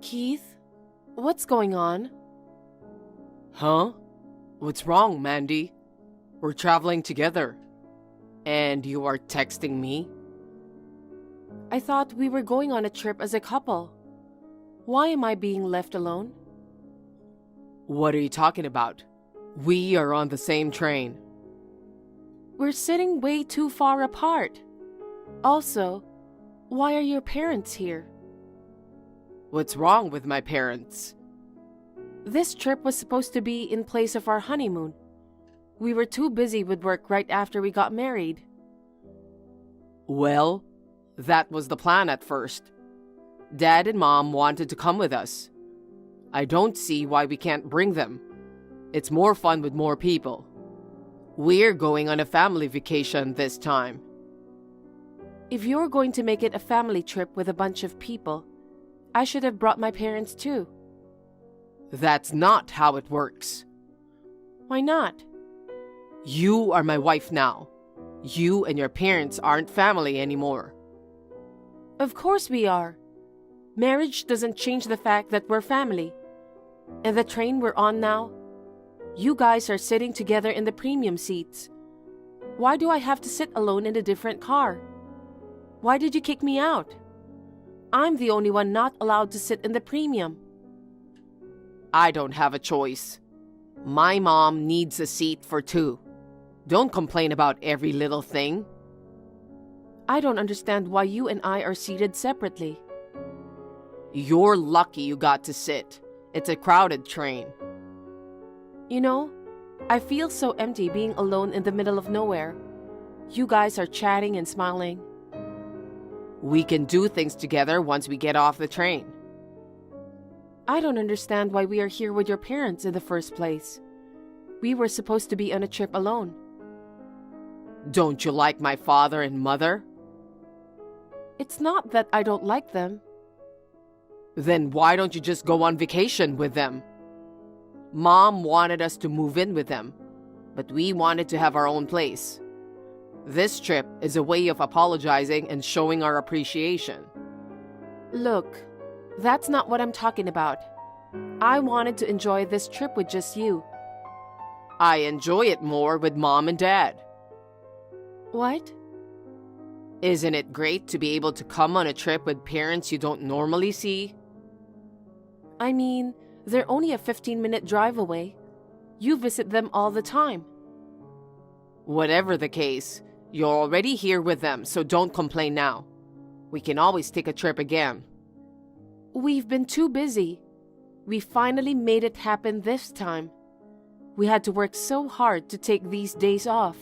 Keith, what's going on? Huh? What's wrong, Mandy? We're traveling together. And you are texting me? I thought we were going on a trip as a couple. Why am I being left alone? What are you talking about? We are on the same train. We're sitting way too far apart. Also, why are your parents here? What's wrong with my parents? This trip was supposed to be in place of our honeymoon. We were too busy with work right after we got married. Well, that was the plan at first. Dad and Mom wanted to come with us. I don't see why we can't bring them. It's more fun with more people. We're going on a family vacation this time. If you're going to make it a family trip with a bunch of people, I should have brought my parents too. That's not how it works. Why not? You are my wife now. You and your parents aren't family anymore. Of course we are. Marriage doesn't change the fact that we're family. And the train we're on now, you guys are sitting together in the premium seats. Why do I have to sit alone in a different car? Why did you kick me out? I'm the only one not allowed to sit in the premium. I don't have a choice. My mom needs a seat for two. Don't complain about every little thing. I don't understand why you and I are seated separately. You're lucky you got to sit. It's a crowded train. You know, I feel so empty being alone in the middle of nowhere. You guys are chatting and smiling. We can do things together once we get off the train. I don't understand why we are here with your parents in the first place. We were supposed to be on a trip alone. Don't you like my father and mother? It's not that I don't like them. Then why don't you just go on vacation with them? Mom wanted us to move in with them, but we wanted to have our own place. This trip is a way of apologizing and showing our appreciation. Look, that's not what I'm talking about. I wanted to enjoy this trip with just you. I enjoy it more with Mom and Dad. What? Isn't it great to be able to come on a trip with parents you don't normally see? I mean, they're only a 15-minute drive away. You visit them all the time. Whatever the case, you're already here with them, so don't complain now. We can always take a trip again. We've been too busy. We finally made it happen this time. We had to work so hard to take these days off.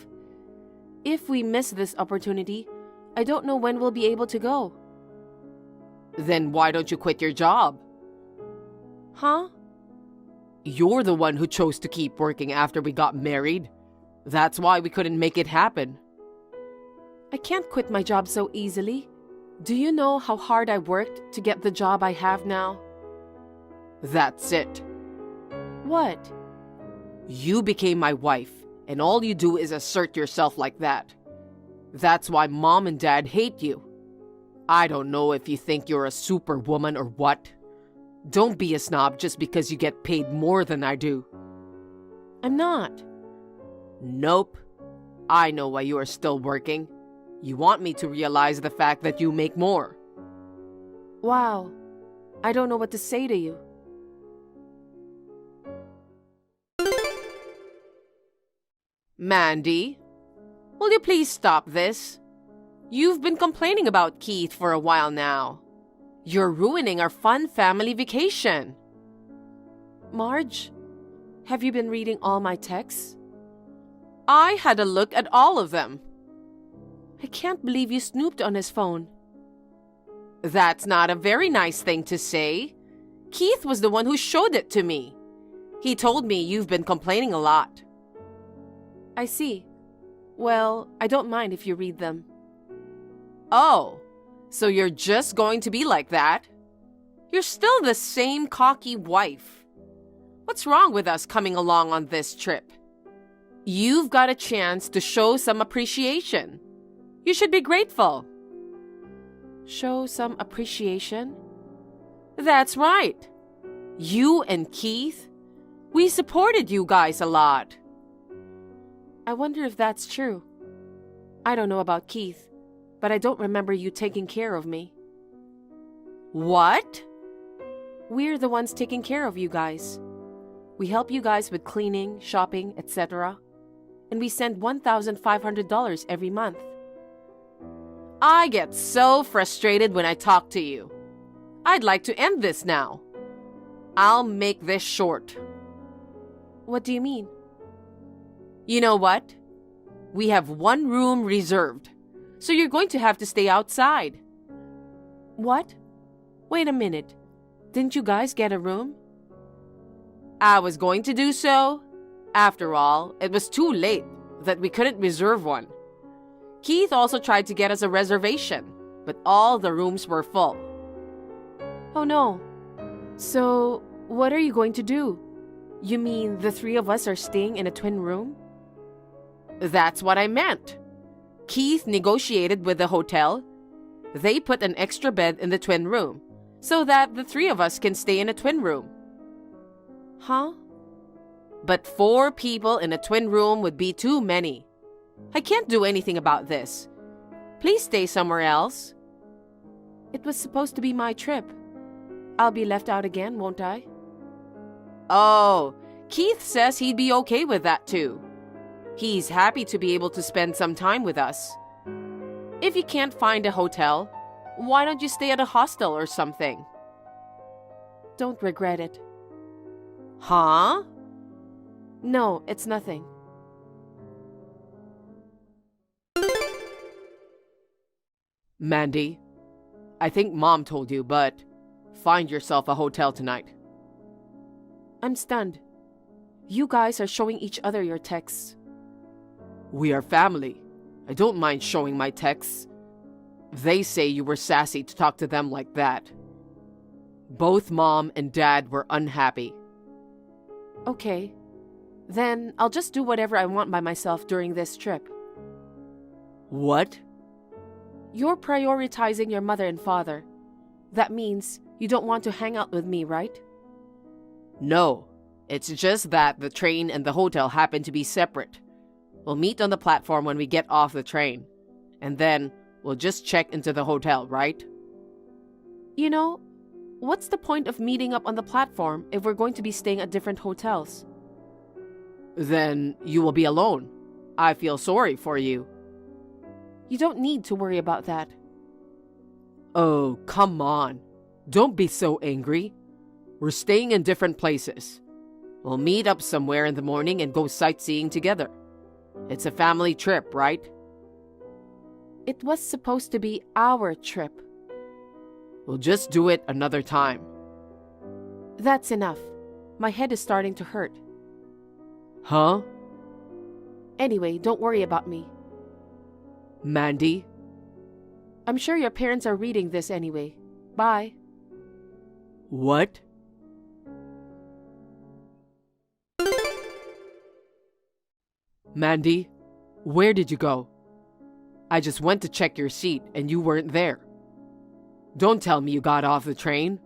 If we miss this opportunity, I don't know when we'll be able to go. Then why don't you quit your job? Huh? You're the one who chose to keep working after we got married. That's why we couldn't make it happen. I can't quit my job so easily. Do you know how hard I worked to get the job I have now? That's it. What? You became my wife, and all you do is assert yourself like that. That's why Mom and Dad hate you. I don't know if you think you're a superwoman or what. Don't be a snob just because you get paid more than I do. I'm not. Nope. I know why you are still working. You want me to realize the fact that you make more. Wow. I don't know what to say to you. Mandy, will you please stop this? You've been complaining about Keith for a while now. You're ruining our fun family vacation. Marge, have you been reading all my texts? I had a look at all of them. I can't believe you snooped on his phone. That's not a very nice thing to say. Keith was the one who showed it to me. He told me you've been complaining a lot. I see. Well, I don't mind if you read them. Oh, so you're just going to be like that? You're still the same cocky wife. What's wrong with us coming along on this trip? You've got a chance to show some appreciation. You should be grateful. Show some appreciation? That's right. You and Keith, we supported you guys a lot. I wonder if that's true. I don't know about Keith, but I don't remember you taking care of me. What? We're the ones taking care of you guys. We help you guys with cleaning, shopping, etc. And we send $1,500 every month. I get so frustrated when I talk to you. I'd like to end this now. I'll make this short. What do you mean? You know what? We have one room reserved, so you're going to have to stay outside. What? Wait a minute. Didn't you guys get a room? I was going to do so. After all, it was too late that we couldn't reserve one. Keith also tried to get us a reservation, but all the rooms were full. Oh no. So, what are you going to do? You mean the three of us are staying in a twin room? That's what I meant. Keith negotiated with the hotel. They put an extra bed in the twin room so that the three of us can stay in a twin room. Huh? But 4 people in a twin room would be too many. I can't do anything about this. Please stay somewhere else. It was supposed to be my trip. I'll be left out again, won't I? Oh, Keith says he'd be okay with that too. He's happy to be able to spend some time with us. If you can't find a hotel, why don't you stay at a hostel or something? Don't regret it. Huh? No, it's nothing. Mandy, I think Mom told you, but find yourself a hotel tonight. I'm stunned. You guys are showing each other your texts. We are family. I don't mind showing my texts. They say you were sassy to talk to them like that. Both Mom and Dad were unhappy. Okay. Then I'll just do whatever I want by myself during this trip. What? You're prioritizing your mother and father. That means you don't want to hang out with me, right? No. It's just that the train and the hotel happen to be separate. We'll meet on the platform when we get off the train. And then we'll just check into the hotel, right? You know, what's the point of meeting up on the platform if we're going to be staying at different hotels? Then you will be alone. I feel sorry for you. You don't need to worry about that. Oh, come on. Don't be so angry. We're staying in different places. We'll meet up somewhere in the morning and go sightseeing together. It's a family trip, right? It was supposed to be our trip. We'll just do it another time. That's enough. My head is starting to hurt. Huh? Anyway, don't worry about me. Mandy? I'm sure your parents are reading this anyway. Bye. What? Mandy, where did you go? I just went to check your seat and you weren't there. Don't tell me you got off the train.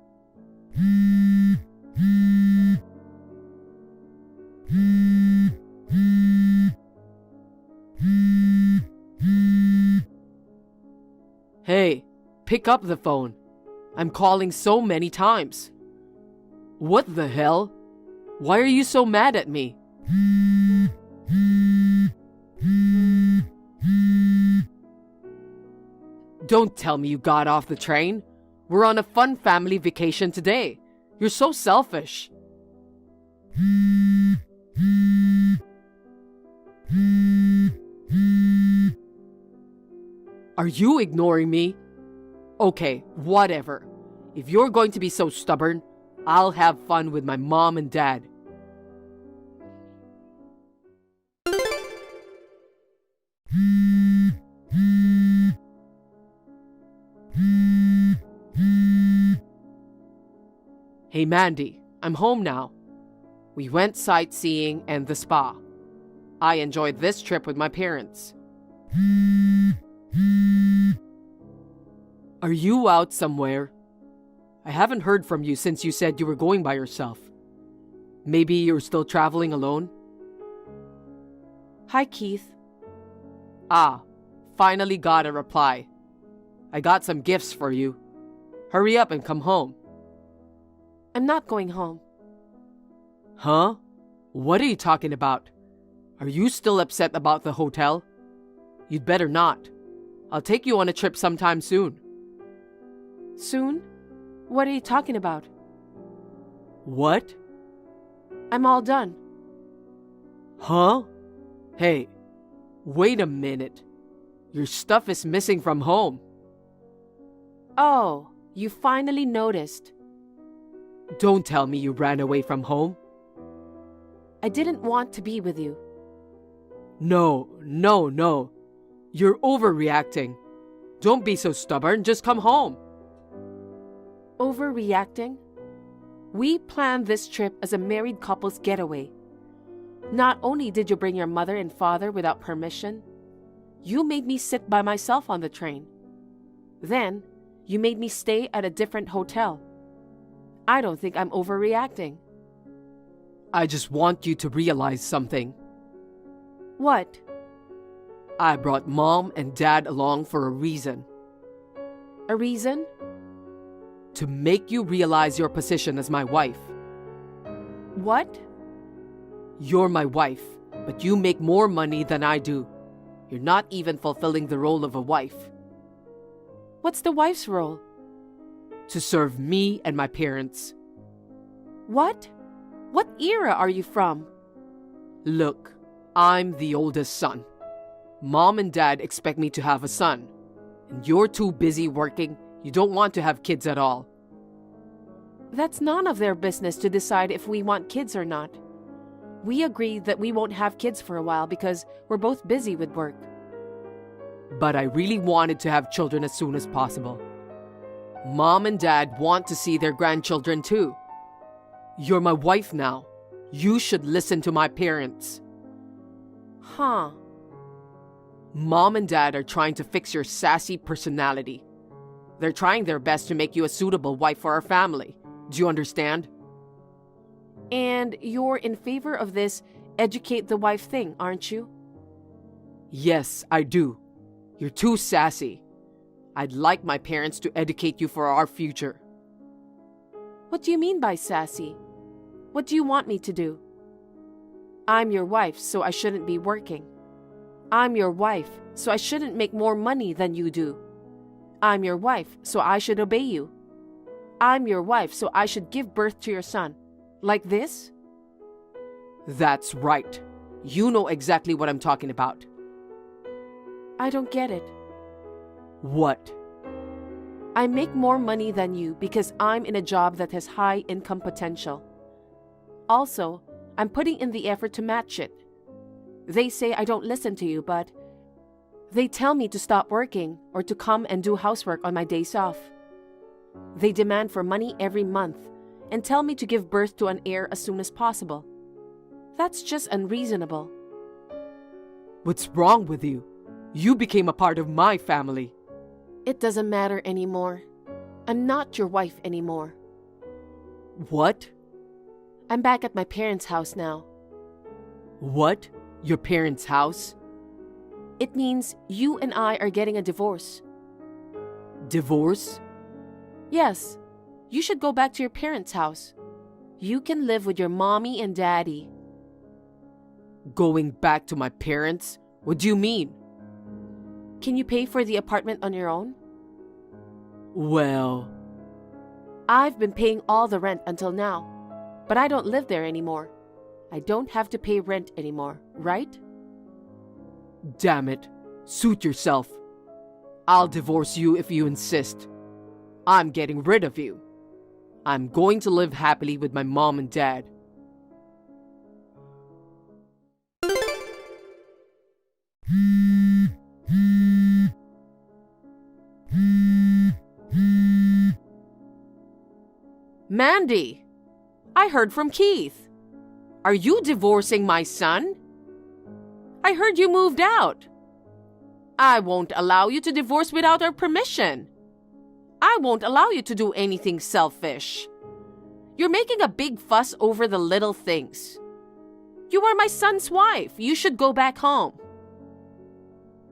Hey, pick up the phone. I'm calling so many times. What the hell? Why are you so mad at me? Don't tell me you got off the train. We're on a fun family vacation today. You're so selfish. Are you ignoring me? Okay, whatever. If you're going to be so stubborn, I'll have fun with my mom and dad. Hey Mandy, I'm home now. We went sightseeing and the spa. I enjoyed this trip with my parents. Are you out somewhere? I haven't heard from you since you said you were going by yourself. Maybe you're still traveling alone? Hi, Keith. Ah, finally got a reply. I got some gifts for you. Hurry up and come home. I'm not going home. Huh? What are you talking about? Are you still upset about the hotel? You'd better not. I'll take you on a trip sometime soon. Soon? What are you talking about? What? I'm all done. Huh? Hey, wait a minute. Your stuff is missing from home. Oh, you finally noticed. Don't tell me you ran away from home. I didn't want to be with you. No. You're overreacting. Don't be so stubborn, just come home. Overreacting? We planned this trip as a married couple's getaway. Not only did you bring your mother and father without permission, you made me sit by myself on the train. Then, you made me stay at a different hotel. I don't think I'm overreacting. I just want you to realize something. What? I brought Mom and Dad along for a reason. A reason? To make you realize your position as my wife. What? You're my wife, but you make more money than I do. You're not even fulfilling the role of a wife. What's the wife's role? To serve me and my parents. What? What era are you from? Look, I'm the oldest son. Mom and Dad expect me to have a son. And you're too busy working, you don't want to have kids at all. That's none of their business to decide if we want kids or not. We agreed that we won't have kids for a while because we're both busy with work. But I really wanted to have children as soon as possible. Mom and Dad want to see their grandchildren too. You're my wife now. You should listen to my parents. Huh. Mom and Dad are trying to fix your sassy personality. They're trying their best to make you a suitable wife for our family. Do you understand? And you're in favor of this educate the wife thing, aren't you? Yes, I do. You're too sassy. I'd like my parents to educate you for our future. What do you mean by sassy? What do you want me to do? I'm your wife, so I shouldn't be working. I'm your wife, so I shouldn't make more money than you do. I'm your wife, so I should obey you. I'm your wife, so I should give birth to your son. Like this? That's right. You know exactly what I'm talking about. I don't get it. What? I make more money than you because I'm in a job that has high income potential. Also, I'm putting in the effort to match it. They say I don't listen to you, but they tell me to stop working or to come and do housework on my days off. They demand for money every month and tell me to give birth to an heir as soon as possible. That's just unreasonable. What's wrong with you? You became a part of my family. It doesn't matter anymore. I'm not your wife anymore. What? I'm back at my parents' house now. What? Your parents' house? It means you and I are getting a divorce. Divorce? Yes. You should go back to your parents' house. You can live with your mommy and daddy. Going back to my parents? What do you mean? Can you pay for the apartment on your own? Well, I've been paying all the rent until now, but I don't live there anymore. I don't have to pay rent anymore, right? damn it. Suit yourself. I'll divorce you if you insist. I'm getting rid of you. I'm going to live happily with my mom and dad. Mandy, I heard from Keith. Are you divorcing my son? I heard you moved out. I won't allow you to divorce without our permission. I won't allow you to do anything selfish. You're making a big fuss over the little things. You are my son's wife. You should go back home.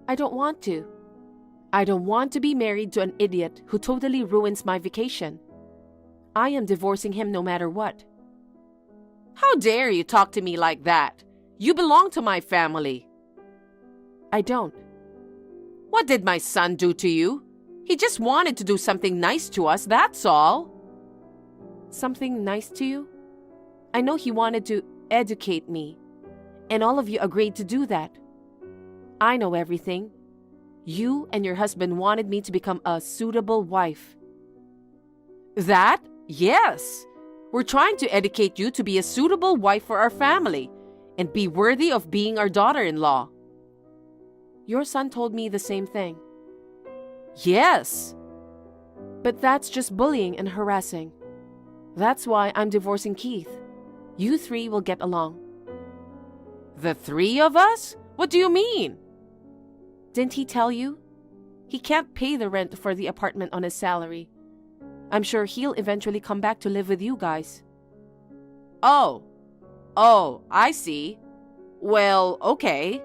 I don't want to. I don't want to be married to an idiot who totally ruins my vacation. I am divorcing him no matter what. How dare you talk to me like that? You belong to my family. I don't. What did my son do to you? He just wanted to do something nice to us, that's all. Something nice to you? I know he wanted to educate me, and all of you agreed to do that. I know everything. You and your husband wanted me to become a suitable wife. That? Yes. We're trying to educate you to be a suitable wife for our family and be worthy of being our daughter-in-law. Your son told me the same thing. Yes. But that's just bullying and harassing. That's why I'm divorcing Keith. You three will get along. The three of us? What do you mean? Didn't he tell you? He can't pay the rent for the apartment on his salary. I'm sure he'll eventually come back to live with you guys. Oh, I see. Well, okay.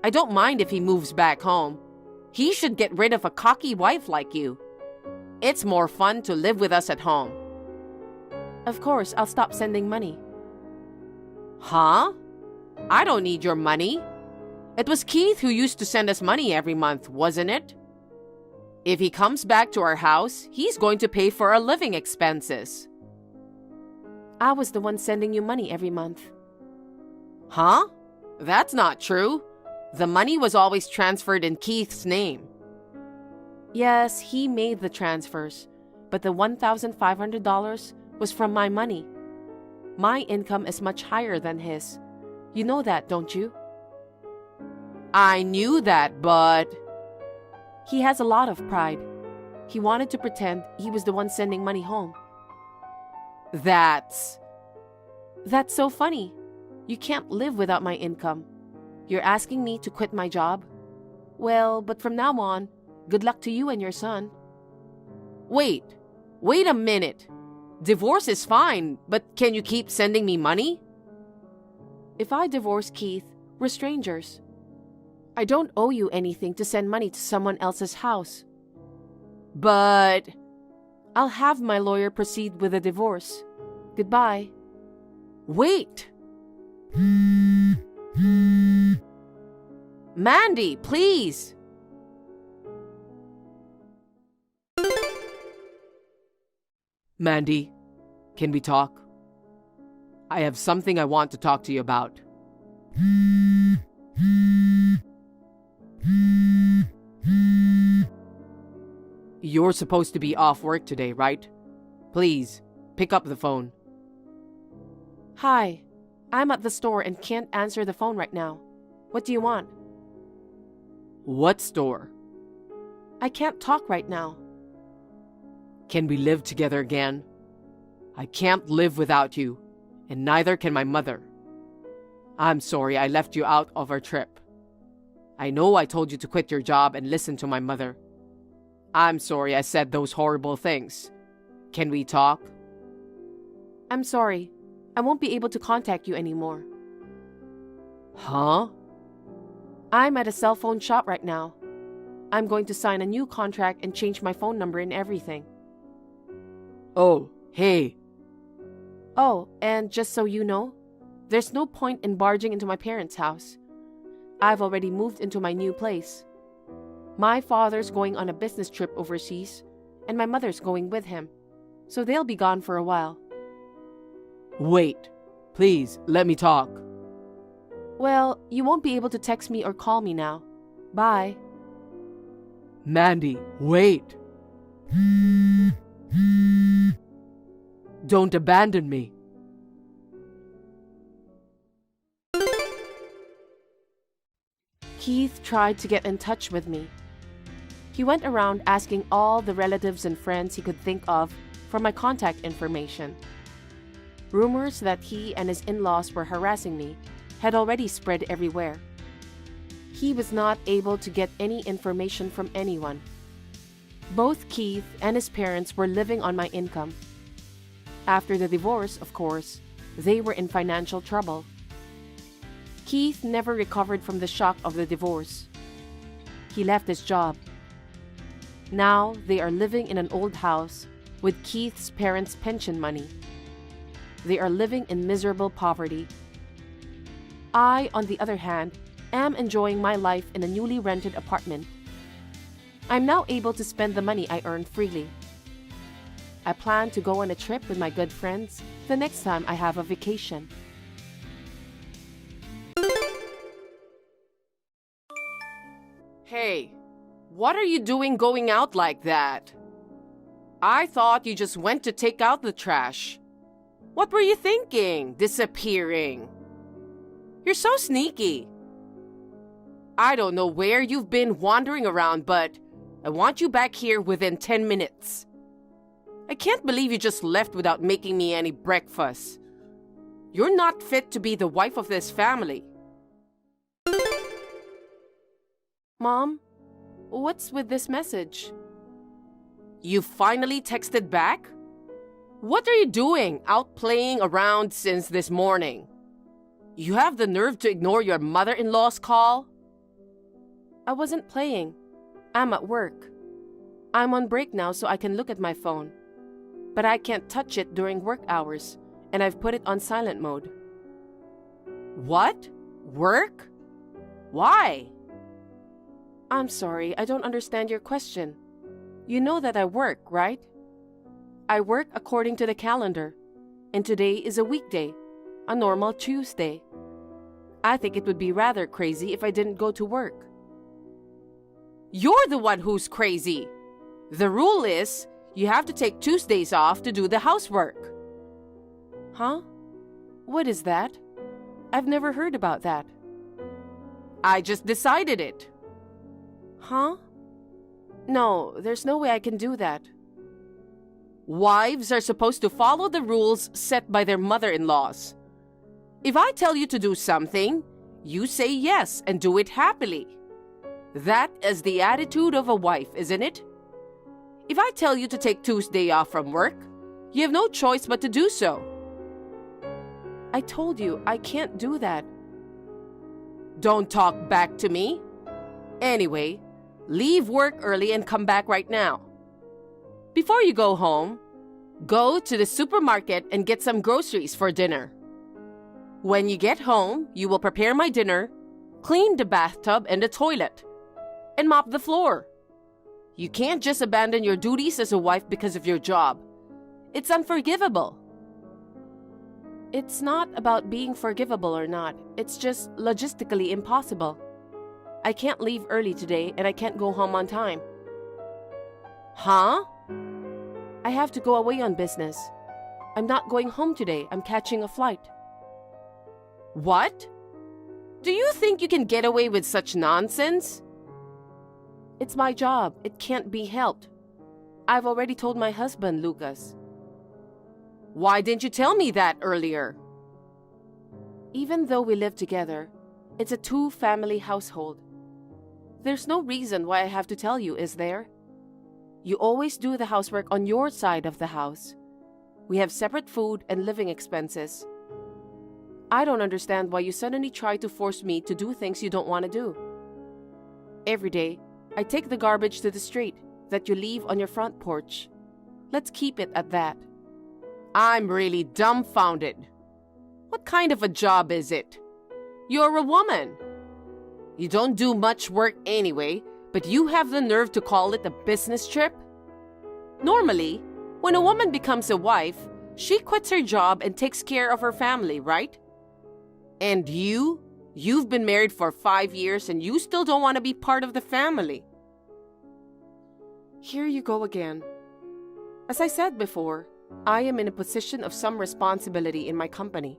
I don't mind if he moves back home. He should get rid of a cocky wife like you. It's more fun to live with us at home. Of course, I'll stop sending money. Huh? I don't need your money. It was Keith who used to send us money every month, wasn't it? If he comes back to our house, he's going to pay for our living expenses. I was the one sending you money every month. Huh? That's not true. The money was always transferred in Keith's name. Yes, he made the transfers, but the $1,500 was from my money. My income is much higher than his. You know that, don't you? I knew that, but... He has a lot of pride. He wanted to pretend he was the one sending money home. That's so funny. You can't live without my income. You're asking me to quit my job? Well, but from now on, good luck to you and your son. Wait a minute. Divorce is fine, but can you keep sending me money? If I divorce Keith, we're strangers. I don't owe you anything to send money to someone else's house. But... I'll have my lawyer proceed with the divorce. Goodbye. Wait! Mandy, please! Mandy, can we talk? I have something I want to talk to you about. You're supposed to be off work today, right? Please, pick up the phone. Hi, I'm at the store and can't answer the phone right now. What do you want? What store? I can't talk right now. Can we live together again? I can't live without you, and neither can my mother. I'm sorry I left you out of our trip. I know I told you to quit your job and listen to my mother. I'm sorry I said those horrible things. Can we talk? I'm sorry. I won't be able to contact you anymore. Huh? I'm at a cell phone shop right now. I'm going to sign a new contract and change my phone number and everything. Oh, hey. Oh, and just so you know, there's no point in barging into my parents' house. I've already moved into my new place. My father's going on a business trip overseas, and my mother's going with him, so they'll be gone for a while. Wait, please, let me talk. Well, you won't be able to text me or call me now. Bye. Mandy, wait. Don't abandon me. Keith tried to get in touch with me. He went around asking all the relatives and friends he could think of for my contact information. Rumors that he and his in-laws were harassing me had already spread everywhere. He was not able to get any information from anyone. Both Keith and his parents were living on my income. After the divorce, of course, they were in financial trouble. Keith never recovered from the shock of the divorce. He left his job. Now they are living in an old house with Keith's parents' pension money. They are living in miserable poverty. I, on the other hand, am enjoying my life in a newly rented apartment. I'm now able to spend the money I earn freely. I plan to go on a trip with my good friends the next time I have a vacation. Hey, what are you doing going out like that? I thought you just went to take out the trash. What were you thinking, disappearing? You're so sneaky. I don't know where you've been wandering around, but I want you back here within 10 minutes. I can't believe you just left without making me any breakfast. You're not fit to be the wife of this family. Mom, what's with this message? You finally texted back? What are you doing out playing around since this morning? You have the nerve to ignore your mother-in-law's call? I wasn't playing. I'm at work. I'm on break now so I can look at my phone. But I can't touch it during work hours, and I've put it on silent mode. What? Work? Why? I'm sorry, I don't understand your question. You know that I work, right? I work according to the calendar, and today is a weekday, a normal Tuesday. I think it would be rather crazy if I didn't go to work. You're the one who's crazy. The rule is you have to take Tuesdays off to do the housework. Huh? What is that? I've never heard about that. I just decided it. Huh? No, there's no way I can do that. Wives are supposed to follow the rules set by their mother-in-laws. If I tell you to do something, you say yes and do it happily. That is the attitude of a wife, isn't it? If I tell you to take Tuesday off from work, you have no choice but to do so. I told you I can't do that. Don't talk back to me. Anyway, leave work early and come back right now. Before you go home, go to the supermarket and get some groceries for dinner. When you get home, you will prepare my dinner, clean the bathtub and the toilet, and mop the floor. You can't just abandon your duties as a wife because of your job. It's unforgivable. It's not about being forgivable or not. It's just logistically impossible. I can't leave early today and I can't go home on time. Huh? I have to go away on business. I'm not going home today. I'm catching a flight. What? Do you think you can get away with such nonsense? It's my job. It can't be helped. I've already told my husband, Lucas. Why didn't you tell me that earlier? Even though we live together, it's a two-family household. There's no reason why I have to tell you, is there? You always do the housework on your side of the house. We have separate food and living expenses. I don't understand why you suddenly try to force me to do things you don't want to do. Every day, I take the garbage to the street that you leave on your front porch. Let's keep it at that. I'm really dumbfounded. What kind of a job is it? You're a woman. You don't do much work anyway, but you have the nerve to call it a business trip? Normally, when a woman becomes a wife, she quits her job and takes care of her family, right? And you've been married for 5 years and you still don't want to be part of the family. Here you go again. As I said before, I am in a position of some responsibility in my company.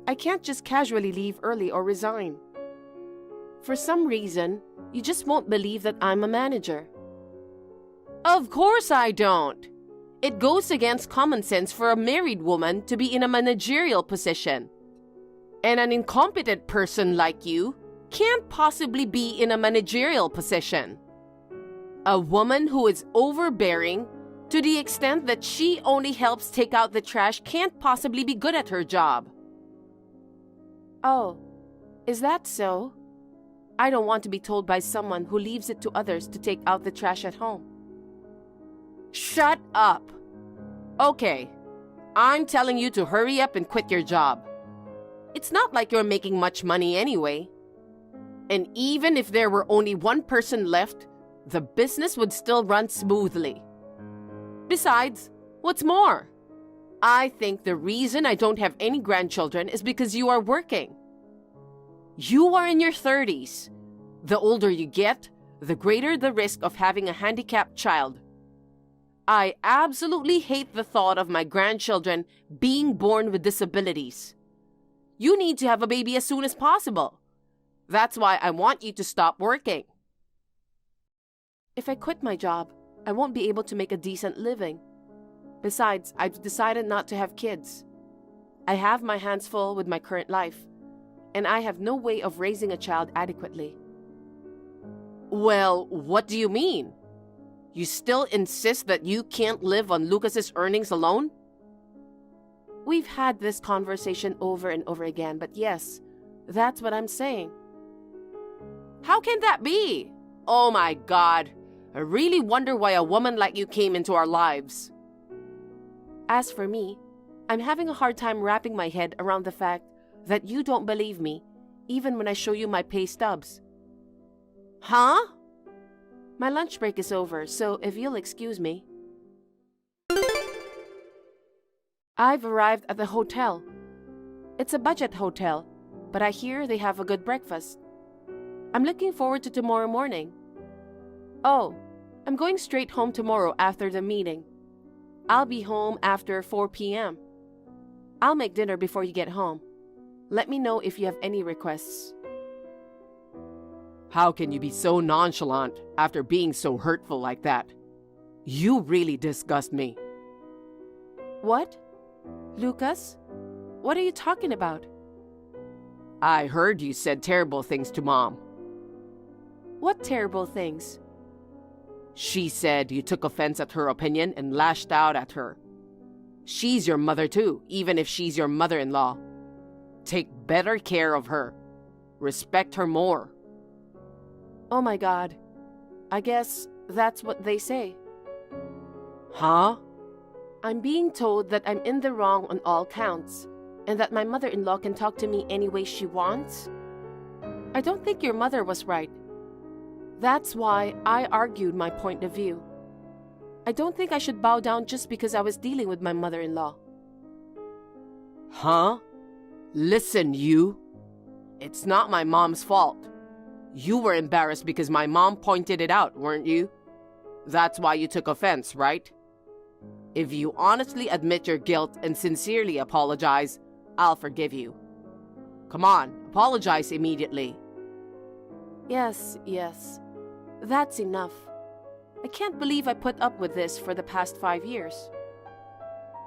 I can't just casually leave early or resign. For some reason, you just won't believe that I'm a manager. Of course I don't. It goes against common sense for a married woman to be in a managerial position. And an incompetent person like you can't possibly be in a managerial position. A woman who is overbearing to the extent that she only helps take out the trash can't possibly be good at her job. Oh, is that so? I don't want to be told by someone who leaves it to others to take out the trash at home. Shut up! Okay, I'm telling you to hurry up and quit your job. It's not like you're making much money anyway. And even if there were only one person left, the business would still run smoothly. Besides, what's more? I think the reason I don't have any grandchildren is because you are working. You are in your 30s. The older you get, the greater the risk of having a handicapped child. I absolutely hate the thought of my grandchildren being born with disabilities. You need to have a baby as soon as possible. That's why I want you to stop working. If I quit my job, I won't be able to make a decent living. Besides, I've decided not to have kids. I have my hands full with my current life, and I have no way of raising a child adequately. Well, what do you mean? You still insist that you can't live on Lucas's earnings alone? We've had this conversation over and over again, but yes, that's what I'm saying. How can that be? Oh my God, I really wonder why a woman like you came into our lives. As for me, I'm having a hard time wrapping my head around the fact that you don't believe me, even when I show you my pay stubs. Huh? My lunch break is over, so if you'll excuse me. I've arrived at the hotel. It's a budget hotel, but I hear they have a good breakfast. I'm looking forward to tomorrow morning. Oh, I'm going straight home tomorrow after the meeting. I'll be home after 4 p.m. I'll make dinner before you get home. Let me know if you have any requests. How can you be so nonchalant after being so hurtful like that? You really disgust me. What? Lucas? What are you talking about? I heard you said terrible things to Mom. What terrible things? She said you took offense at her opinion and lashed out at her. She's your mother too, even if she's your mother-in-law. Take better care of her. Respect her more. Oh my God. I guess that's what they say. Huh? I'm being told that I'm in the wrong on all counts, and that my mother-in-law can talk to me any way she wants. I don't think your mother was right. That's why I argued my point of view. I don't think I should bow down just because I was dealing with my mother-in-law. Huh? Listen, you. It's not my mom's fault. You were embarrassed because my mom pointed it out, weren't you? That's why you took offense, right? If you honestly admit your guilt and sincerely apologize, I'll forgive you. Come on, apologize immediately. Yes. That's enough. I can't believe I put up with this for the past 5 years.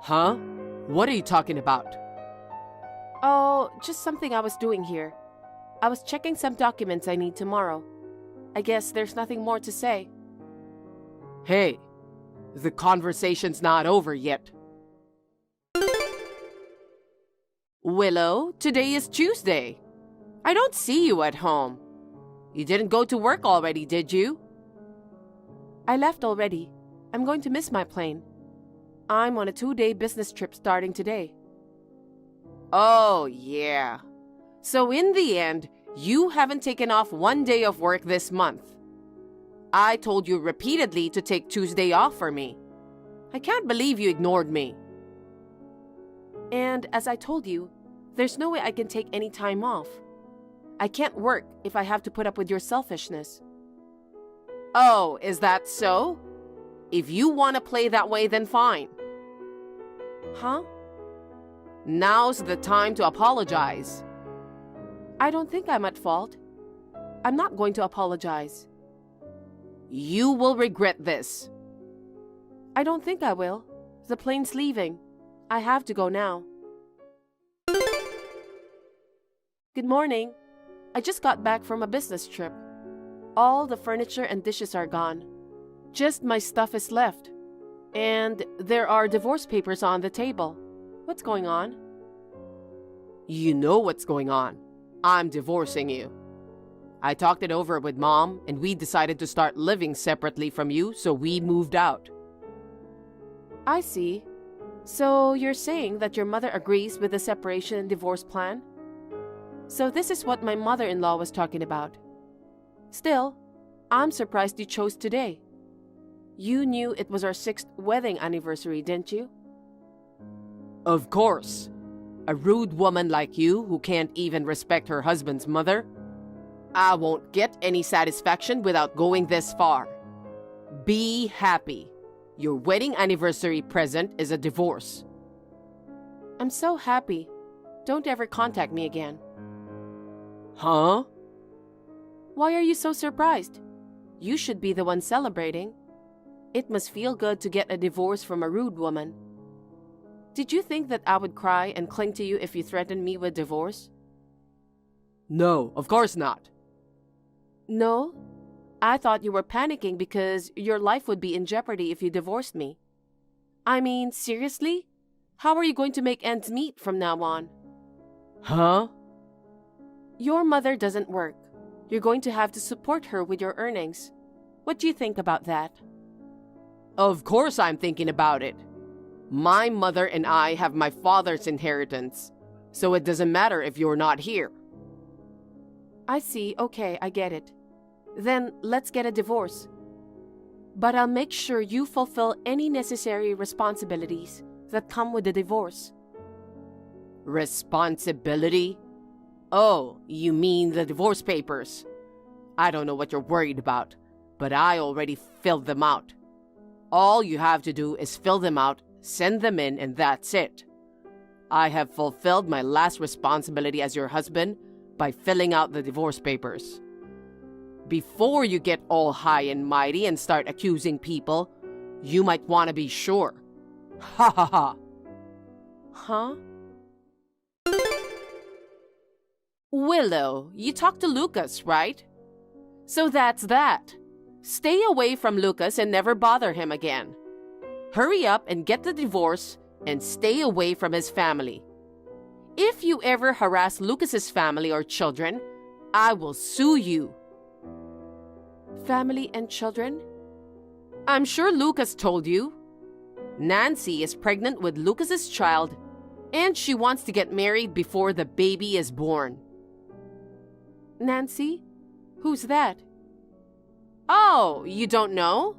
Huh? What are you talking about? Oh, just something I was doing here. I was checking some documents I need tomorrow. I guess there's nothing more to say. Hey, the conversation's not over yet. Willow, today is Tuesday. I don't see you at home. You didn't go to work already, did you? I left already. I'm going to miss my plane. I'm on a 2-day business trip starting today. Oh, yeah. So in the end, you haven't taken off 1 day of work this month. I told you repeatedly to take Tuesday off for me. I can't believe you ignored me. And as I told you, there's no way I can take any time off. I can't work if I have to put up with your selfishness. Oh, is that so? If you want to play that way, then fine. Huh? Now's the time to apologize. I don't think I'm at fault. I'm not going to apologize. You will regret this. I don't think I will. The plane's leaving. I have to go now. Good morning. I just got back from a business trip. All the furniture and dishes are gone. Just my stuff is left. And there are divorce papers on the table. What's going on? You know what's going on. I'm divorcing you. I talked it over with Mom, and we decided to start living separately from you, so we moved out. I see. So you're saying that your mother agrees with the separation and divorce plan? So this is what my mother-in-law was talking about. Still, I'm surprised you chose today. You knew it was our 6th wedding anniversary, didn't you? Of course. A rude woman like you who can't even respect her husband's mother? I won't get any satisfaction without going this far. Be happy. Your wedding anniversary present is a divorce. I'm so happy. Don't ever contact me again. Huh? Why are you so surprised? You should be the one celebrating. It must feel good to get a divorce from a rude woman. Did you think that I would cry and cling to you if you threatened me with divorce? No, of course not. No? I thought you were panicking because your life would be in jeopardy if you divorced me. I mean, seriously? How are you going to make ends meet from now on? Huh? Your mother doesn't work. You're going to have to support her with your earnings. What do you think about that? Of course I'm thinking about it. My mother and I have my father's inheritance, so it doesn't matter if you're not here. I see. Okay, I get it. Then let's get a divorce. But I'll make sure you fulfill any necessary responsibilities that come with the divorce. Responsibility? Oh, you mean the divorce papers. I don't know what you're worried about, but I already filled them out. All you have to do is fill them out, send them in, and that's it. I have fulfilled my last responsibility as your husband by filling out the divorce papers. Before you get all high and mighty and start accusing people, you might want to be sure. Ha ha ha. Huh? Willow, you talked to Lucas, right? So that's that. Stay away from Lucas and never bother him again. Hurry up and get the divorce and stay away from his family. If you ever harass Lucas's family or children, I will sue you. Family and children? I'm sure Lucas told you. Nancy is pregnant with Lucas's child, and she wants to get married before the baby is born. Nancy? Who's that? Oh, you don't know?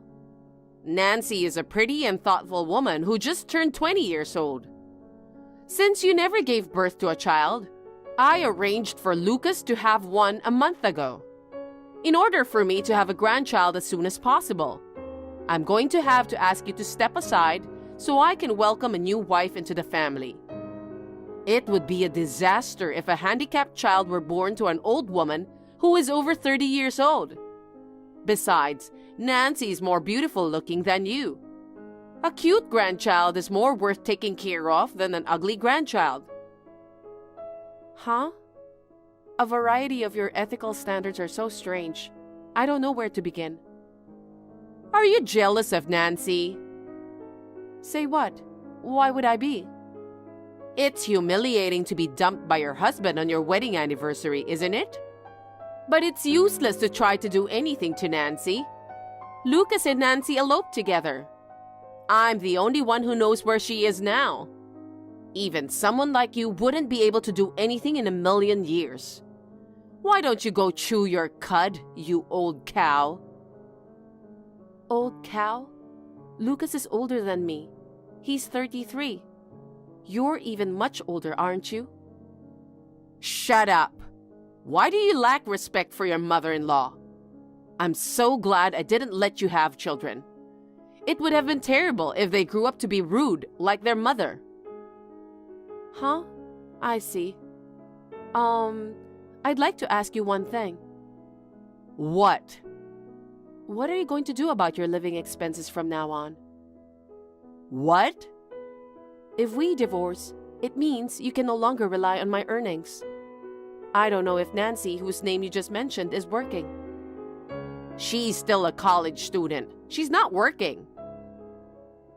Nancy is a pretty and thoughtful woman who just turned 20 years old. Since you never gave birth to a child, I arranged for Lucas to have one a month ago. In order for me to have a grandchild as soon as possible, I'm going to have to ask you to step aside so I can welcome a new wife into the family. It would be a disaster if a handicapped child were born to an old woman who is over 30 years old. Besides, Nancy is more beautiful looking than you. A cute grandchild is more worth taking care of than an ugly grandchild. Huh? A variety of your ethical standards are so strange. I don't know where to begin. Are you jealous of Nancy? Say what? Why would I be? It's humiliating to be dumped by your husband on your wedding anniversary, isn't it? But it's useless to try to do anything to Nancy. Lucas and Nancy eloped together. I'm the only one who knows where she is now. Even someone like you wouldn't be able to do anything in a million years. Why don't you go chew your cud, you old cow? Old cow? Lucas is older than me. He's 33. You're even much older, aren't you? Shut up. Why do you lack respect for your mother-in-law? I'm so glad I didn't let you have children. It would have been terrible if they grew up to be rude like their mother. Huh? I see. I'd like to ask you one thing. What? What are you going to do about your living expenses from now on? What? If we divorce, it means you can no longer rely on my earnings. I don't know if Nancy, whose name you just mentioned, is working. She's still a college student. She's not working.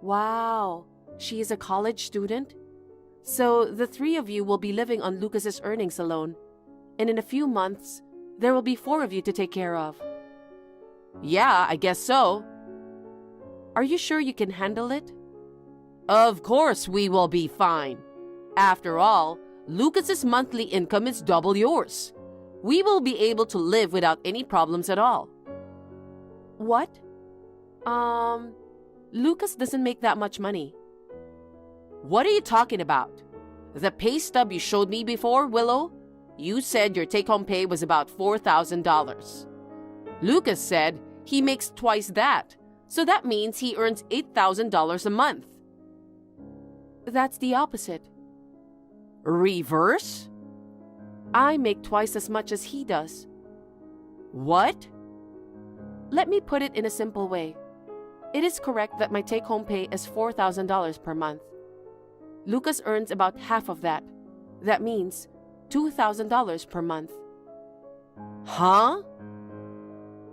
Wow, she is a college student? So the three of you will be living on Lucas's earnings alone. And in a few months, there will be four of you to take care of. Yeah, I guess so. Are you sure you can handle it? Of course we will be fine. After all, Lucas's monthly income is double yours. We will be able to live without any problems at all. What? Lucas doesn't make that much money. What are you talking about? The pay stub you showed me before, Willow? You said your take-home pay was about $4,000. Lucas said he makes twice that, so that means he earns $8,000 a month. That's the opposite. Reverse? I make twice as much as he does. What? Let me put it in a simple way. It is correct that my take-home pay is $4,000 per month. Lucas earns about half of that. That means $2,000 per month. Huh?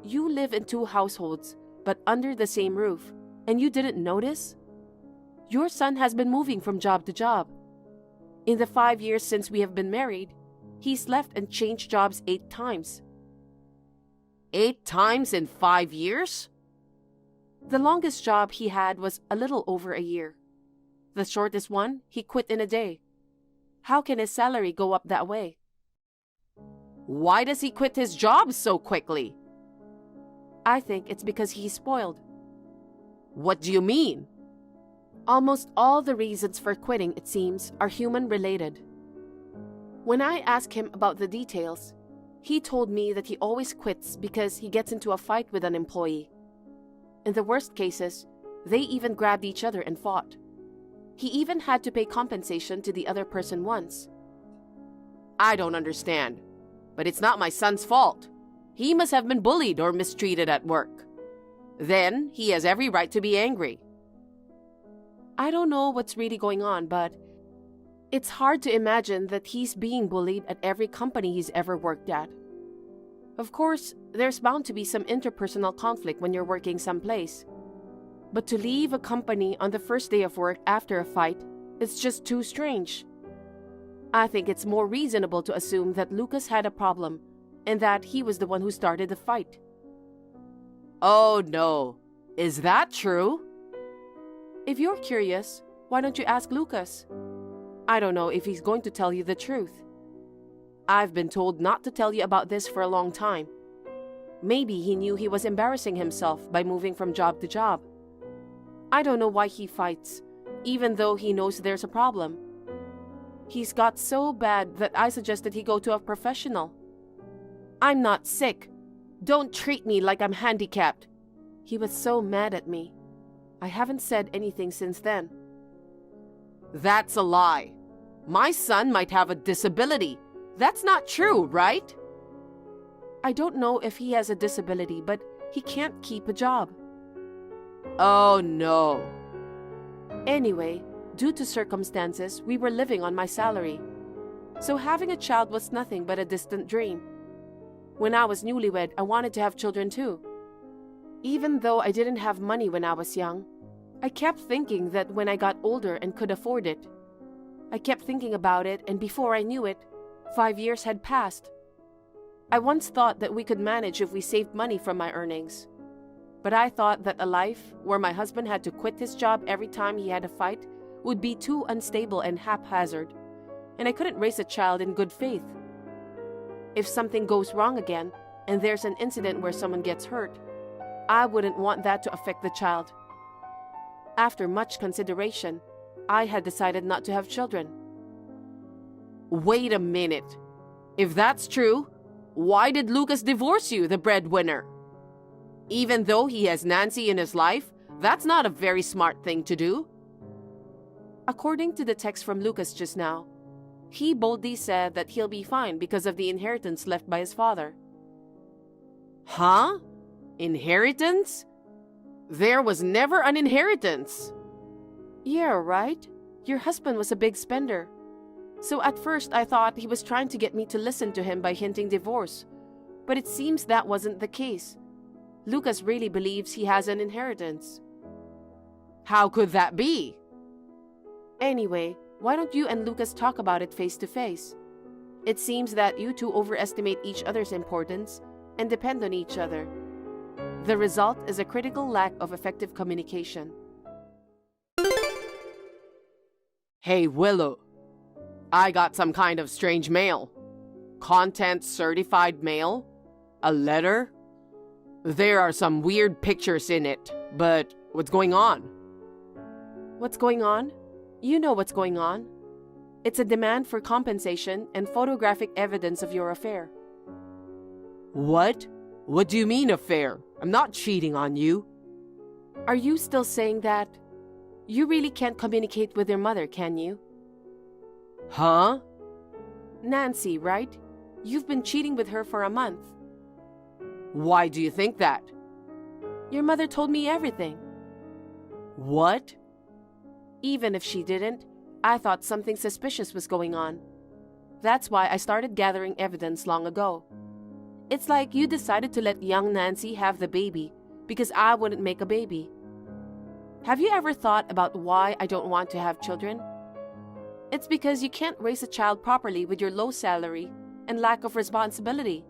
You live in two households, but under the same roof, and you didn't notice? Your son has been moving from job to job. In the 5 years since we have been married, he's left and changed jobs 8 times. 8 times in 5 years? The longest job he had was a little over a year. The shortest one, he quit in a day. How can his salary go up that way? Why does he quit his job so quickly? I think it's because he's spoiled. What do you mean? Almost all the reasons for quitting, it seems, are human-related. When I asked him about the details, he told me that he always quits because he gets into a fight with an employee. In the worst cases, they even grabbed each other and fought. He even had to pay compensation to the other person once. I don't understand, but it's not my son's fault. He must have been bullied or mistreated at work. Then he has every right to be angry. I don't know what's really going on, but it's hard to imagine that he's being bullied at every company he's ever worked at. Of course, there's bound to be some interpersonal conflict when you're working someplace. But to leave a company on the first day of work after a fight, it's just too strange. I think it's more reasonable to assume that Lucas had a problem and that he was the one who started the fight. Oh no, is that true? If you're curious, why don't you ask Lucas? I don't know if he's going to tell you the truth. I've been told not to tell you about this for a long time. Maybe he knew he was embarrassing himself by moving from job to job. I don't know why he fights, even though he knows there's a problem. He's got so bad that I suggested he go to a professional. I'm not sick. Don't treat me like I'm handicapped. He was so mad at me. I haven't said anything since then. That's a lie. My son might have a disability. That's not true, right? I don't know if he has a disability, but he can't keep a job. Oh no. Anyway, due to circumstances, we were living on my salary. So having a child was nothing but a distant dream. When I was newlywed, I wanted to have children too. Even though I didn't have money when I was young, I kept thinking that when I got older and could afford it. I kept thinking about it, and before I knew it, 5 years had passed. I once thought that we could manage if we saved money from my earnings. But I thought that a life where my husband had to quit his job every time he had a fight would be too unstable and haphazard, and I couldn't raise a child in good faith. If something goes wrong again, and there's an incident where someone gets hurt, I wouldn't want that to affect the child. After much consideration, I had decided not to have children. Wait a minute. If that's true, why did Lucas divorce you, the breadwinner? Even though he has Nancy in his life, that's not a very smart thing to do. According to the text from Lucas just now, he boldly said that he'll be fine because of the inheritance left by his father. Huh? Inheritance? There was never an inheritance. Yeah, right? Your husband was a big spender. So at first I thought he was trying to get me to listen to him by hinting divorce. But it seems that wasn't the case. Lucas really believes he has an inheritance. How could that be? Anyway, why don't you and Lucas talk about it face to face? It seems that you two overestimate each other's importance and depend on each other. The result is a critical lack of effective communication. Hey, Willow. I got some kind of strange mail. Content certified mail? A letter? There are some weird pictures in it, but what's going on? What's going on? You know what's going on. It's a demand for compensation and photographic evidence of your affair. What? What do you mean affair? I'm not cheating on you. Are you still saying that? You really can't communicate with your mother, can you? Huh? Nancy, right? You've been cheating with her for a month. Why do you think that? Your mother told me everything. What? Even if she didn't, I thought something suspicious was going on. That's why I started gathering evidence long ago. It's like you decided to let young Nancy have the baby because I wouldn't make a baby. Have you ever thought about why I don't want to have children? It's because you can't raise a child properly with your low salary and lack of responsibility.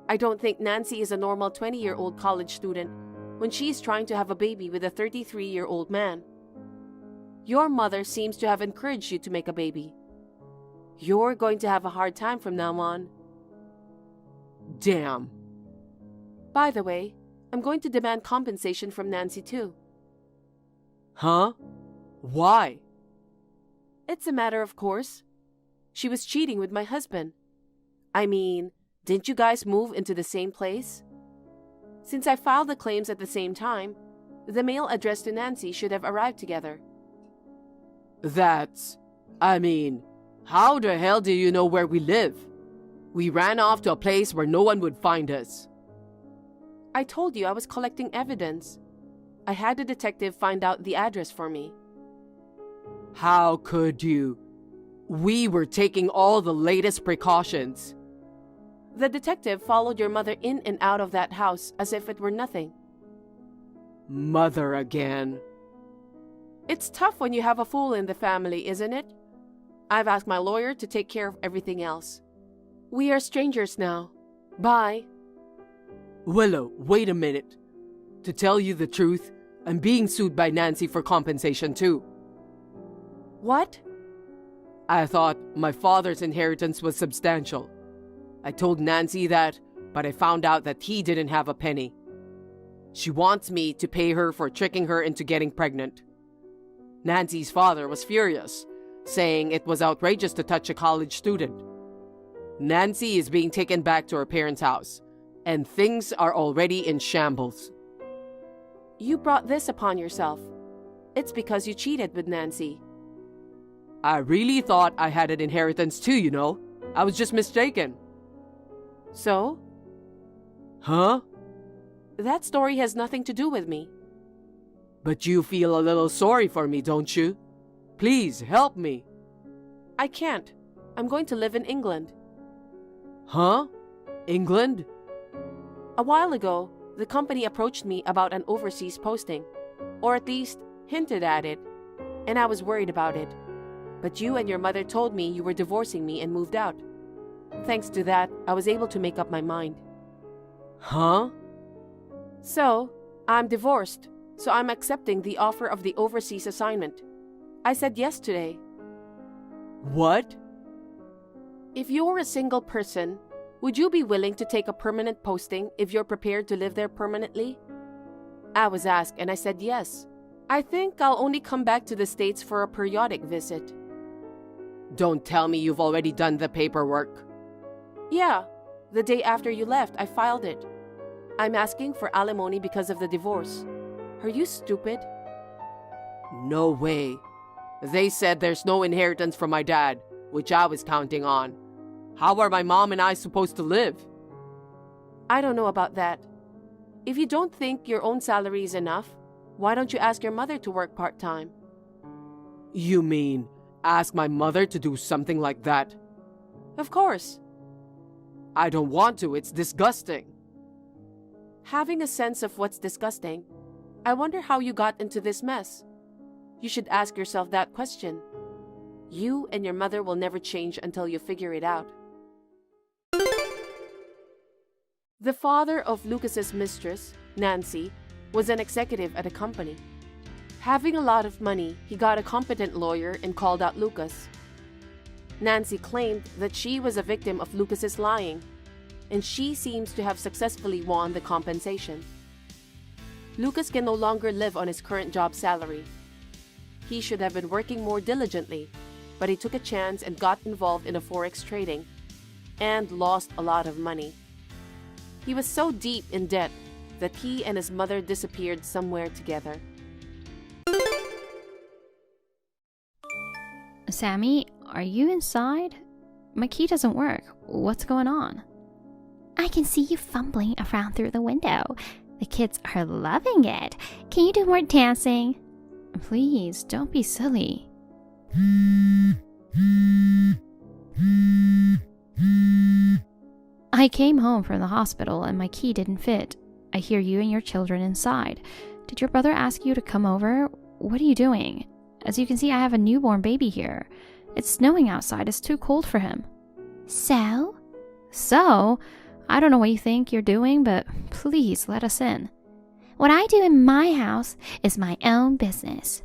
I don't think Nancy is a normal 20-year-old college student when she is trying to have a baby with a 33-year-old man. Your mother seems to have encouraged you to make a baby. You're going to have a hard time from now on. Damn. By the way, I'm going to demand compensation from Nancy too. Huh? Why? It's a matter of course. She was cheating with my husband. I mean, didn't you guys move into the same place? Since I filed the claims at the same time, the mail addressed to Nancy should have arrived together. How the hell do you know where we live? We ran off to a place where no one would find us. I told you I was collecting evidence. I had a detective find out the address for me. How could you? We were taking all the latest precautions. The detective followed your mother in and out of that house as if it were nothing. Mother again. It's tough when you have a fool in the family, isn't it? I've asked my lawyer to take care of everything else. We are strangers now. Bye. Willow, wait a minute. To tell you the truth, I'm being sued by Nancy for compensation too. What? I thought my father's inheritance was substantial. I told Nancy that, but I found out that he didn't have a penny. She wants me to pay her for tricking her into getting pregnant. Nancy's father was furious, saying it was outrageous to touch a college student. Nancy is being taken back to her parents' house, and things are already in shambles. You brought this upon yourself. It's because you cheated with Nancy. I really thought I had an inheritance too, you know. I was just mistaken. So? Huh? That story has nothing to do with me. But you feel a little sorry for me, don't you? Please, help me. I can't. I'm going to live in England. Huh? England? A while ago, the company approached me about an overseas posting, or at least hinted at it, and I was worried about it. But you and your mother told me you were divorcing me and moved out. Thanks to that, I was able to make up my mind. Huh? So, I'm divorced, so I'm accepting the offer of the overseas assignment. I said yes today. What? If you're a single person, would you be willing to take a permanent posting if you're prepared to live there permanently? I was asked and I said yes. I think I'll only come back to the States for a periodic visit. Don't tell me you've already done the paperwork. Yeah, the day after you left, I filed it. I'm asking for alimony because of the divorce. Are you stupid? No way. They said there's no inheritance from my dad, which I was counting on. How are my mom and I supposed to live? I don't know about that. If you don't think your own salary is enough, why don't you ask your mother to work part-time? You mean ask my mother to do something like that? Of course. I don't want to. It's disgusting. Having a sense of what's disgusting, I wonder how you got into this mess. You should ask yourself that question. You and your mother will never change until you figure it out. The father of Lucas's mistress, Nancy, was an executive at a company. Having a lot of money, he got a competent lawyer and called out Lucas. Nancy claimed that she was a victim of Lucas's lying, and she seems to have successfully won the compensation. Lucas can no longer live on his current job salary. He should have been working more diligently, but he took a chance and got involved in a forex trading and lost a lot of money. He was so deep in debt that he and his mother disappeared somewhere together. Sammy, are you inside? My key doesn't work. What's going on? I can see you fumbling around through the window. The kids are loving it. Can you do more dancing? Please, don't be silly. I came home from the hospital and my key didn't fit. I hear you and your children inside. Did your brother ask you to come over? What are you doing? As you can see, I have a newborn baby here. It's snowing outside. It's too cold for him. So? So? I don't know what you think you're doing, but please let us in. What I do in my house is my own business.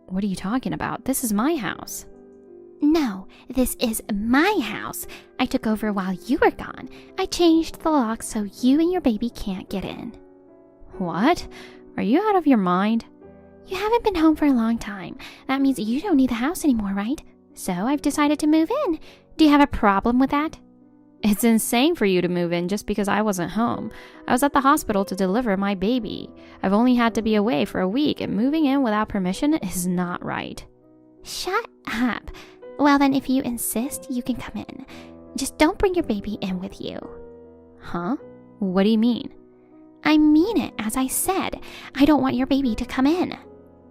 What are you talking about? This is my house. No, this is my house. I took over while you were gone. I changed the lock so you and your baby can't get in. What? Are you out of your mind? You haven't been home for a long time. That means you don't need the house anymore, right? So I've decided to move in. Do you have a problem with that? It's insane for you to move in just because I wasn't home. I was at the hospital to deliver my baby. I've only had to be away for a week, and moving in without permission is not right. Shut up. Well then, if you insist, you can come in. Just don't bring your baby in with you. Huh? What do you mean? I mean it, as I said. I don't want your baby to come in.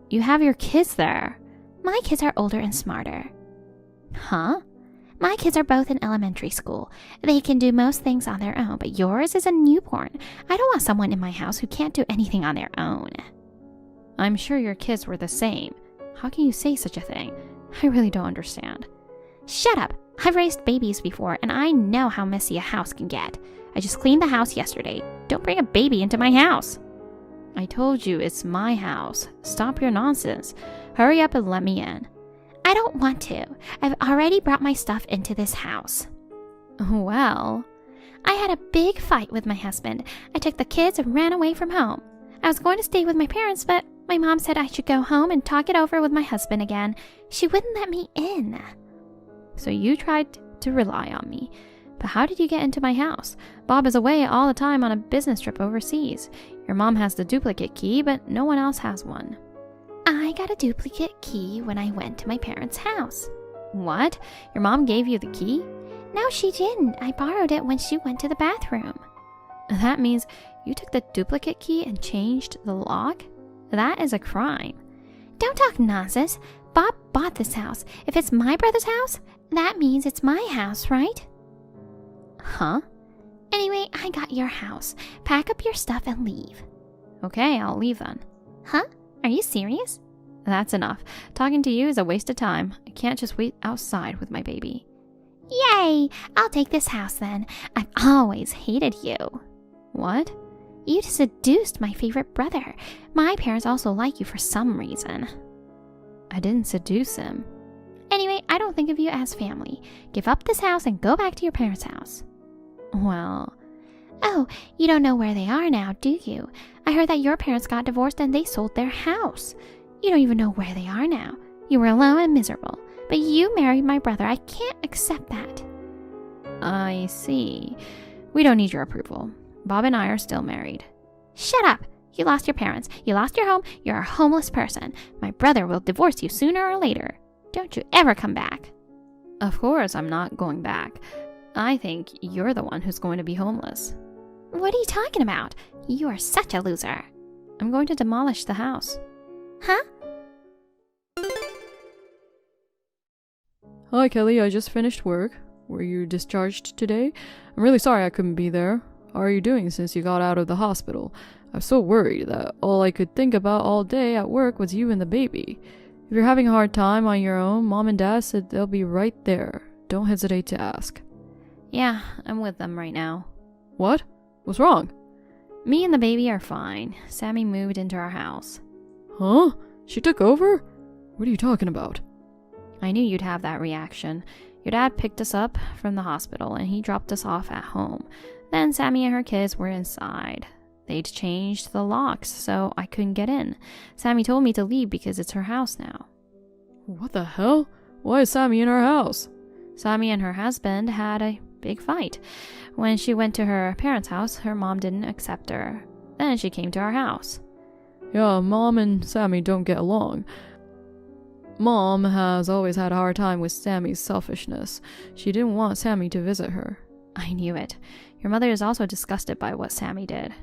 You have your kids there. My kids are older and smarter. Huh? My kids are both in elementary school. They can do most things on their own, but yours is a newborn. I don't want someone in my house who can't do anything on their own. I'm sure your kids were the same. How can you say such a thing? I really don't understand. Shut up. I've raised babies before, and I know how messy a house can get. I just cleaned the house yesterday. Don't bring a baby into my house. I told you it's my house. Stop your nonsense. Hurry up and let me in. I don't want to. I've already brought my stuff into this house. Well, I had a big fight with my husband. I took the kids and ran away from home. I was going to stay with my parents, but my mom said I should go home and talk it over with my husband again. She wouldn't let me in. So you tried to rely on me. But how did you get into my house? Bob is away all the time on a business trip overseas. Your mom has the duplicate key, but no one else has one. I got a duplicate key when I went to my parents' house. What? Your mom gave you the key? No, she didn't. I borrowed it when she went to the bathroom. That means you took the duplicate key and changed the lock? That is a crime. Don't talk nonsense. Bob bought this house. If it's my brother's house, that means it's my house, right? Huh? Anyway, I got your house. Pack up your stuff and leave. Okay, I'll leave then. Huh? Are you serious? That's enough. Talking to you is a waste of time. I can't just wait outside with my baby. Yay! I'll take this house then. I've always hated you. What? You seduced my favorite brother. My parents also like you for some reason. I didn't seduce him. Anyway, I don't think of you as family. Give up this house and go back to your parents' house. Well... Oh, you don't know where they are now, do you? I heard that your parents got divorced and they sold their house. You don't even know where they are now. You were alone and miserable. But you married my brother. I can't accept that. I see. We don't need your approval. Bob and I are still married. Shut up! You lost your parents. You lost your home. You're a homeless person. My brother will divorce you sooner or later. Don't you ever come back. Of course I'm not going back. I think you're the one who's going to be homeless. What are you talking about? You are such a loser. I'm going to demolish the house. Huh? Hi, Kelly. I just finished work. Were you discharged today? I'm really sorry I couldn't be there. How are you doing since you got out of the hospital? I was so worried that all I could think about all day at work was you and the baby. If you're having a hard time on your own, Mom and Dad said they'll be right there. Don't hesitate to ask. Yeah, I'm with them right now. What? What's wrong? Me and the baby are fine. Sammy moved into our house. Huh? She took over? What are you talking about? I knew you'd have that reaction. Your dad picked us up from the hospital and he dropped us off at home. Then Sammy and her kids were inside. They'd changed the locks, so I couldn't get in. Sammy told me to leave because it's her house now. What the hell? Why is Sammy in our house? Sammy and her husband had a big fight. When she went to her parents' house, her mom didn't accept her. Then she came to our house. Yeah, Mom and Sammy don't get along. Mom has always had a hard time with Sammy's selfishness. She didn't want Sammy to visit her. I knew it. Your mother is also disgusted by what Sammy did.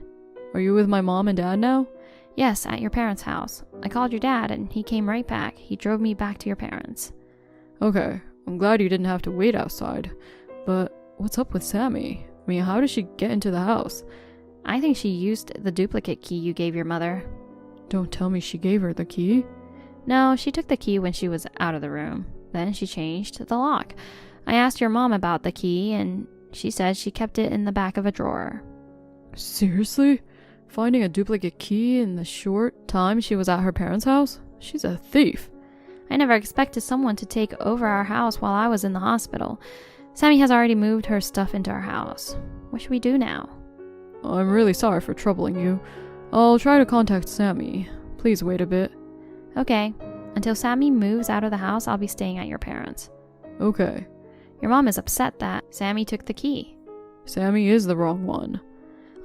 Are you with my mom and dad now? Yes, at your parents' house. I called your dad and he came right back. He drove me back to your parents. Okay, I'm glad you didn't have to wait outside. But what's up with Sammy? I mean, how did she get into the house? I think she used the duplicate key you gave your mother. Don't tell me she gave her the key. No, she took the key when she was out of the room. Then she changed the lock. I asked your mom about the key and she said she kept it in the back of a drawer. Seriously? Finding a duplicate key in the short time she was at her parents' house? She's a thief. I never expected someone to take over our house while I was in the hospital. Sammy has already moved her stuff into our house. What should we do now? I'm really sorry for troubling you. I'll try to contact Sammy. Please wait a bit. Okay. Until Sammy moves out of the house, I'll be staying at your parents'. Okay. Your mom is upset that Sammy took the key. Sammy is the wrong one.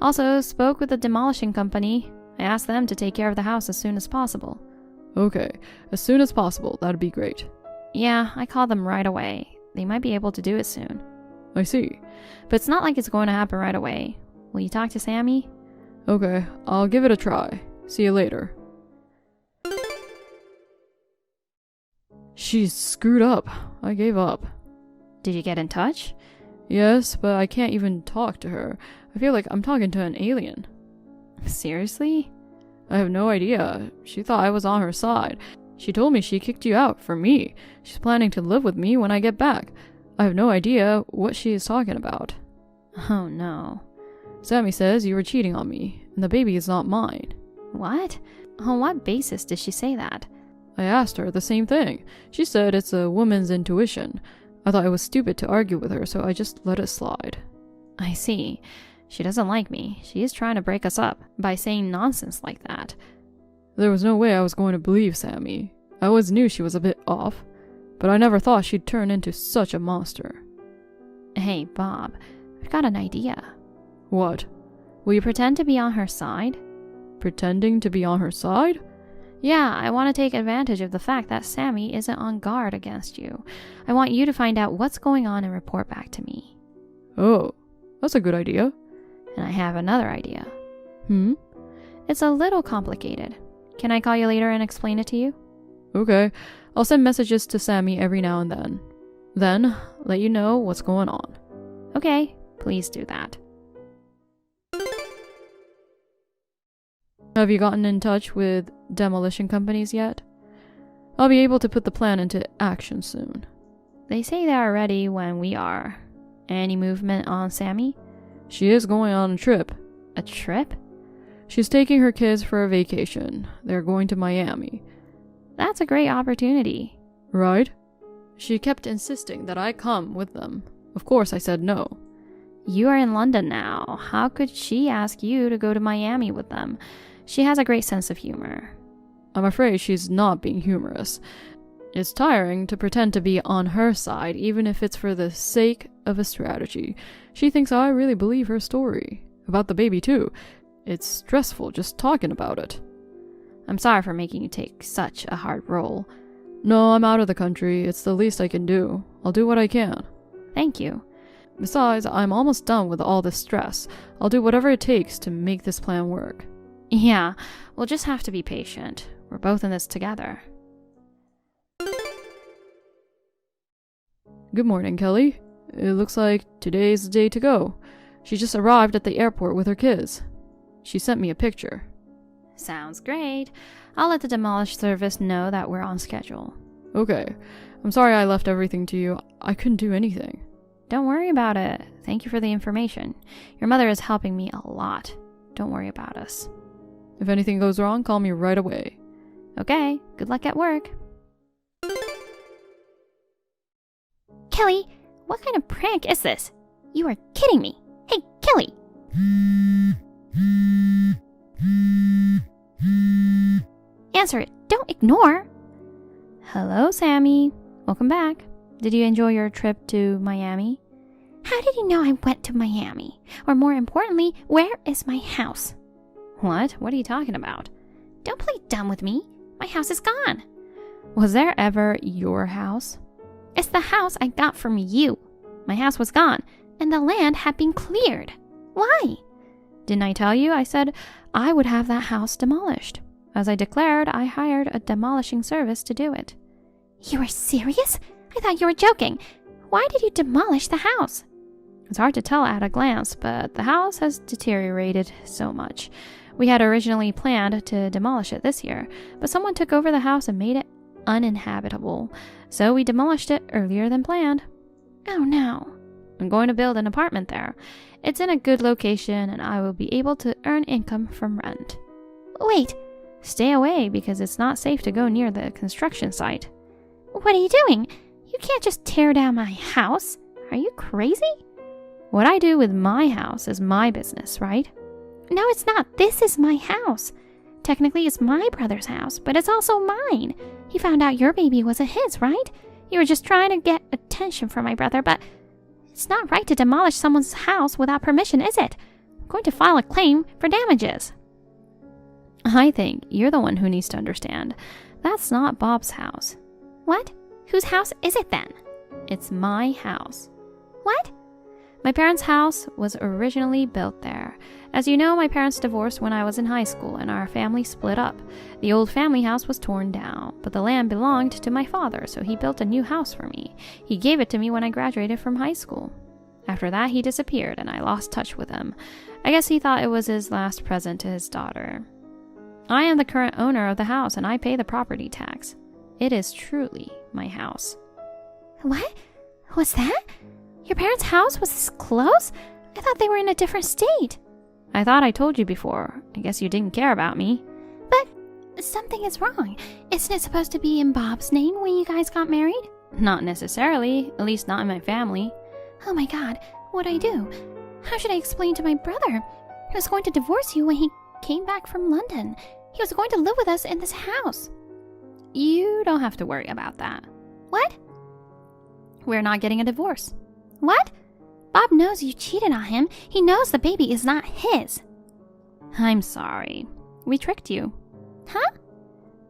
Also, spoke with the demolishing company. I asked them to take care of the house as soon as possible. Okay, as soon as possible, that'd be great. Yeah, I called them right away. They might be able to do it soon. I see. But it's not like it's going to happen right away. Will you talk to Sammy? Okay, I'll give it a try. See you later. She's screwed up. I gave up. Did you get in touch? Yes, but I can't even talk to her. I feel like I'm talking to an alien. Seriously? I have no idea. She thought I was on her side. She told me she kicked you out for me. She's planning to live with me when I get back. I have no idea what she is talking about. Oh no. Sammy says you were cheating on me, and the baby is not mine. What? On what basis did she say that? I asked her the same thing. She said it's a woman's intuition. I thought it was stupid to argue with her, so I just let it slide. I see. She doesn't like me. She is trying to break us up by saying nonsense like that. There was no way I was going to believe Sammy. I always knew she was a bit off, but I never thought she'd turn into such a monster. Hey, Bob, I've got an idea. What? Will you pretend to be on her side? Pretending to be on her side? Yeah, I want to take advantage of the fact that Sammy isn't on guard against you. I want you to find out what's going on and report back to me. Oh, that's a good idea. And I have another idea. It's a little complicated. Can I call you later and explain it to you? Okay, I'll send messages to Sammy every now and then. Then, let you know what's going on. Okay, please do that. Have you gotten in touch with demolition companies yet? I'll be able to put the plan into action soon. They say they are ready when we are. Any movement on Sammy? She is going on a trip. A trip? She's taking her kids for a vacation. They're going to Miami. That's a great opportunity. Right? She kept insisting that I come with them. Of course I said no. You are in London now. How could she ask you to go to Miami with them? She has a great sense of humor. I'm afraid she's not being humorous. It's tiring to pretend to be on her side, even if it's for the sake of a strategy. She thinks I really believe her story. About the baby, too. It's stressful just talking about it. I'm sorry for making you take such a hard role. No, I'm out of the country. It's the least I can do. I'll do what I can. Thank you. Besides, I'm almost done with all this stress. I'll do whatever it takes to make this plan work. Yeah, we'll just have to be patient. We're both in this together. Good morning, Kelly. It looks like today's the day to go. She just arrived at the airport with her kids. She sent me a picture. Sounds great. I'll let the demolish service know that we're on schedule. Okay. I'm sorry I left everything to you. I couldn't do anything. Don't worry about it. Thank you for the information. Your mother is helping me a lot. Don't worry about us. If anything goes wrong, call me right away. Okay, good luck at work. Kelly, what kind of prank is this? You are kidding me. Hey, Kelly! Answer it. Don't ignore. Hello, Sammy. Welcome back. Did you enjoy your trip to Miami? How did you know I went to Miami? Or more importantly, where is my house? What? What are you talking about? Don't play dumb with me. My house is gone. Was there ever your house? It's the house I got from you. My house was gone, and the land had been cleared. Why? Didn't I tell you? I said I would have that house demolished. As I declared, I hired a demolishing service to do it. You are serious? I thought you were joking. Why did you demolish the house? It's hard to tell at a glance, but the house has deteriorated so much. We had originally planned to demolish it this year, but someone took over the house and made it uninhabitable, so we demolished it earlier than planned. Oh no. I'm going to build an apartment there. It's in a good location, and I will be able to earn income from rent. Wait. Stay away, because it's not safe to go near the construction site. What are you doing? You can't just tear down my house. Are you crazy? What I do with my house is my business, right? No, it's not. This is my house. Technically, it's my brother's house, but it's also mine. He found out your baby wasn't his, right? You were just trying to get attention from my brother, but it's not right to demolish someone's house without permission, is it? I'm going to file a claim for damages. I think you're the one who needs to understand. That's not Bob's house. What? Whose house is it then? It's my house. What? My parents' house was originally built there. As you know, my parents divorced when I was in high school and our family split up. The old family house was torn down, but the land belonged to my father, so he built a new house for me. He gave it to me when I graduated from high school. After that, he disappeared and I lost touch with him. I guess he thought it was his last present to his daughter. I am the current owner of the house and I pay the property tax. It is truly my house. What? What's that? Your parents' house was this close? I thought they were in a different state. I thought I told you before. I guess you didn't care about me. But something is wrong. Isn't it supposed to be in Bob's name when you guys got married? Not necessarily, at least not in my family. Oh my god, what'd I do? How should I explain to my brother? He was going to divorce you when he came back from London. He was going to live with us in this house. You don't have to worry about that. What? We're not getting a divorce. What? Bob knows you cheated on him. He knows the baby is not his. I'm sorry. We tricked you. Huh?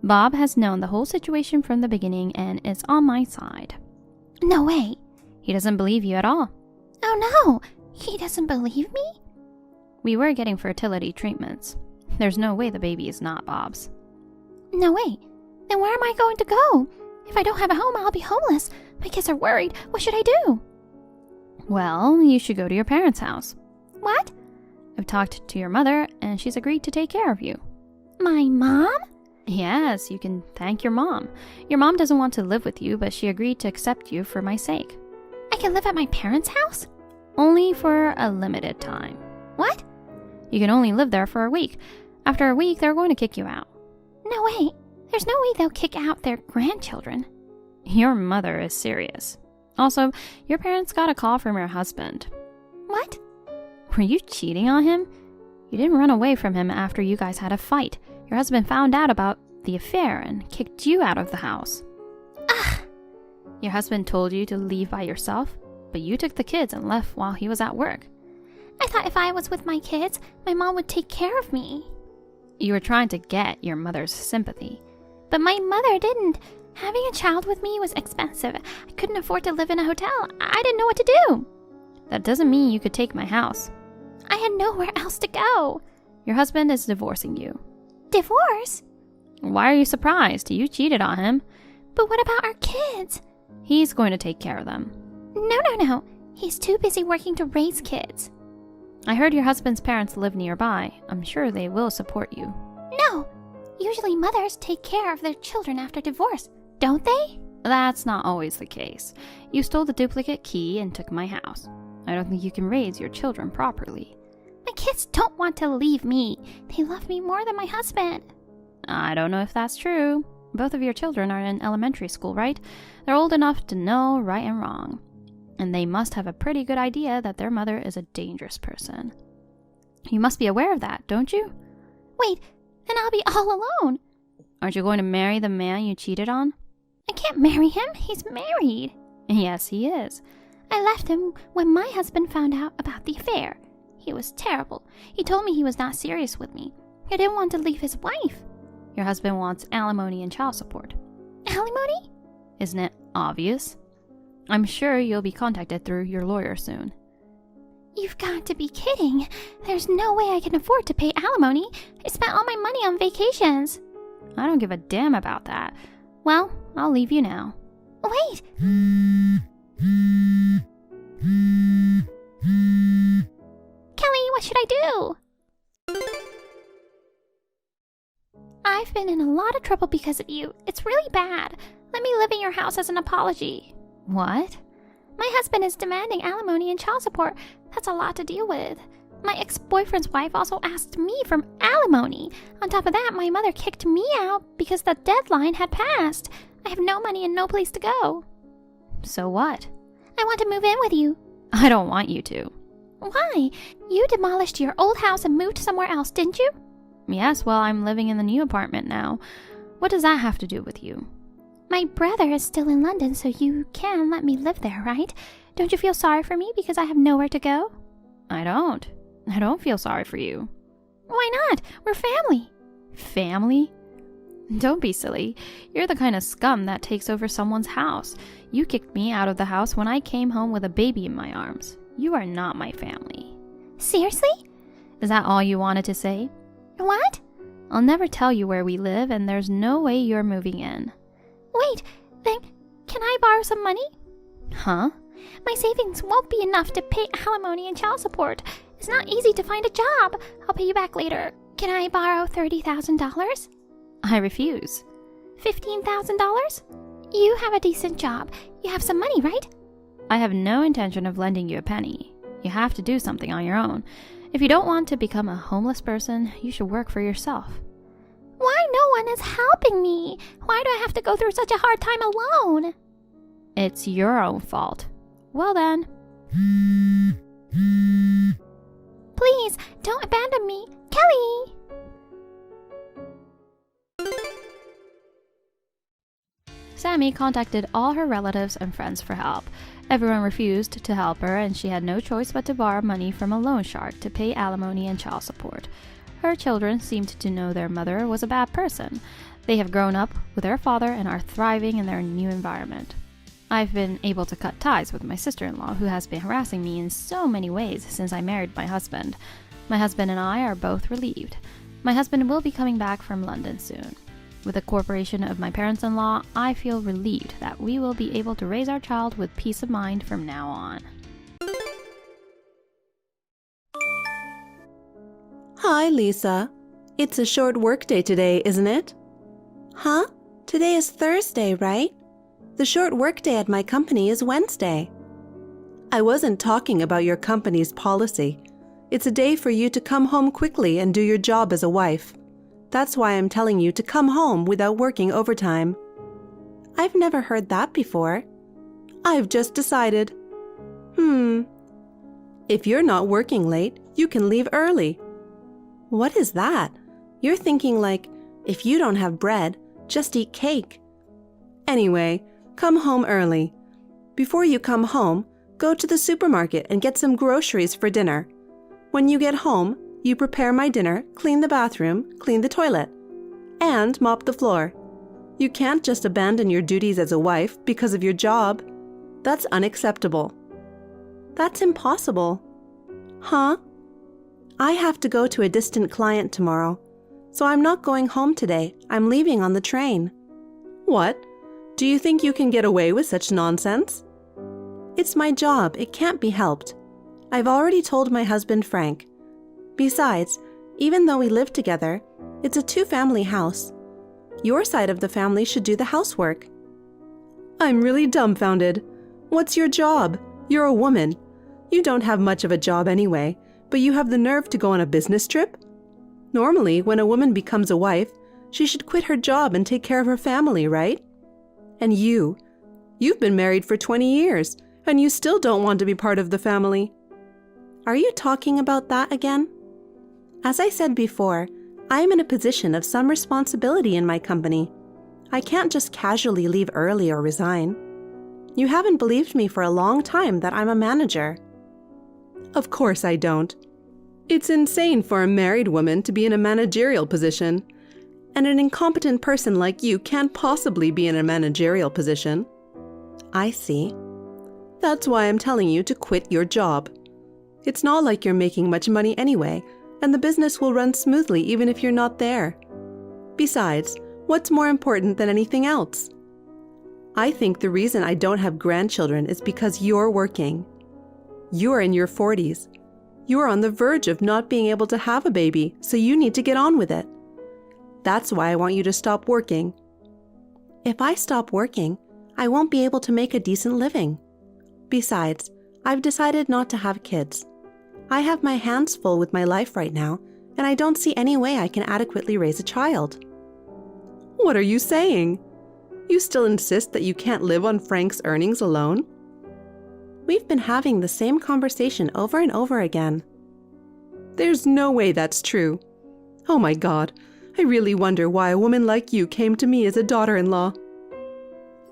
Bob has known the whole situation from the beginning and is on my side. No way. He doesn't believe you at all. Oh no! He doesn't believe me? We were getting fertility treatments. There's no way the baby is not Bob's. No way. Then where am I going to go? If I don't have a home, I'll be homeless. My kids are worried. What should I do? Well, you should go to your parents' house. What? I've talked to your mother, and she's agreed to take care of you. My mom? Yes, you can thank your mom. Your mom doesn't want to live with you, but she agreed to accept you for my sake. I can live at my parents' house? Only for a limited time. What? You can only live there for a week. After a week, they're going to kick you out. No way. There's no way they'll kick out their grandchildren. Your mother is serious. Also, your parents got a call from your husband. What? Were you cheating on him? You didn't run away from him after you guys had a fight. Your husband found out about the affair and kicked you out of the house. Ugh! Your husband told you to leave by yourself, but you took the kids and left while he was at work. I thought if I was with my kids, my mom would take care of me. You were trying to get your mother's sympathy. But my mother didn't. Having a child with me was expensive. I couldn't afford to live in a hotel. I didn't know what to do. That doesn't mean you could take my house. I had nowhere else to go. Your husband is divorcing you. Divorce? Why are you surprised? You cheated on him. But what about our kids? He's going to take care of them. No. He's too busy working to raise kids. I heard your husband's parents live nearby. I'm sure they will support you. No! Usually mothers take care of their children after divorce, don't they? That's not always the case. You stole the duplicate key and took my house. I don't think you can raise your children properly. My kids don't want to leave me. They love me more than my husband. I don't know if that's true. Both of your children are in elementary school, right? They're old enough to know right and wrong. And they must have a pretty good idea that their mother is a dangerous person. You must be aware of that, don't you? Wait, then I'll be all alone. Aren't you going to marry the man you cheated on? I can't marry him. He's married. Yes, he is. I left him when my husband found out about the affair. He was terrible. He told me he was not serious with me. He didn't want to leave his wife. Your husband wants alimony and child support. Alimony? Isn't it obvious? I'm sure you'll be contacted through your lawyer soon. You've got to be kidding. There's no way I can afford to pay alimony. I spent all my money on vacations. I don't give a damn about that. Well, I'll leave you now. Wait! Kelly, what should I do? I've been in a lot of trouble because of you. It's really bad. Let me live in your house as an apology. What? My husband is demanding alimony and child support. That's a lot to deal with. My ex-boyfriend's wife also asked me for alimony. On top of that, my mother kicked me out because the deadline had passed. I have no money and no place to go. So what? I want to move in with you. I don't want you to. Why? You demolished your old house and moved somewhere else, didn't you? Yes, well, I'm living in the new apartment now. What does that have to do with you? My brother is still in London, so you can let me live there, right? Don't you feel sorry for me because I have nowhere to go? I don't. I don't feel sorry for you. Why not? We're family. Family? Don't be silly. You're the kind of scum that takes over someone's house. You kicked me out of the house when I came home with a baby in my arms. You are not my family. Seriously? Is that all you wanted to say? What? I'll never tell you where we live, and there's no way you're moving in. Wait, then can I borrow some money? Huh? My savings won't be enough to pay alimony and child support. It's not easy to find a job. I'll pay you back later. Can I borrow $30,000? I refuse. $15,000? You have a decent job. You have some money, right? I have no intention of lending you a penny. You have to do something on your own. If you don't want to become a homeless person, you should work for yourself. Why no one is helping me? Why do I have to go through such a hard time alone? It's your own fault. Well then. Please, don't abandon me. Kelly! Sammy contacted all her relatives and friends for help. Everyone refused to help her, and she had no choice but to borrow money from a loan shark to pay alimony and child support. Her children seemed to know their mother was a bad person. They have grown up with their father and are thriving in their new environment. I've been able to cut ties with my sister-in-law, who has been harassing me in so many ways since I married my husband. My husband and I are both relieved. My husband will be coming back from London soon. With the cooperation of my parents-in-law, I feel relieved that we will be able to raise our child with peace of mind from now on. Hi, Lisa. It's a short workday today, isn't it? Huh? Today is Thursday, right? The short workday at my company is Wednesday. I wasn't talking about your company's policy. It's a day for you to come home quickly and do your job as a wife. That's why I'm telling you to come home without working overtime. I've never heard that before. I've just decided. If you're not working late, you can leave early. What is that? You're thinking like, if you don't have bread, just eat cake. Anyway, come home early. Before you come home, go to the supermarket and get some groceries for dinner. When you get home, you prepare my dinner, clean the bathroom, clean the toilet, and mop the floor. You can't just abandon your duties as a wife because of your job. That's unacceptable. That's impossible. Huh? I have to go to a distant client tomorrow, so I'm not going home today. I'm leaving on the train. What? Do you think you can get away with such nonsense? It's my job. It can't be helped. I've already told my husband Frank. Besides, even though we live together, it's a two-family house. Your side of the family should do the housework. I'm really dumbfounded. What's your job? You're a woman. You don't have much of a job anyway, but you have the nerve to go on a business trip? Normally, when a woman becomes a wife, she should quit her job and take care of her family, right? And you've been married for 20 years, and you still don't want to be part of the family. Are you talking about that again? As I said before, I am in a position of some responsibility in my company. I can't just casually leave early or resign. You haven't believed me for a long time that I'm a manager. Of course I don't. It's insane for a married woman to be in a managerial position, and an incompetent person like you can't possibly be in a managerial position. I see. That's why I'm telling you to quit your job. It's not like you're making much money anyway, and the business will run smoothly even if you're not there. Besides, what's more important than anything else? I think the reason I don't have grandchildren is because you're working. You're in your 40s. You're on the verge of not being able to have a baby, so you need to get on with it. That's why I want you to stop working. If I stop working, I won't be able to make a decent living. Besides, I've decided not to have kids. I have my hands full with my life right now, and I don't see any way I can adequately raise a child. What are you saying? You still insist that you can't live on Frank's earnings alone? We've been having the same conversation over and over again. There's no way that's true. Oh my God, I really wonder why a woman like you came to me as a daughter-in-law.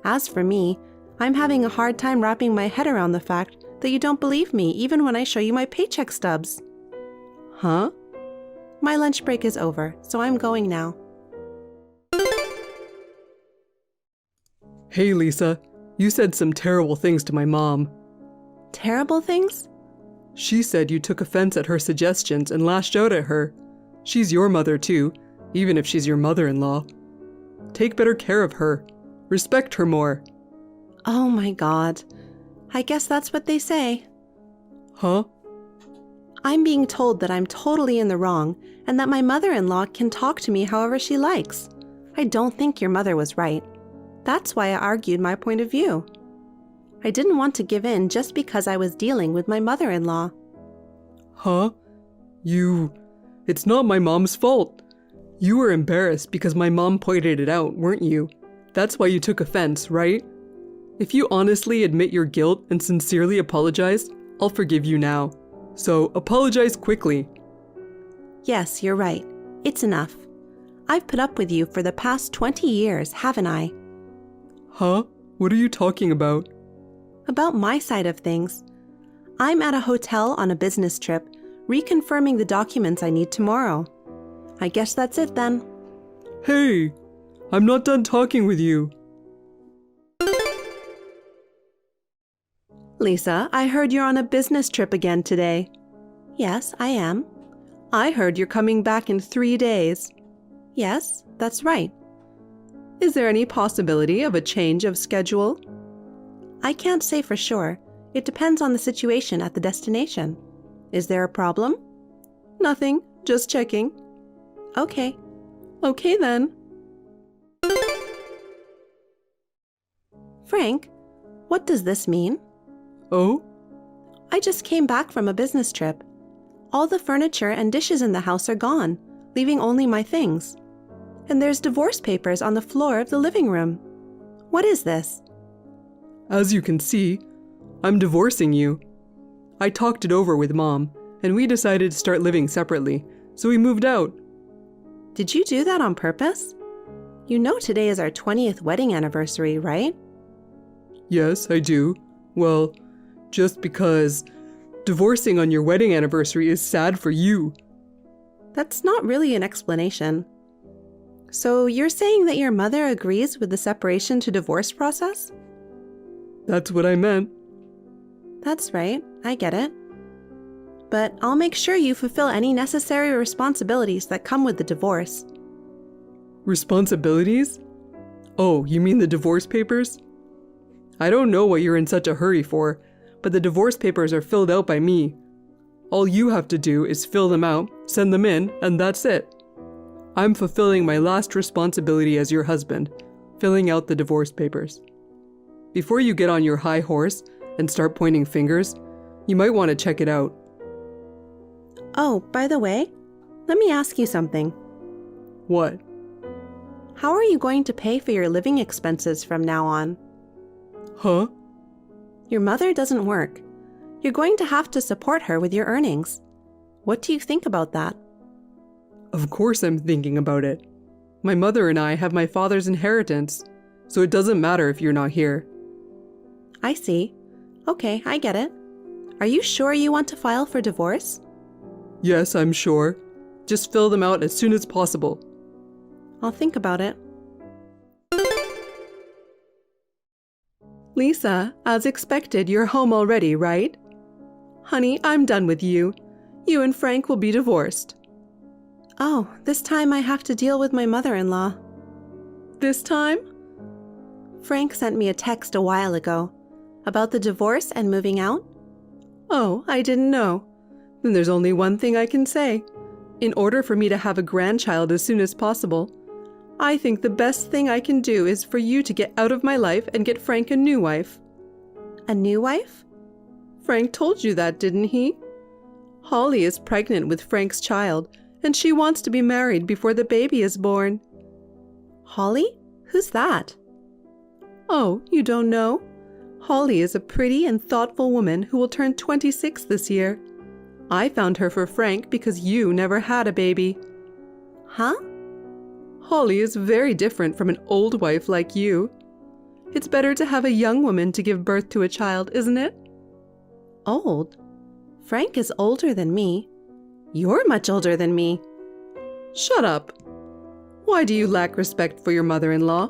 As for me, I'm having a hard time wrapping my head around the fact that you don't believe me even when I show you my paycheck stubs. Huh? My lunch break is over, so I'm going now. Hey Lisa, you said some terrible things to my mom. Terrible things? She said you took offense at her suggestions and lashed out at her. She's your mother too, even if she's your mother-in-law. Take better care of her. Respect her more. Oh my God. I guess that's what they say. Huh? I'm being told that I'm totally in the wrong and that my mother-in-law can talk to me however she likes. I don't think your mother was right. That's why I argued my point of view. I didn't want to give in just because I was dealing with my mother-in-law. Huh? It's not my mom's fault. You were embarrassed because my mom pointed it out, weren't you? That's why you took offense, right? If you honestly admit your guilt and sincerely apologize, I'll forgive you now. So apologize quickly. Yes, you're right. It's enough. I've put up with you for the past 20 years, haven't I? Huh? What are you talking about? About my side of things. I'm at a hotel on a business trip, reconfirming the documents I need tomorrow. I guess that's it then. Hey! I'm not done talking with you. Lisa, I heard you're on a business trip again today. Yes, I am. I heard you're coming back in 3 days. Yes, that's right. Is there any possibility of a change of schedule? I can't say for sure. It depends on the situation at the destination. Is there a problem? Nothing, just checking. Okay. Okay then. Frank, what does this mean? Oh? I just came back from a business trip. All the furniture and dishes in the house are gone, leaving only my things. And there's divorce papers on the floor of the living room. What is this? As you can see, I'm divorcing you. I talked it over with Mom, and we decided to start living separately, so we moved out. Did you do that on purpose? You know today is our 20th wedding anniversary, right? Yes, I do. Well, just because divorcing on your wedding anniversary is sad for you. That's not really an explanation. So you're saying that your mother agrees with the separation to divorce process? That's what I meant. That's right, I get it. But I'll make sure you fulfill any necessary responsibilities that come with the divorce. Responsibilities? Oh, you mean the divorce papers? I don't know what you're in such a hurry for, but the divorce papers are filled out by me, All you have to do is fill them out, send them in, and that's it. I'm fulfilling my last responsibility as your husband, filling out the divorce papers. Before you get on your high horse and start pointing fingers, you might want to check it out. Oh, by the way, let me ask you something. What? How are you going to pay for your living expenses from now on? Huh? Your mother doesn't work. You're going to have to support her with your earnings. What do you think about that? Of course I'm thinking about it. My mother and I have my father's inheritance, so it doesn't matter if you're not here. I see. Okay, I get it. Are you sure you want to file for divorce? Yes, I'm sure. Just fill them out as soon as possible. I'll think about it. Lisa, as expected, you're home already, right? Honey, I'm done with you. You and Frank will be divorced. Oh, this time I have to deal with my mother-in-law. This time? Frank sent me a text a while ago about the divorce and moving out. Oh, I didn't know. Then there's only one thing I can say. In order for me to have a grandchild as soon as possible, I think the best thing I can do is for you to get out of my life and get Frank a new wife. A new wife? Frank told you that, didn't he? Holly is pregnant with Frank's child, and she wants to be married before the baby is born. Holly? Who's that? Oh, you don't know? Holly is a pretty and thoughtful woman who will turn 26 this year. I found her for Frank because you never had a baby. Huh? Holly is very different from an old wife like you. It's better to have a young woman to give birth to a child, isn't it? Old? Frank is older than me. You're much older than me. Shut up. Why do you lack respect for your mother-in-law?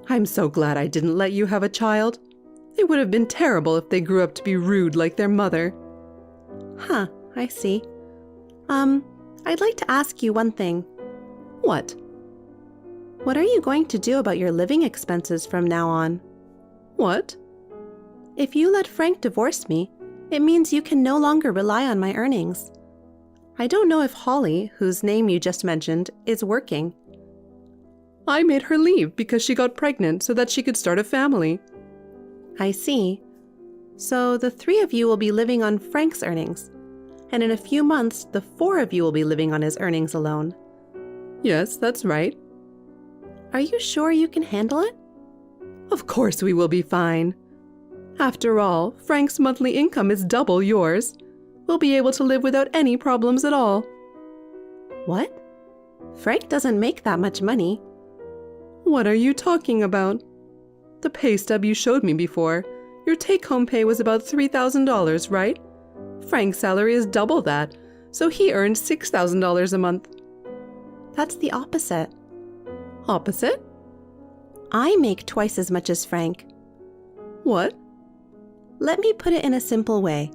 I'm so glad I didn't let you have a child. It would have been terrible if they grew up to be rude like their mother. Huh, I see. I'd like to ask you one thing. What? What are you going to do about your living expenses from now on? What? If you let Frank divorce me, it means you can no longer rely on my earnings. I don't know if Holly, whose name you just mentioned, is working. I made her leave because she got pregnant so that she could start a family. I see. So the 3 of you will be living on Frank's earnings, and in a few months, the 4 of you will be living on his earnings alone. Yes, that's right. Are you sure you can handle it? Of course we will be fine. After all, Frank's monthly income is double yours. We'll be able to live without any problems at all. What? Frank doesn't make that much money. What are you talking about? The pay stub you showed me before, your take-home pay was about $3,000, right? Frank's salary is double that, so he earns $6,000 a month. That's the opposite. Opposite? I make twice as much as Frank. What? Let me put it in a simple way.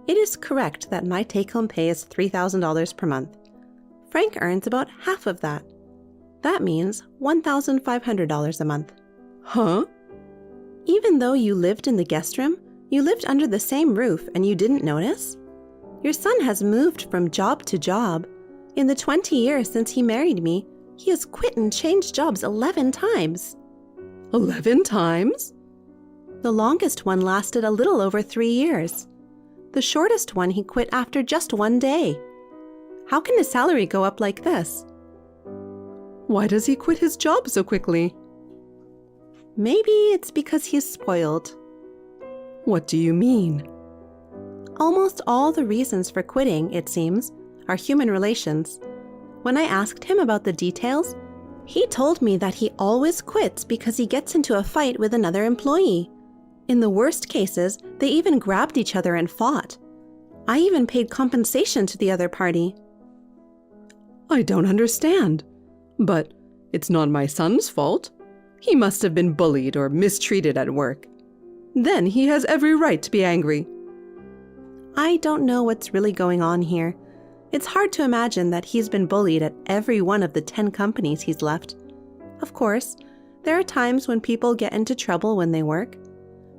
It is correct that my take-home pay is $3,000 per month. Frank earns about half of that. That means $1,500 a month. Huh? Even though you lived in the guest room, you lived under the same roof and you didn't notice? Your son has moved from job to job. In the 20 years since he married me, he has quit and changed jobs 11 times. 11 times? The longest one lasted a little over 3 years. The shortest one he quit after just 1 day. How can his salary go up like this? Why does he quit his job so quickly? Maybe it's because he's spoiled. What do you mean? Almost all the reasons for quitting, it seems, are human relations. When I asked him about the details, he told me that he always quits because he gets into a fight with another employee. In the worst cases, they even grabbed each other and fought. I even paid compensation to the other party. I don't understand. But it's not my son's fault. He must have been bullied or mistreated at work. Then he has every right to be angry. I don't know what's really going on here. It's hard to imagine that he's been bullied at every one of the 10 companies he's left. Of course, there are times when people get into trouble when they work.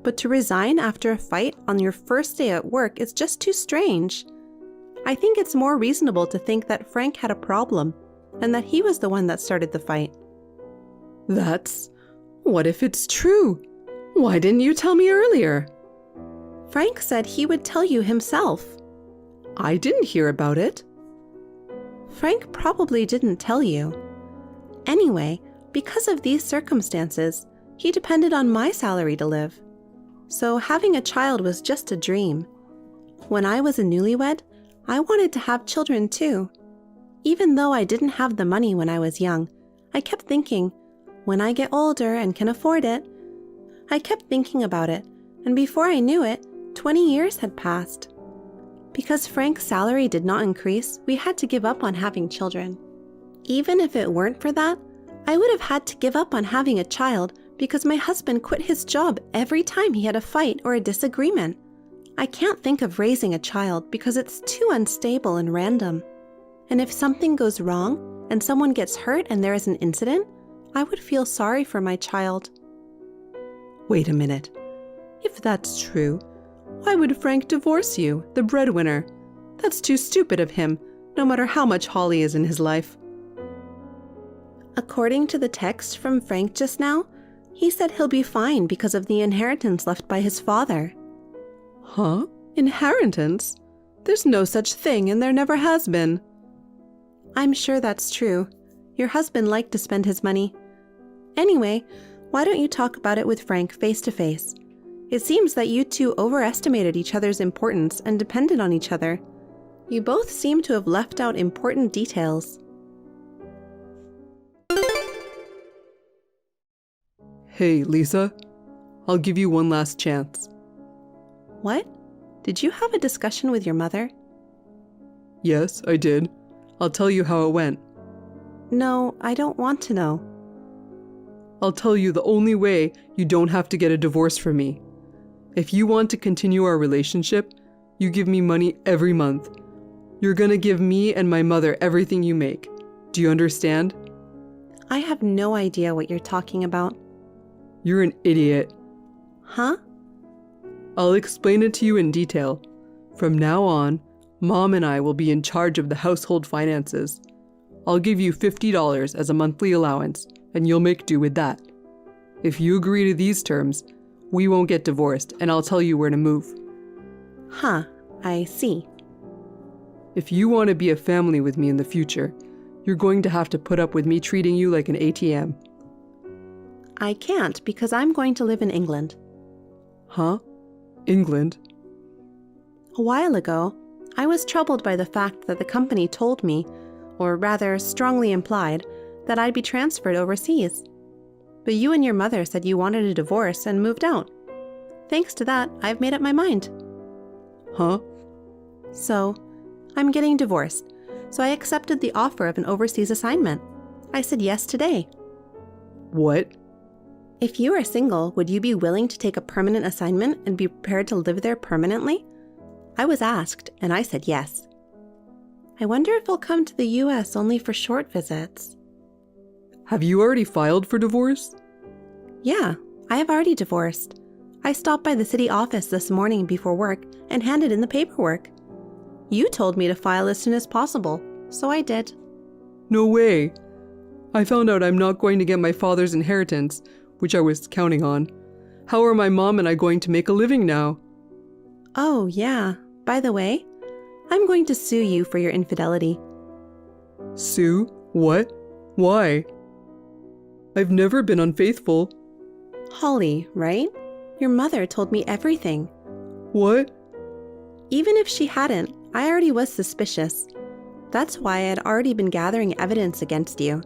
But to resign after a fight on your first day at work is just too strange. I think it's more reasonable to think that Frank had a problem and that he was the one that started the fight. What if it's true? Why didn't you tell me earlier? Frank said he would tell you himself. I didn't hear about it. Frank probably didn't tell you. Anyway, because of these circumstances, he depended on my salary to live. So having a child was just a dream. When I was a newlywed, I wanted to have children too. Even though I didn't have the money when I was young, I kept thinking, when I get older and can afford it. I kept thinking about it, and before I knew it, 20 years had passed. Because Frank's salary did not increase, we had to give up on having children. Even if it weren't for that, I would have had to give up on having a child because my husband quit his job every time he had a fight or a disagreement. I can't think of raising a child because it's too unstable and random. And if something goes wrong and someone gets hurt and there is an incident, I would feel sorry for my child. Wait a minute. If that's true, why would Frank divorce you, the breadwinner? That's too stupid of him, no matter how much Holly is in his life. According to the text from Frank just now, he said he'll be fine because of the inheritance left by his father. Huh? Inheritance? There's no such thing and there never has been. I'm sure that's true. Your husband liked to spend his money. Anyway, why don't you talk about it with Frank face to face? It seems that you two overestimated each other's importance and depended on each other. You both seem to have left out important details. Hey, Lisa. I'll give you one last chance. What? Did you have a discussion with your mother? Yes, I did. I'll tell you how it went. No, I don't want to know. I'll tell you the only way you don't have to get a divorce from me. If you want to continue our relationship, you give me money every month. You're gonna give me and my mother everything you make. Do you understand? I have no idea what you're talking about. You're an idiot. Huh? I'll explain it to you in detail. From now on, Mom and I will be in charge of the household finances. I'll give you $50 as a monthly allowance, and you'll make do with that. If you agree to these terms, we won't get divorced, and I'll tell you where to move. Huh, I see. If you want to be a family with me in the future, you're going to have to put up with me treating you like an ATM. I can't because I'm going to live in England. Huh? England? A while ago, I was troubled by the fact that the company told me, or rather strongly implied, that I'd be transferred overseas. But you and your mother said you wanted a divorce and moved out. Thanks to that, I've made up my mind. Huh? So, I'm getting divorced, so I accepted the offer of an overseas assignment. I said yes today. What? If you are single, would you be willing to take a permanent assignment and be prepared to live there permanently? I was asked, and I said yes. I wonder if I'll come to the US only for short visits. Have you already filed for divorce? Yeah, I have already divorced. I stopped by the city office this morning before work and handed in the paperwork. You told me to file as soon as possible, so I did. No way. I found out I'm not going to get my father's inheritance, which I was counting on. How are my mom and I going to make a living now? Oh, yeah. By the way, I'm going to sue you for your infidelity. Sue? What? Why? I've never been unfaithful. Holly, right? Your mother told me everything. What? Even if she hadn't, I already was suspicious. That's why I had already been gathering evidence against you.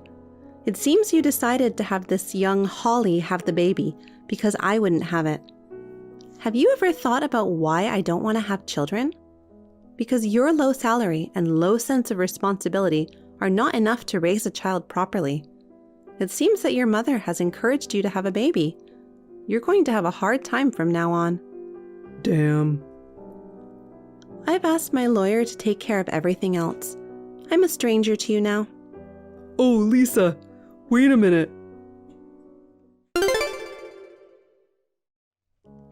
It seems you decided to have this young Holly have the baby because I wouldn't have it. Have you ever thought about why I don't want to have children? Because your low salary and low sense of responsibility are not enough to raise a child properly. It seems that your mother has encouraged you to have a baby. You're going to have a hard time from now on. Damn. I've asked my lawyer to take care of everything else. I'm a stranger to you now. Oh, Lisa, wait a minute.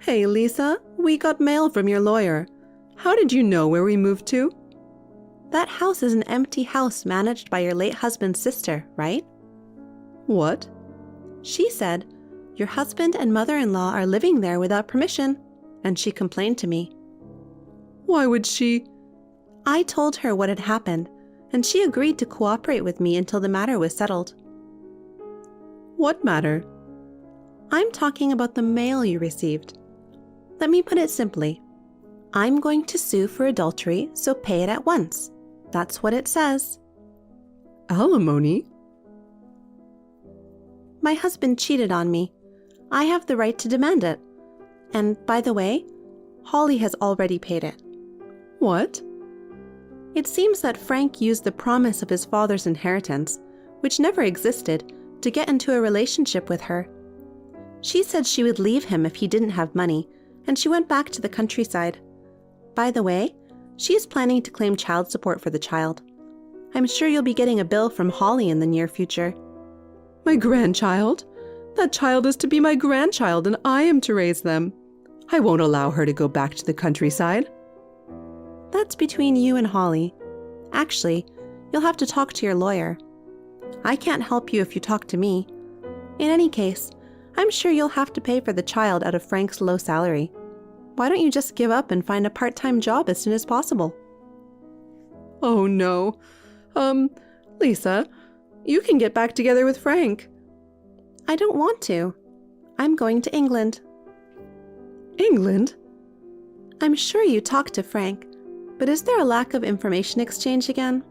Hey, Lisa, we got mail from your lawyer. How did you know where we moved to? That house is an empty house managed by your late husband's sister, right? What? She said, your husband and mother-in-law are living there without permission, and she complained to me. Why would she? I told her what had happened, and she agreed to cooperate with me until the matter was settled. What matter? I'm talking about the mail you received. Let me put it simply. I'm going to sue for adultery, so pay it at once. That's what it says. Alimony? My husband cheated on me. I have the right to demand it. And by the way, Holly has already paid it. What? It seems that Frank used the promise of his father's inheritance, which never existed, to get into a relationship with her. She said she would leave him if he didn't have money, and she went back to the countryside. By the way, she is planning to claim child support for the child. I'm sure you'll be getting a bill from Holly in the near future. My grandchild? That child is to be my grandchild, and I am to raise them. I won't allow her to go back to the countryside. That's between you and Holly. Actually, you'll have to talk to your lawyer. I can't help you if you talk to me. In any case, I'm sure you'll have to pay for the child out of Frank's low salary. Why don't you just give up and find a part-time job as soon as possible? Oh no. Lisa, you can get back together with Frank. I don't want to. I'm going to England. England? I'm sure you talked to Frank, but is there a lack of information exchange again?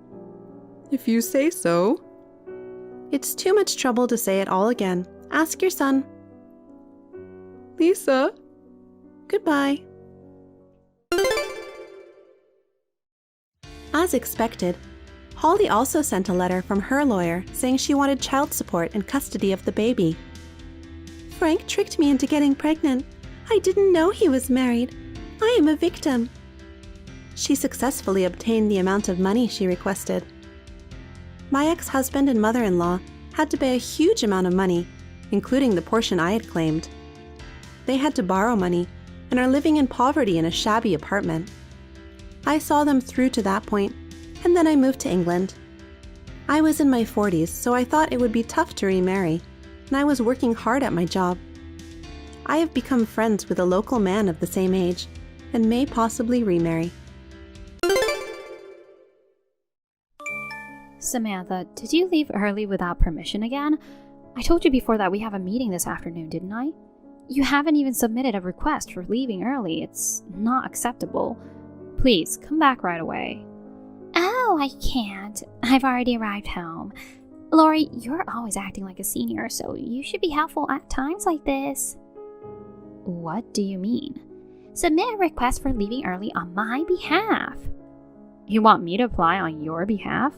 If you say so. It's too much trouble to say it all again. Ask your son. Lisa? Goodbye. As expected, Holly also sent a letter from her lawyer saying she wanted child support and custody of the baby. Frank tricked me into getting pregnant. I didn't know he was married. I am a victim. She successfully obtained the amount of money she requested. My ex-husband and mother-in-law had to pay a huge amount of money, including the portion I had claimed. They had to borrow money and are living in poverty in a shabby apartment. I saw them through to that point, and then I moved to England. I was in my 40s, so I thought it would be tough to remarry, and I was working hard at my job. I have become friends with a local man of the same age, and may possibly remarry. Samantha, did you leave early without permission again? I told you before that we have a meeting this afternoon, didn't I? You haven't even submitted a request for leaving early. It's not acceptable. Please, come back right away. Oh, I can't. I've already arrived home. Lori, you're always acting like a senior, so you should be helpful at times like this. What do you mean? Submit a request for leaving early on my behalf. You want me to apply on your behalf?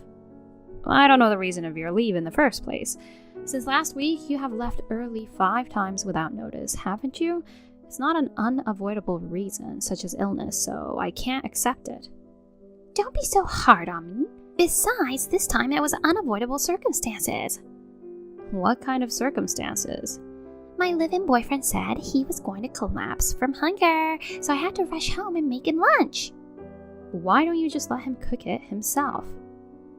I don't know the reason of your leave in the first place. Since last week, you have left early 5 times without notice, haven't you? It's not an unavoidable reason, such as illness, so I can't accept it. Don't be so hard on me. Besides, this time it was unavoidable circumstances. What kind of circumstances? My live-in boyfriend said he was going to collapse from hunger, so I had to rush home and make him lunch. Why don't you just let him cook it himself?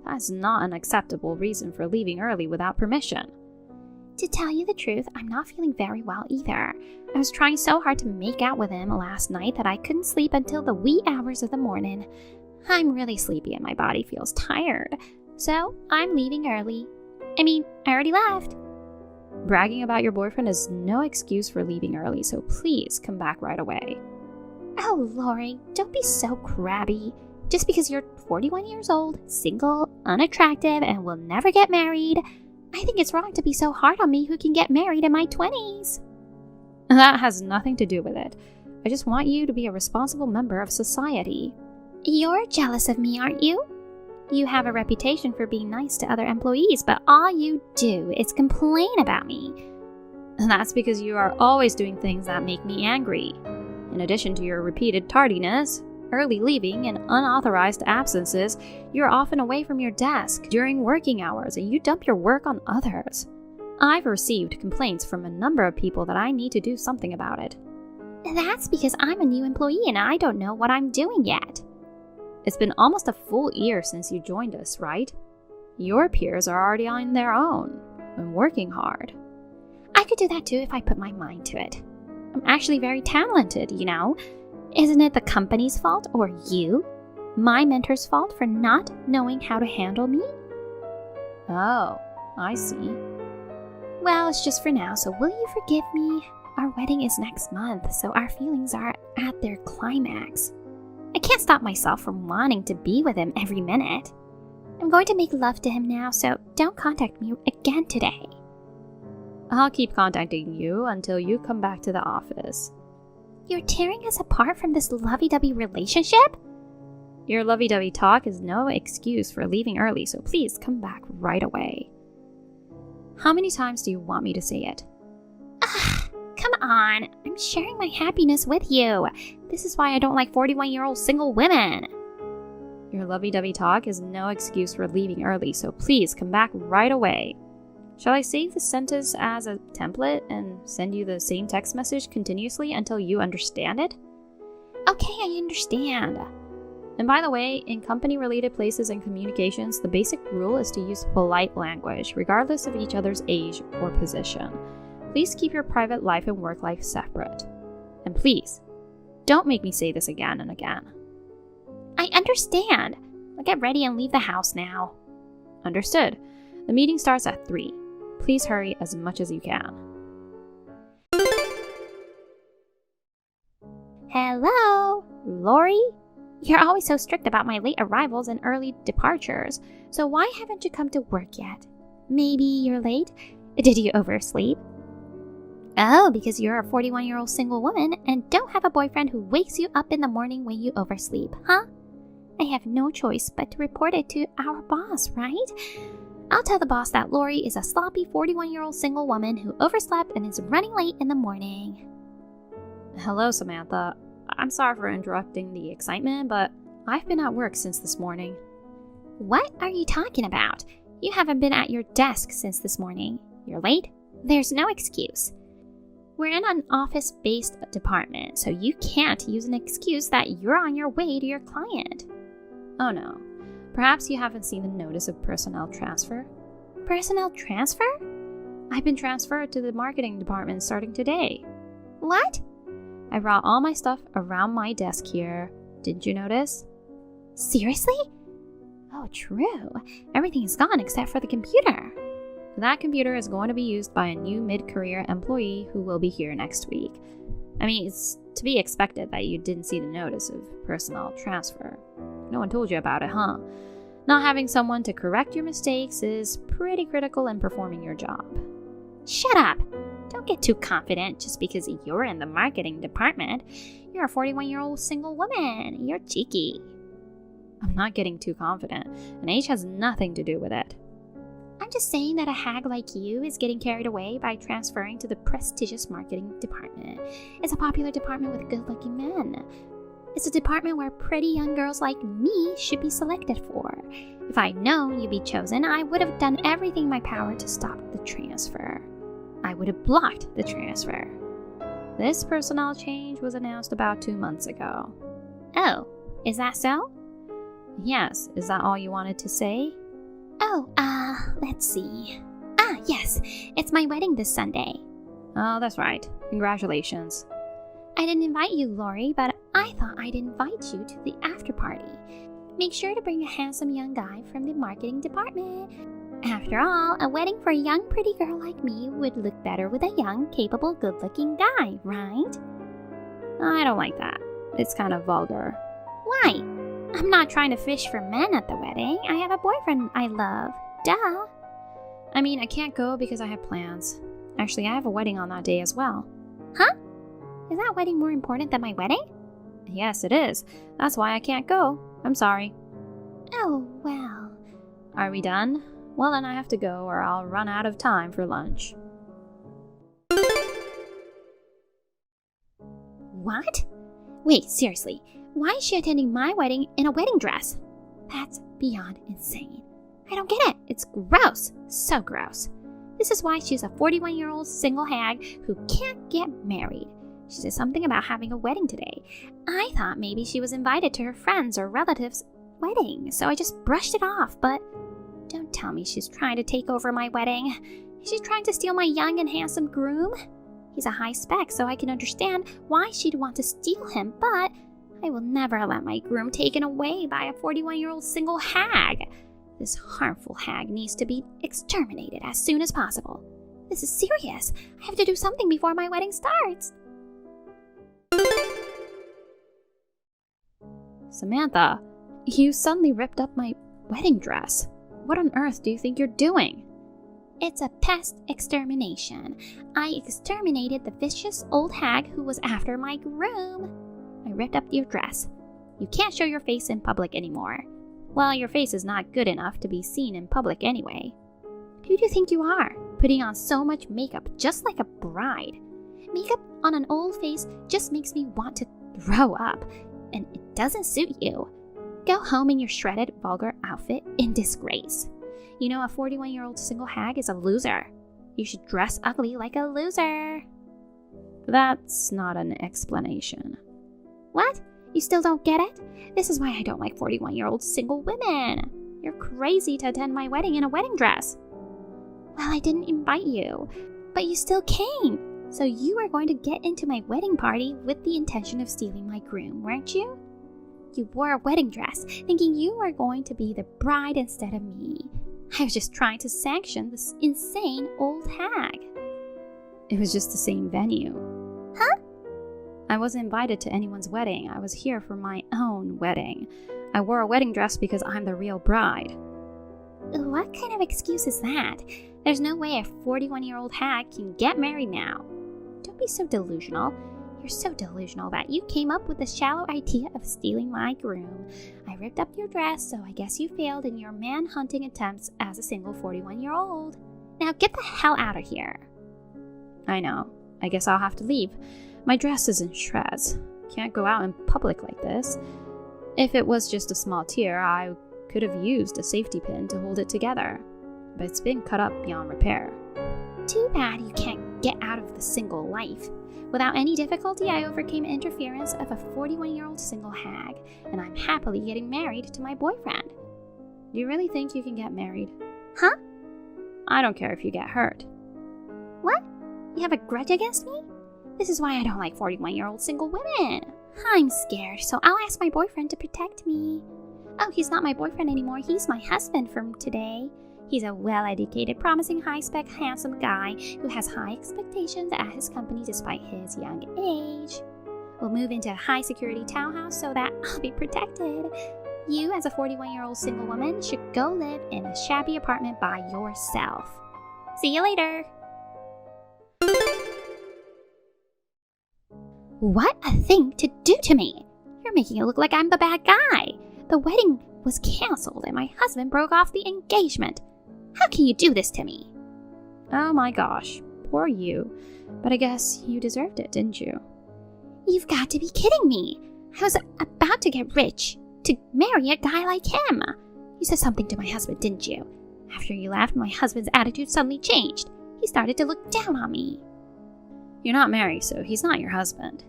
That's not an acceptable reason for leaving early without permission. To tell you the truth, I'm not feeling very well either. I was trying so hard to make out with him last night that I couldn't sleep until the wee hours of the morning. I'm really sleepy and my body feels tired, so I'm leaving early. I already left. Bragging about your boyfriend is no excuse for leaving early, so please come back right away. Oh, Lori, don't be so crabby. Just because you're 41 years old, single, unattractive, and will never get married, I think it's wrong to be so hard on me who can get married in my 20s. That has nothing to do with it. I just want you to be a responsible member of society. You're jealous of me, aren't you? You have a reputation for being nice to other employees, but all you do is complain about me. That's because you are always doing things that make me angry. In addition to your repeated tardiness, early leaving, and unauthorized absences, you're often away from your desk during working hours and you dump your work on others. I've received complaints from a number of people that I need to do something about it. That's because I'm a new employee and I don't know what I'm doing yet. It's been almost a full year since you joined us, right? Your peers are already on their own and working hard. I could do that too if I put my mind to it. I'm actually very talented, you know. Isn't it the company's fault or you, my mentor's fault, for not knowing how to handle me? Oh, I see. Well, it's just for now, so will you forgive me? Our wedding is next month, so our feelings are at their climax. I can't stop myself from wanting to be with him every minute. I'm going to make love to him now, so don't contact me again today. I'll keep contacting you until you come back to the office. You're tearing us apart from this lovey-dovey relationship? Your lovey-dovey talk is no excuse for leaving early, so please come back right away. How many times do you want me to say it? Come on. I'm sharing my happiness with you. This is why I don't like 41-year-old single women. Your lovey-dovey talk is no excuse for leaving early, so please come back right away. Shall I save the sentence as a template and send you the same text message continuously until you understand it? Okay, I understand. And by the way, in company-related places and communications, the basic rule is to use polite language, regardless of each other's age or position. Please keep your private life and work life separate. And please, don't make me say this again and again. I understand. I'll get ready and leave the house now. Understood. The meeting starts at 3. Please hurry as much as you can. Hello, Lori? You're always so strict about my late arrivals and early departures, so why haven't you come to work yet? Maybe you're late? Did you oversleep? Oh, because you're a 41-year-old single woman and don't have a boyfriend who wakes you up in the morning when you oversleep, huh? I have no choice but to report it to our boss, right? I'll tell the boss that Lori is a sloppy 41-year-old single woman who overslept and is running late in the morning. Hello, Samantha. I'm sorry for interrupting the excitement, but I've been at work since this morning. What are you talking about? You haven't been at your desk since this morning. You're late? There's no excuse. We're in an office-based department, so you can't use an excuse that you're on your way to your client. Oh no. Perhaps you haven't seen the notice of personnel transfer. Personnel transfer? I've been transferred to the marketing department starting today. What? I brought all my stuff around my desk here. Didn't you notice? Seriously? Oh, true. Everything is gone except for the computer. That computer is going to be used by a new mid-career employee who will be here next week. I mean, it's to be expected that you didn't see the notice of personnel transfer. No one told you about it, huh? Not having someone to correct your mistakes is pretty critical in performing your job. Shut up! Don't get too confident just because you're in the marketing department. You're a 41-year-old single woman. You're cheeky. I'm not getting too confident, and age has nothing to do with it. I'm just saying that a hag like you is getting carried away by transferring to the prestigious marketing department. It's a popular department with good-looking men. It's a department where pretty young girls like me should be selected for. If I'd known you'd be chosen, I would have done everything in my power to stop the transfer. I would have blocked the transfer. This personnel change was announced about 2 months ago. Oh, is that so? Yes, is that all you wanted to say? Let's see. Yes, it's my wedding this Sunday. Oh, that's right. Congratulations. I didn't invite you, Lori, but I thought I'd invite you to the after party. Make sure to bring a handsome young guy from the marketing department. After all, a wedding for a young pretty girl like me would look better with a young, capable, good-looking guy, right? I don't like that. It's kind of vulgar. Why? I'm not trying to fish for men at the wedding. I have a boyfriend I love. Duh. I mean, I can't go because I have plans. Actually, I have a wedding on that day as well. Huh? Is that wedding more important than my wedding? Yes, it is. That's why I can't go. I'm sorry. Oh, well. Are we done? Well, then I have to go or I'll run out of time for lunch. What? Wait, seriously. Why is she attending my wedding in a wedding dress? That's beyond insane. I don't get it. It's gross. So gross. This is why she's a 41-year-old single hag who can't get married. She said something about having a wedding today. I thought maybe she was invited to her friends' or relatives' wedding, so I just brushed it off, but don't tell me she's trying to take over my wedding. Is she trying to steal my young and handsome groom? He's a high spec, so I can understand why she'd want to steal him, but I will never let my groom taken away by a 41-year-old single hag. This harmful hag needs to be exterminated as soon as possible. This is serious. I have to do something before my wedding starts. Samantha, you suddenly ripped up my wedding dress. What on earth do you think you're doing? It's a pest extermination. I exterminated the vicious old hag who was after my groom. I ripped up your dress. You can't show your face in public anymore. Well, your face is not good enough to be seen in public anyway. Who do you think you are, putting on so much makeup just like a bride? Makeup on an old face just makes me want to throw up, and it doesn't suit you. Go home in your shredded, vulgar outfit in disgrace. You know, a 41-year-old single hag is a loser. You should dress ugly like a loser. That's not an explanation. What? You still don't get it? This is why I don't like 41-year-old single women. You're crazy to attend my wedding in a wedding dress. Well, I didn't invite you, but you still came. So you were going to get into my wedding party with the intention of stealing my groom, weren't you? You wore a wedding dress, thinking you were going to be the bride instead of me. I was just trying to sanction this insane old hag. It was just the same venue. Huh? I wasn't invited to anyone's wedding. I was here for my own wedding. I wore a wedding dress because I'm the real bride. What kind of excuse is that? There's no way a 41-year-old hag can get married now. Don't be so delusional. You're so delusional that you came up with the shallow idea of stealing my groom. I ripped up your dress, so I guess you failed in your man-hunting attempts as a single 41-year-old. Now get the hell out of here. I know. I guess I'll have to leave. My dress is in shreds. Can't go out in public like this. If it was just a small tear, I could have used a safety pin to hold it together. But it's been cut up beyond repair. Too bad you can't get out of the single life. Without any difficulty, I overcame interference of a 41-year-old single hag, and I'm happily getting married to my boyfriend. Do you really think you can get married? Huh? I don't care if you get hurt. What? You have a grudge against me? This is why I don't like 41-year-old single women. I'm scared, so I'll ask my boyfriend to protect me. Oh, he's not my boyfriend anymore. He's my husband from today. He's a well-educated, promising, high-spec, handsome guy who has high expectations at his company despite his young age. We'll move into a high-security townhouse so that I'll be protected. You, as a 41-year-old single woman, should go live in a shabby apartment by yourself. See you later. What a thing to do to me! You're making it look like I'm the bad guy. The wedding was canceled and my husband broke off the engagement. How can you do this to me? Oh my gosh, poor you. But I guess you deserved it, didn't you? You've got to be kidding me. I was about to get rich to marry a guy like him. You said something to my husband, didn't you? After you left, my husband's attitude suddenly changed. He started to look down on me. You're not married, so he's not your husband.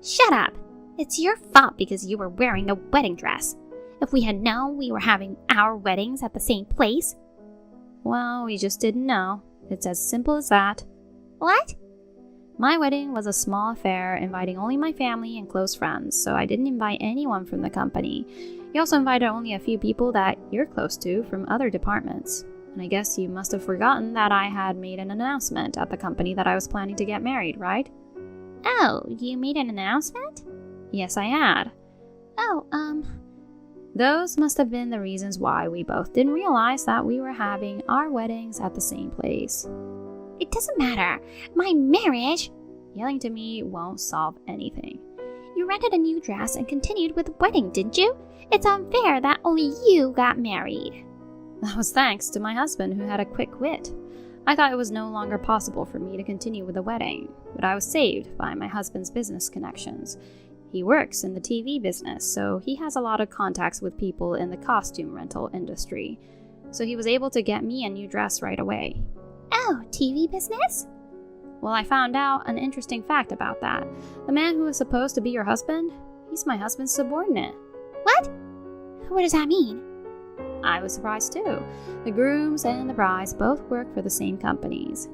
Shut up. It's your fault because you were wearing a wedding dress. If we had known we were having our weddings at the same place. Well, we just didn't know. It's as simple as that. What? My wedding was a small affair inviting only my family and close friends, so I didn't invite anyone from the company. You also invited only a few people that you're close to from other departments. And I guess you must have forgotten that I had made an announcement at the company that I was planning to get married, right? Oh, you made an announcement? Yes, I had. Oh, Those must have been the reasons why we both didn't realize that we were having our weddings at the same place. It doesn't matter. My marriage... Yelling to me won't solve anything. You rented a new dress and continued with the wedding, didn't you? It's unfair that only you got married. That was thanks to my husband, who had a quick wit. I thought it was no longer possible for me to continue with the wedding, but I was saved by my husband's business connections. He works in the TV business, so he has a lot of contacts with people in the costume rental industry. So he was able to get me a new dress right away. Oh, TV business? Well, I found out an interesting fact about that. The man who was supposed to be your husband, he's my husband's subordinate. What? What does that mean? I was surprised too. The grooms and the brides both work for the same companies.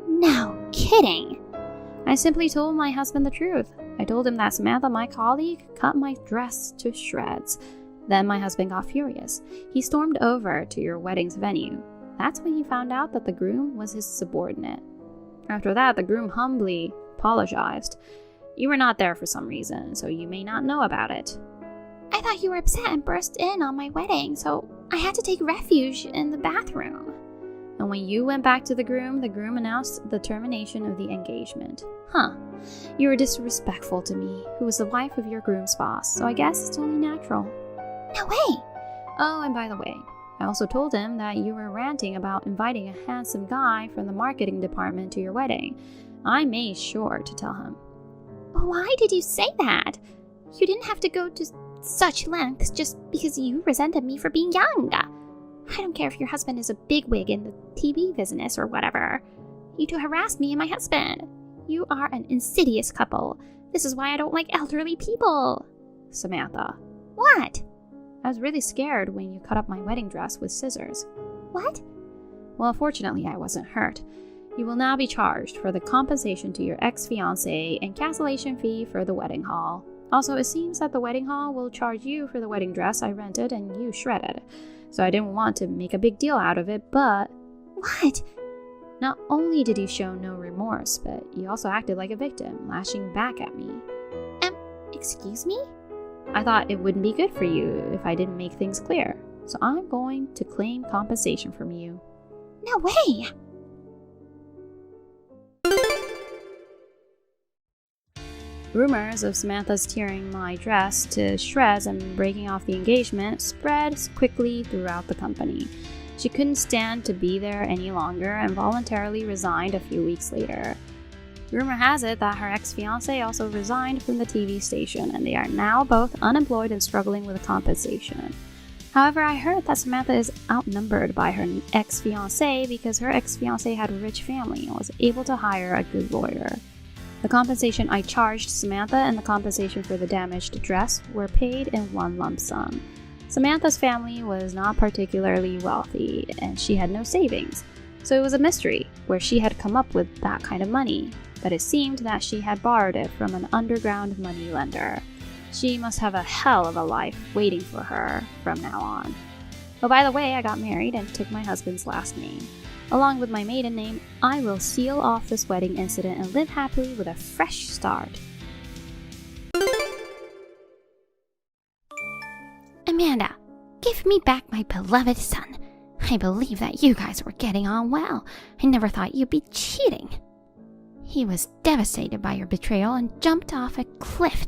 No kidding. I simply told my husband the truth. I told him that Samantha, my colleague, cut my dress to shreds. Then my husband got furious. He stormed over to your wedding's venue. That's when he found out that the groom was his subordinate. After that, the groom humbly apologized. You were not there for some reason, so you may not know about it. I thought you were upset and burst in on my wedding, so I had to take refuge in the bathroom. And when you went back to the groom announced the termination of the engagement. Huh. You were disrespectful to me, who was the wife of your groom's boss, so I guess it's only natural. No way! Oh, and by the way, I also told him that you were ranting about inviting a handsome guy from the marketing department to your wedding. I made sure to tell him. Why did you say that? You didn't have to go to such lengths just because you resented me for being young. I don't care if your husband is a bigwig in the TV business or whatever. You two harassed me and my husband. You are an insidious couple. This is why I don't like elderly people. Samantha. What? I was really scared when you cut up my wedding dress with scissors. What? Well, fortunately, I wasn't hurt. You will now be charged for the compensation to your ex-fiancé and cancellation fee for the wedding hall. Also, it seems that the wedding hall will charge you for the wedding dress I rented and you shredded. So I didn't want to make a big deal out of it, but... What? Not only did you show no remorse, but you also acted like a victim, lashing back at me. Excuse me? I thought it wouldn't be good for you if I didn't make things clear. So I'm going to claim compensation from you. No way! Rumors of Samantha's tearing my dress to shreds and breaking off the engagement spread quickly throughout the company. She couldn't stand to be there any longer and voluntarily resigned a few weeks later. Rumor has it that her ex-fiancé also resigned from the TV station, and they are now both unemployed and struggling with compensation. However, I heard that Samantha is outnumbered by her ex-fiancé because her ex-fiancé had a rich family and was able to hire a good lawyer. The compensation I charged Samantha and the compensation for the damaged dress were paid in one lump sum. Samantha's family was not particularly wealthy, and she had no savings, so it was a mystery where she had come up with that kind of money, but it seemed that she had borrowed it from an underground moneylender. She must have a hell of a life waiting for her from now on. Oh, by the way, I got married and took my husband's last name. Along with my maiden name, I will seal off this wedding incident and live happily with a fresh start. Amanda, give me back my beloved son. I believe that you guys were getting on well. I never thought you'd be cheating. He was devastated by your betrayal and jumped off a cliff.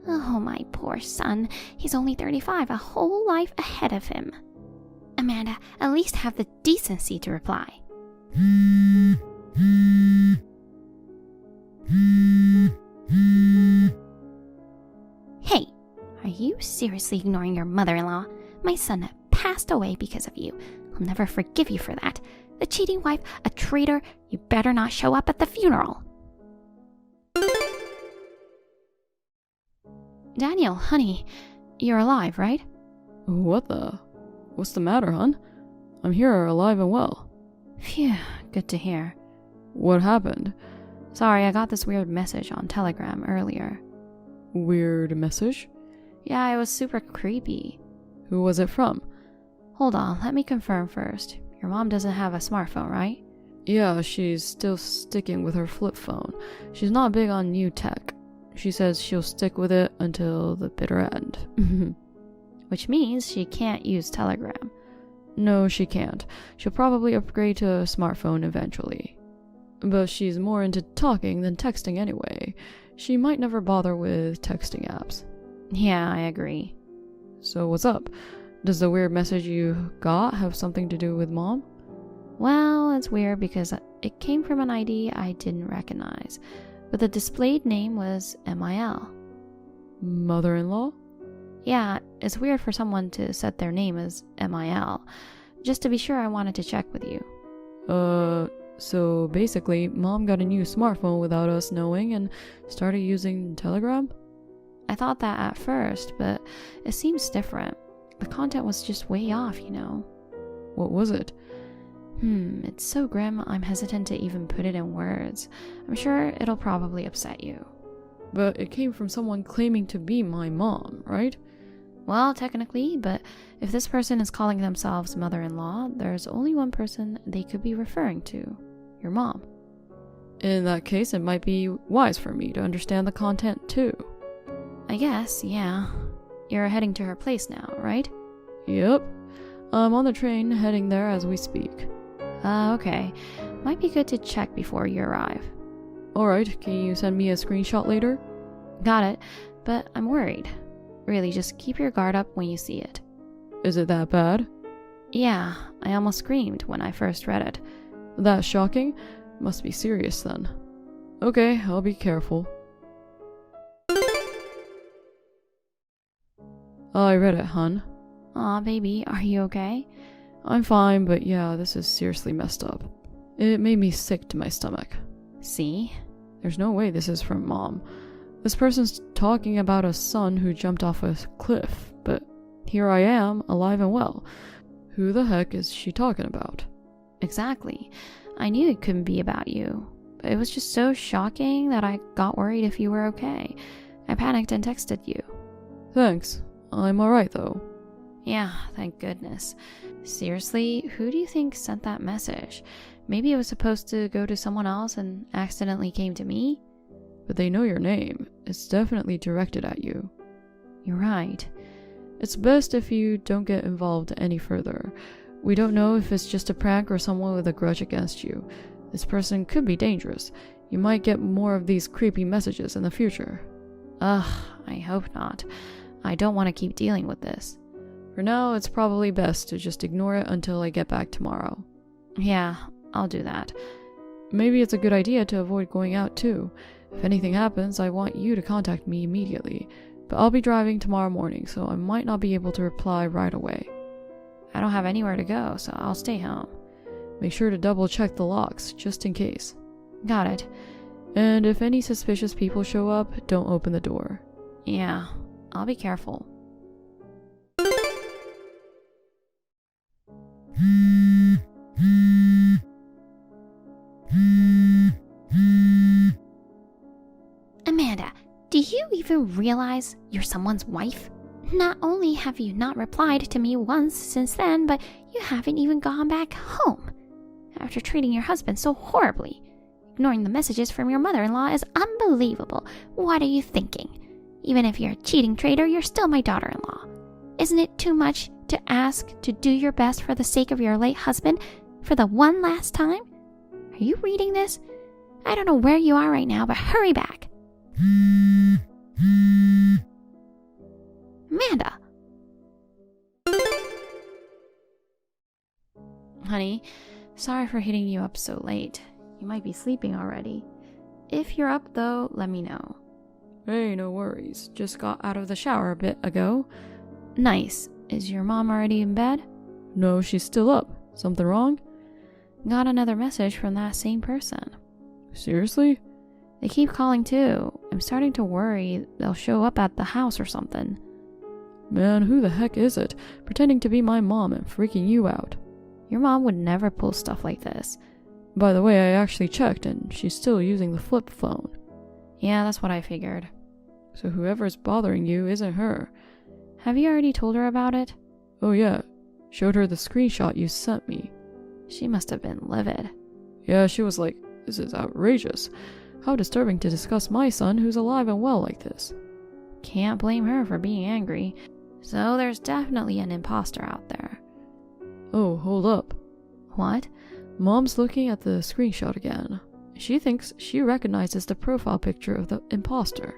Oh, my poor son. He's only 35, a whole life ahead of him. Amanda, at least have the decency to reply. Hey, are you seriously ignoring your mother-in-law? My son passed away because of you. I'll never forgive you for that. A cheating wife, a traitor, you better not show up at the funeral. Daniel, honey, you're alive, right? What the? What's the matter, hon? I'm here, alive and well. Phew, good to hear. What happened? Sorry, I got this weird message on Telegram earlier. Weird message? Yeah, it was super creepy. Who was it from? Hold on, let me confirm first. Your mom doesn't have a smartphone, right? Yeah, she's still sticking with her flip phone. She's not big on new tech. She says she'll stick with it until the bitter end. Which means she can't use Telegram. No, she can't. She'll probably upgrade to a smartphone eventually. But she's more into talking than texting anyway. She might never bother with texting apps. Yeah, I agree. So what's up? Does the weird message you got have something to do with Mom? Well, it's weird because it came from an ID I didn't recognize, but the displayed name was MIL. Mother-in-law? Yeah, it's weird for someone to set their name as MIL. Just to be sure, I wanted to check with you. So basically, Mom got a new smartphone without us knowing and started using Telegram? I thought that at first, but it seems different. The content was just way off, you know. What was it? It's so grim, I'm hesitant to even put it in words. I'm sure it'll probably upset you. But it came from someone claiming to be my mom, right? Well, technically, but if this person is calling themselves mother-in-law, there's only one person they could be referring to. Your mom. In that case, it might be wise for me to understand the content too. I guess, yeah. You're heading to her place now, right? Yep. I'm on the train heading there as we speak. Okay. Might be good to check before you arrive. Alright, can you send me a screenshot later? Got it, but I'm worried. Really, just keep your guard up when you see it. Is it that bad? Yeah, I almost screamed when I first read it. That shocking? Must be serious then. Okay, I'll be careful. I read it, hun. Aw, baby, are you okay? I'm fine, but yeah, this is seriously messed up. It made me sick to my stomach. See? There's no way this is from Mom. This person's talking about a son who jumped off a cliff, but here I am, alive and well. Who the heck is she talking about? Exactly. I knew it couldn't be about you. But it was just so shocking that I got worried if you were okay. I panicked and texted you. Thanks. I'm alright though. Yeah, thank goodness. Seriously, who do you think sent that message? Maybe it was supposed to go to someone else and accidentally came to me? But they know your name. It's definitely directed at you. You're right. It's best if you don't get involved any further. We don't know if it's just a prank or someone with a grudge against you. This person could be dangerous. You might get more of these creepy messages in the future. Ugh, I hope not. I don't want to keep dealing with this. For now, it's probably best to just ignore it until I get back tomorrow. Yeah, I'll do that. Maybe it's a good idea to avoid going out too. If anything happens, I want you to contact me immediately. But I'll be driving tomorrow morning, so I might not be able to reply right away. I don't have anywhere to go, so I'll stay home. Make sure to double check the locks, just in case. Got it. And if any suspicious people show up, don't open the door. Yeah, I'll be careful. Amanda, do you even realize you're someone's wife? Not only have you not replied to me once since then, but you haven't even gone back home. After treating your husband so horribly, ignoring the messages from your mother-in-law is unbelievable. What are you thinking? Even if you're a cheating traitor, you're still my daughter-in-law. Isn't it too much to ask to do your best for the sake of your late husband for the one last time? Are you reading this? I don't know where you are right now, but hurry back. Amanda. Honey, sorry for hitting you up so late. You might be sleeping already. If you're up though, let me know. Hey, no worries. Just got out of the shower a bit ago. Nice. Is your mom already in bed? No, she's still up. Something wrong? Got another message from that same person. Seriously? They keep calling too. I'm starting to worry they'll show up at the house or something. Man, who the heck is it? Pretending to be my mom and freaking you out. Your mom would never pull stuff like this. By the way, I actually checked and she's still using the flip phone. Yeah, that's what I figured. So whoever's bothering you isn't her. Have you already told her about it? Oh yeah, showed her the screenshot you sent me. She must have been livid. Yeah, she was like, this is outrageous. How disturbing to discuss my son who's alive and well like this. Can't blame her for being angry. So there's definitely an imposter out there. Oh, hold up. What? Mom's looking at the screenshot again. She thinks she recognizes the profile picture of the imposter.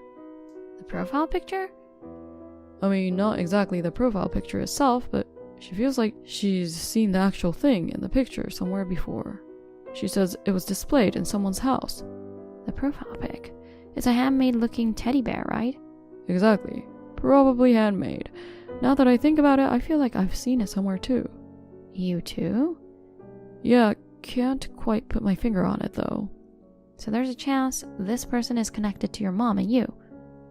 The profile picture? I mean, not exactly the profile picture itself, but she feels like she's seen the actual thing in the picture somewhere before. She says it was displayed in someone's house. The profile pic. It's a handmade looking teddy bear, right? Exactly. Probably handmade. Now that I think about it, I feel like I've seen it somewhere too. You too? Yeah, can't quite put my finger on it, though. So there's a chance this person is connected to your mom and you.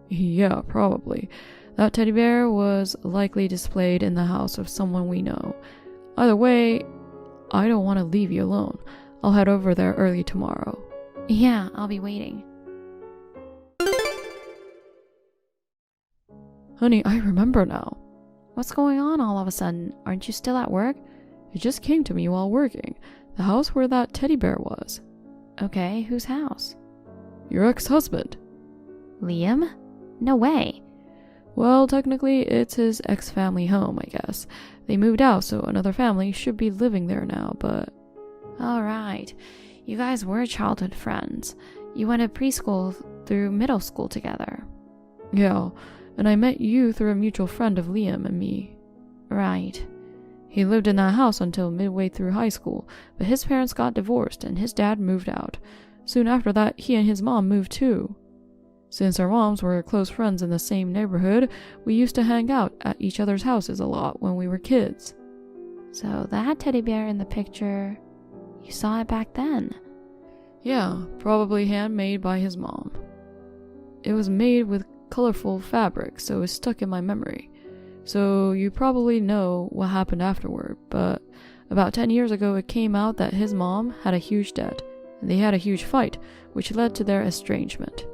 Yeah, probably. That teddy bear was likely displayed in the house of someone we know. Either way, I don't want to leave you alone. I'll head over there early tomorrow. Yeah, I'll be waiting. Honey, I remember now. What's going on all of a sudden? Aren't you still at work? It just came to me while working. The house where that teddy bear was. Okay, whose house? Your ex-husband. Liam? No way. Well, technically, it's his ex-family home, I guess. They moved out, so another family should be living there now, but... Alright. You guys were childhood friends. You went to preschool through middle school together. Yeah, and I met you through a mutual friend of Liam and me. Right. He lived in that house until midway through high school, but his parents got divorced and his dad moved out. Soon after that, he and his mom moved too. Since our moms were close friends in the same neighborhood, we used to hang out at each other's houses a lot when we were kids. So that teddy bear in the picture, you saw it back then? Yeah, probably handmade by his mom. It was made with colorful fabric, so it's stuck in my memory. So you probably know what happened afterward, but about 10 years ago it came out that his mom had a huge debt, and they had a huge fight, which led to their estrangement.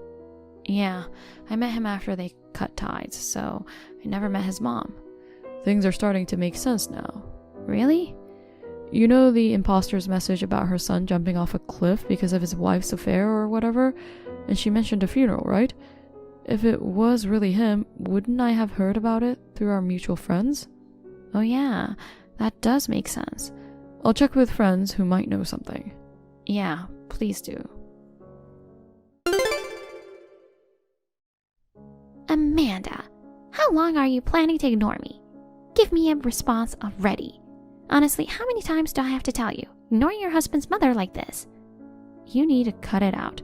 Yeah, I met him after they cut ties, so I never met his mom. Things are starting to make sense now. Really? You know the imposter's message about her son jumping off a cliff because of his wife's affair or whatever? And she mentioned a funeral, right? If it was really him, wouldn't I have heard about it through our mutual friends? Oh yeah, that does make sense. I'll check with friends who might know something. Yeah, please do. Amanda, how long are you planning to ignore me? Give me a response already. Honestly, how many times do I have to tell you? Ignoring your husband's mother like this. You need to cut it out.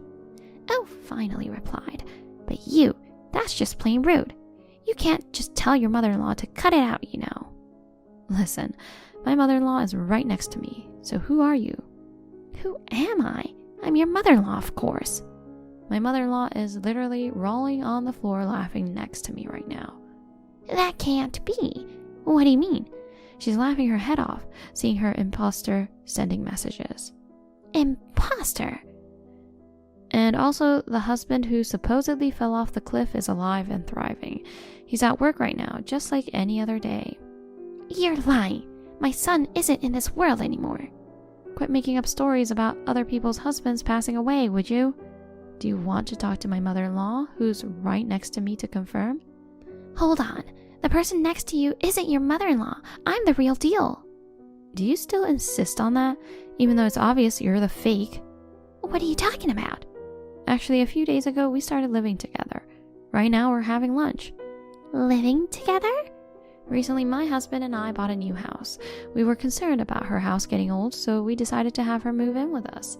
Oh, finally replied. But that's just plain rude. You can't just tell your mother-in-law to cut it out, you know. Listen, my mother-in-law is right next to me, so who are you? Who am I? I'm your mother-in-law, of course. My mother-in-law is literally rolling on the floor laughing next to me right now. That can't be. What do you mean? She's laughing her head off, seeing her imposter sending messages. Imposter? And also, the husband who supposedly fell off the cliff is alive and thriving. He's at work right now, just like any other day. You're lying. My son isn't in this world anymore. Quit making up stories about other people's husbands passing away, would you? Do you want to talk to my mother-in-law, who's right next to me, to confirm? Hold on. The person next to you isn't your mother-in-law. I'm the real deal. Do you still insist on that, even though it's obvious you're the fake? What are you talking about? Actually, a few days ago, we started living together. Right now, we're having lunch. Living together? Recently, my husband and I bought a new house. We were concerned about her house getting old, so we decided to have her move in with us.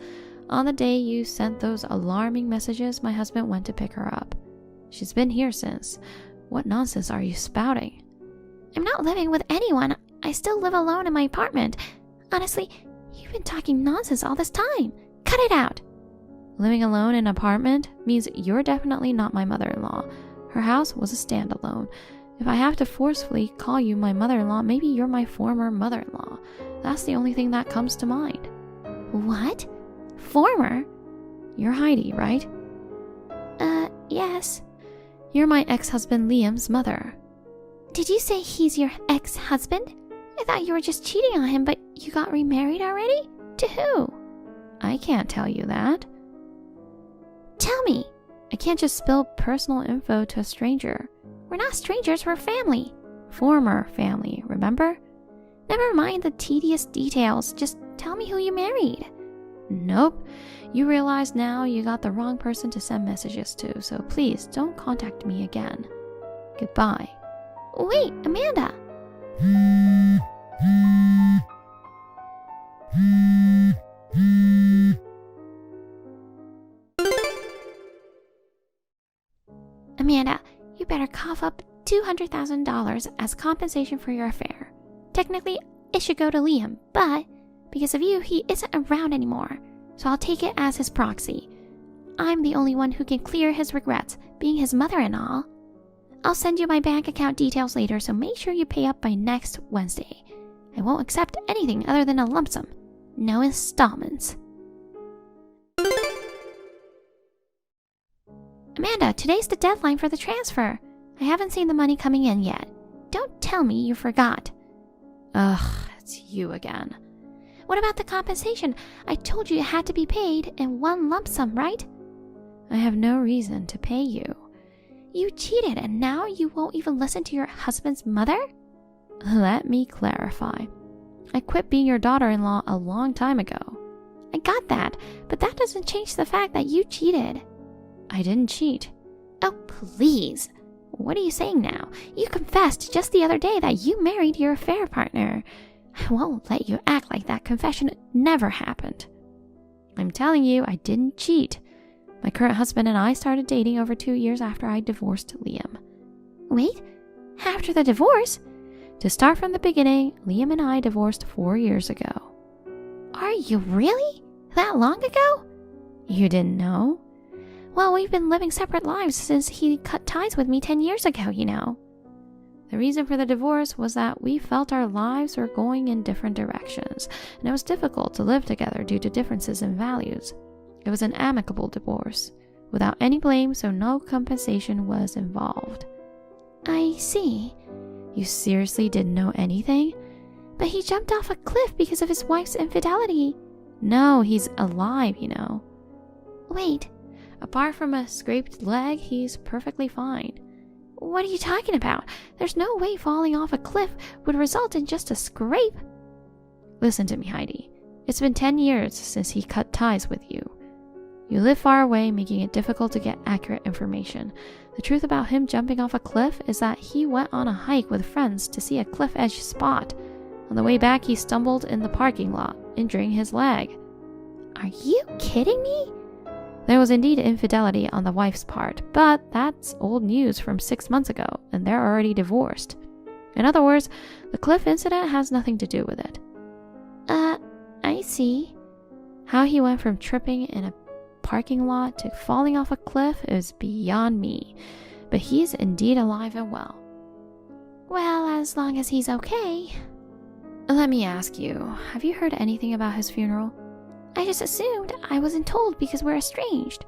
On the day you sent those alarming messages, my husband went to pick her up. She's been here since. What nonsense are you spouting? I'm not living with anyone. I still live alone in my apartment. Honestly, you've been talking nonsense all this time. Cut it out. Living alone in an apartment means you're definitely not my mother-in-law. Her house was a standalone. If I have to forcefully call you my mother-in-law, maybe you're my former mother-in-law. That's the only thing that comes to mind. What? Former? You're Heidi, right? Yes. You're my ex-husband Liam's mother. Did you say he's your ex-husband? I thought you were just cheating on him, but you got remarried already? To who? I can't tell you that. Tell me. I can't just spill personal info to a stranger. We're not strangers, we're family. Former family, remember? Never mind the tedious details, just tell me who you married. Nope. You realize now you got the wrong person to send messages to, so please don't contact me again. Goodbye. Wait, Amanda. Amanda, you better cough up $200,000 as compensation for your affair. Technically, it should go to Liam, but Because of you, he isn't around anymore. So I'll take it as his proxy. I'm the only one who can clear his regrets, being his mother and all. I'll send you my bank account details later, so make sure you pay up by next Wednesday. I won't accept anything other than a lump sum. No installments. Amanda, today's the deadline for the transfer. I haven't seen the money coming in yet. Don't tell me you forgot. Ugh, it's you again. What about the compensation? I told you it had to be paid in one lump sum, right? I have no reason to pay you. You cheated and now you won't even listen to your husband's mother? Let me clarify. I quit being your daughter-in-law a long time ago. I got that, but that doesn't change the fact that you cheated. I didn't cheat. Oh, please. What are you saying now? You confessed just the other day that you married your affair partner. I won't let you act like that confession never happened. I'm telling you, I didn't cheat. My current husband and I started dating over 2 years after I divorced Liam. Wait, after the divorce? To start from the beginning, Liam and I divorced 4 years ago. Are you really? That long ago? You didn't know? Well, we've been living separate lives since he cut ties with me 10 years ago, you know. The reason for the divorce was that we felt our lives were going in different directions, and it was difficult to live together due to differences in values. It was an amicable divorce, without any blame, so no compensation was involved. I see. You seriously didn't know anything? But he jumped off a cliff because of his wife's infidelity. No, he's alive, you know. Wait. Apart from a scraped leg, he's perfectly fine. What are you talking about? There's no way falling off a cliff would result in just a scrape. Listen to me, Heidi. It's been 10 years since he cut ties with you. You live far away, making it difficult to get accurate information. The truth about him jumping off a cliff is that he went on a hike with friends to see a cliff edge spot. On the way back, he stumbled in the parking lot, injuring his leg. Are you kidding me? There was indeed infidelity on the wife's part, but that's old news from 6 months ago, and they're already divorced. In other words, the cliff incident has nothing to do with it. I see. How he went from tripping in a parking lot to falling off a cliff is beyond me, but he's indeed alive and well. Well, as long as he's okay. Let me ask you, have you heard anything about his funeral? I just assumed. I wasn't told because we're estranged.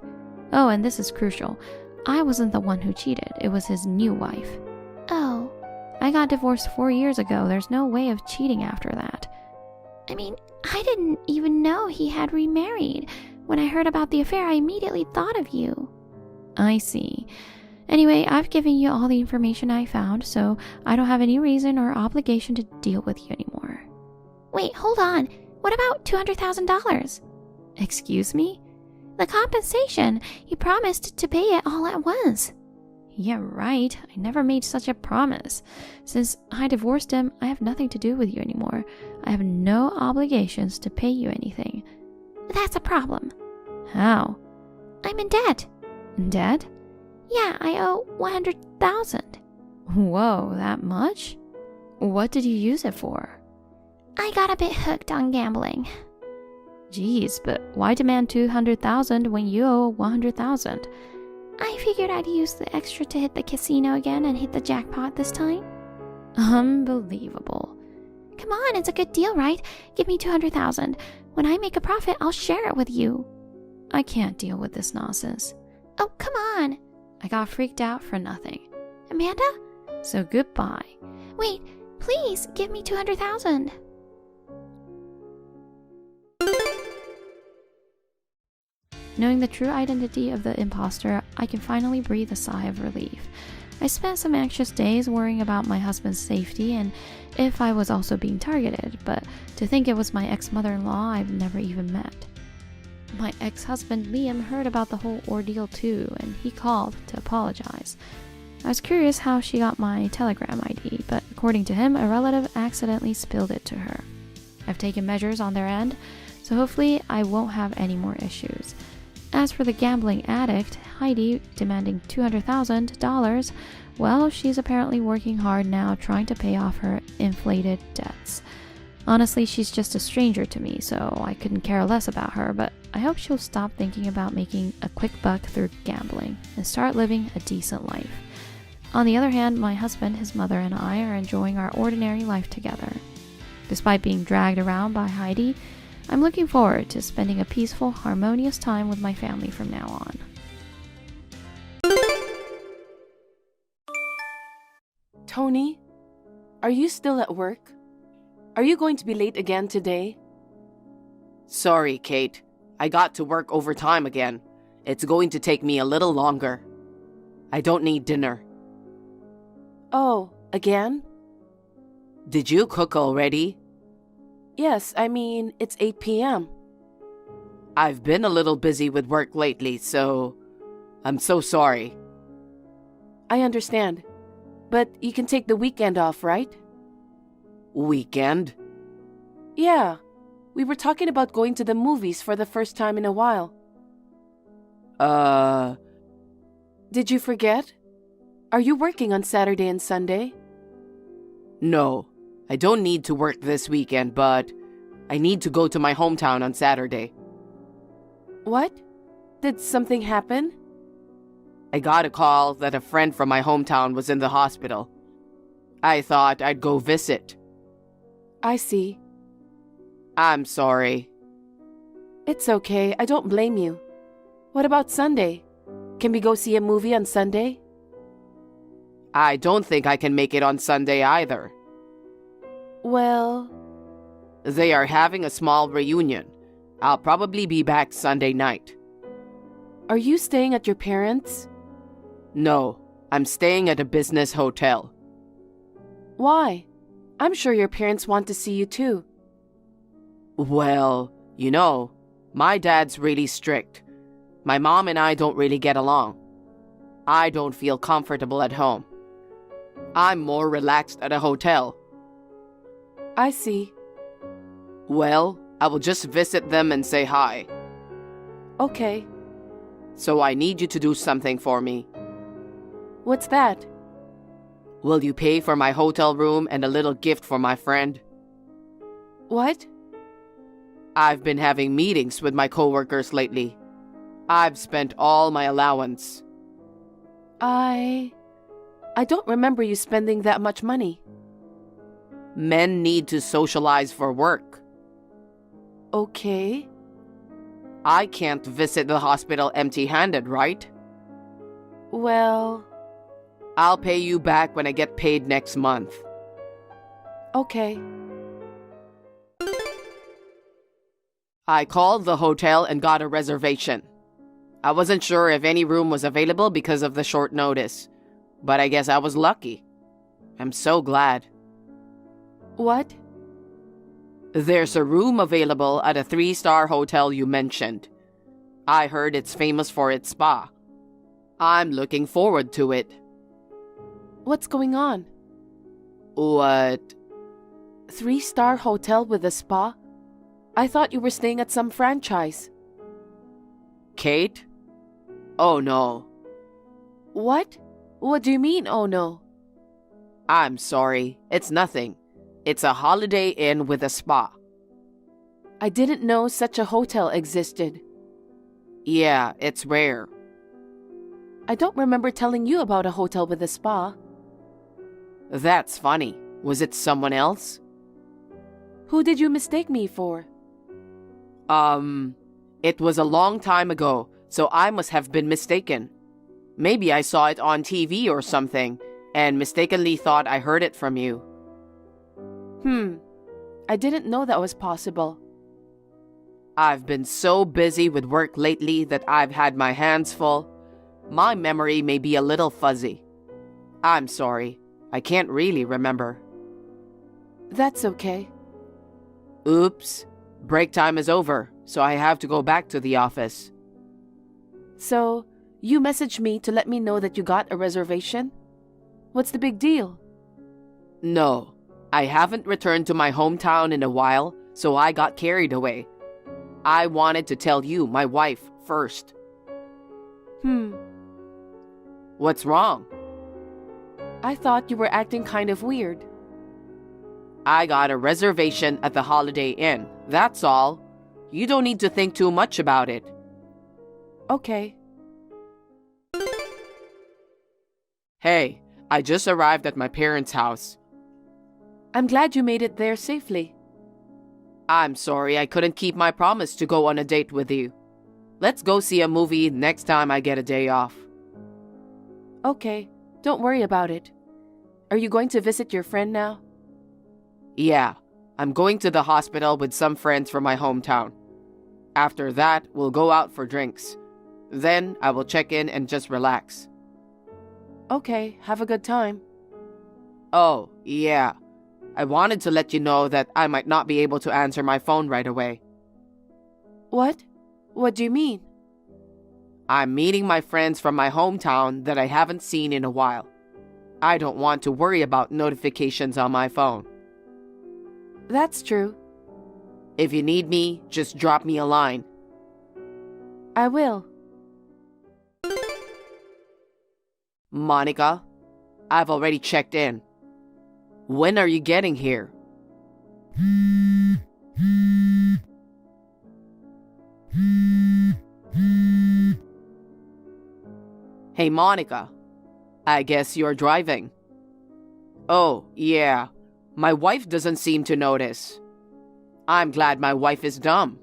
Oh, and this is crucial. I wasn't the one who cheated. It was his new wife. Oh. I got divorced 4 years ago. There's no way of cheating after that. I mean, I didn't even know he had remarried. When I heard about the affair, I immediately thought of you. I see. Anyway, I've given you all the information I found, so I don't have any reason or obligation to deal with you anymore. Wait, hold on. What about $200,000? Excuse me? The compensation. You promised to pay it all at once. Yeah, right. I never made such a promise. Since I divorced him, I have nothing to do with you anymore. I have no obligations to pay you anything. That's a problem. How? I'm in debt. In debt? Yeah, I owe $100,000. Whoa, that much? What did you use it for? I got a bit hooked on gambling. Geez, but why demand $200,000 when you owe $100,000? I figured I'd use the extra to hit the casino again and hit the jackpot this time. Unbelievable. Come on, it's a good deal, right? Give me $200,000. When I make a profit, I'll share it with you. I can't deal with this nonsense. Oh, come on. I got freaked out for nothing. Amanda? So goodbye. Wait, please give me $200,000. Knowing the true identity of the imposter, I can finally breathe a sigh of relief. I spent some anxious days worrying about my husband's safety and if I was also being targeted, but to think it was my ex-mother-in-law I've never even met. My ex-husband Liam heard about the whole ordeal too, and he called to apologize. I was curious how she got my Telegram ID, but according to him, a relative accidentally spilled it to her. I've taken measures on their end, so hopefully I won't have any more issues. As for the gambling addict, Heidi, demanding $200,000, well, she's apparently working hard now trying to pay off her inflated debts. Honestly, she's just a stranger to me, so I couldn't care less about her, but I hope she'll stop thinking about making a quick buck through gambling and start living a decent life. On the other hand, my husband, his mother, and I are enjoying our ordinary life together. Despite being dragged around by Heidi, I'm looking forward to spending a peaceful, harmonious time with my family from now on. Tony, are you still at work? Are you going to be late again today? Sorry, Kate. I got to work overtime again. It's going to take me a little longer. I don't need dinner. Oh, again? Did you cook already? Yes, I mean, it's 8 p.m. I've been a little busy with work lately, so I'm so sorry. I understand. But you can take the weekend off, right? Weekend? Yeah. We were talking about going to the movies for the first time in a while. Did you forget? Are you working on Saturday and Sunday? No. I don't need to work this weekend, but I need to go to my hometown on Saturday. What? Did something happen? I got a call that a friend from my hometown was in the hospital. I thought I'd go visit. I see. I'm sorry. It's okay, I don't blame you. What about Sunday? Can we go see a movie on Sunday? I don't think I can make it on Sunday either. Well... They are having a small reunion. I'll probably be back Sunday night. Are you staying at your parents'? No, I'm staying at a business hotel. Why? I'm sure your parents want to see you too. Well, my dad's really strict. My mom and I don't really get along. I don't feel comfortable at home. I'm more relaxed at a hotel. I see. Well, I will just visit them and say hi. Okay. So I need you to do something for me. What's that? Will you pay for my hotel room and a little gift for my friend? What? I've been having meetings with my coworkers lately. I've spent all my allowance. I don't remember you spending that much money. Men need to socialize for work. Okay. I can't visit the hospital empty-handed, right? Well... I'll pay you back when I get paid next month. Okay. I called the hotel and got a reservation. I wasn't sure if any room was available because of the short notice, but I guess I was lucky. I'm so glad. What? There's a room available at a 3-star hotel you mentioned. I heard it's famous for its spa. I'm looking forward to it. What's going on? What? 3-star hotel with a spa? I thought you were staying at some franchise. Kate? Oh no. What? What do you mean, oh no? I'm sorry. It's nothing. It's a Holiday Inn with a spa. I didn't know such a hotel existed. Yeah, it's rare. I don't remember telling you about a hotel with a spa. That's funny. Was it someone else? Who did you mistake me for? It was a long time ago, so I must have been mistaken. Maybe I saw it on TV or something, and mistakenly thought I heard it from you. I didn't know that was possible. I've been so busy with work lately that I've had my hands full. My memory may be a little fuzzy. I'm sorry. I can't really remember. That's okay. Oops. Break time is over, so I have to go back to the office. So, you messaged me to let me know that you got a reservation? What's the big deal? No, I haven't returned to my hometown in a while, so I got carried away. I wanted to tell you, my wife, first. What's wrong? I thought you were acting kind of weird. I got a reservation at the Holiday Inn. That's all. You don't need to think too much about it. Okay. Hey, I just arrived at my parents' house. I'm glad you made it there safely. I'm sorry I couldn't keep my promise to go on a date with you. Let's go see a movie next time I get a day off. Okay, don't worry about it. Are you going to visit your friend now? Yeah, I'm going to the hospital with some friends from my hometown. After that, we'll go out for drinks. Then I will check in and just relax. Okay, have a good time. Oh, yeah. I wanted to let you know that I might not be able to answer my phone right away. What? What do you mean? I'm meeting my friends from my hometown that I haven't seen in a while. I don't want to worry about notifications on my phone. That's true. If you need me, just drop me a line. I will. Monica, I've already checked in. When are you getting here? Hey, Monica. I guess you're driving. Oh, yeah. My wife doesn't seem to notice. I'm glad my wife is dumb.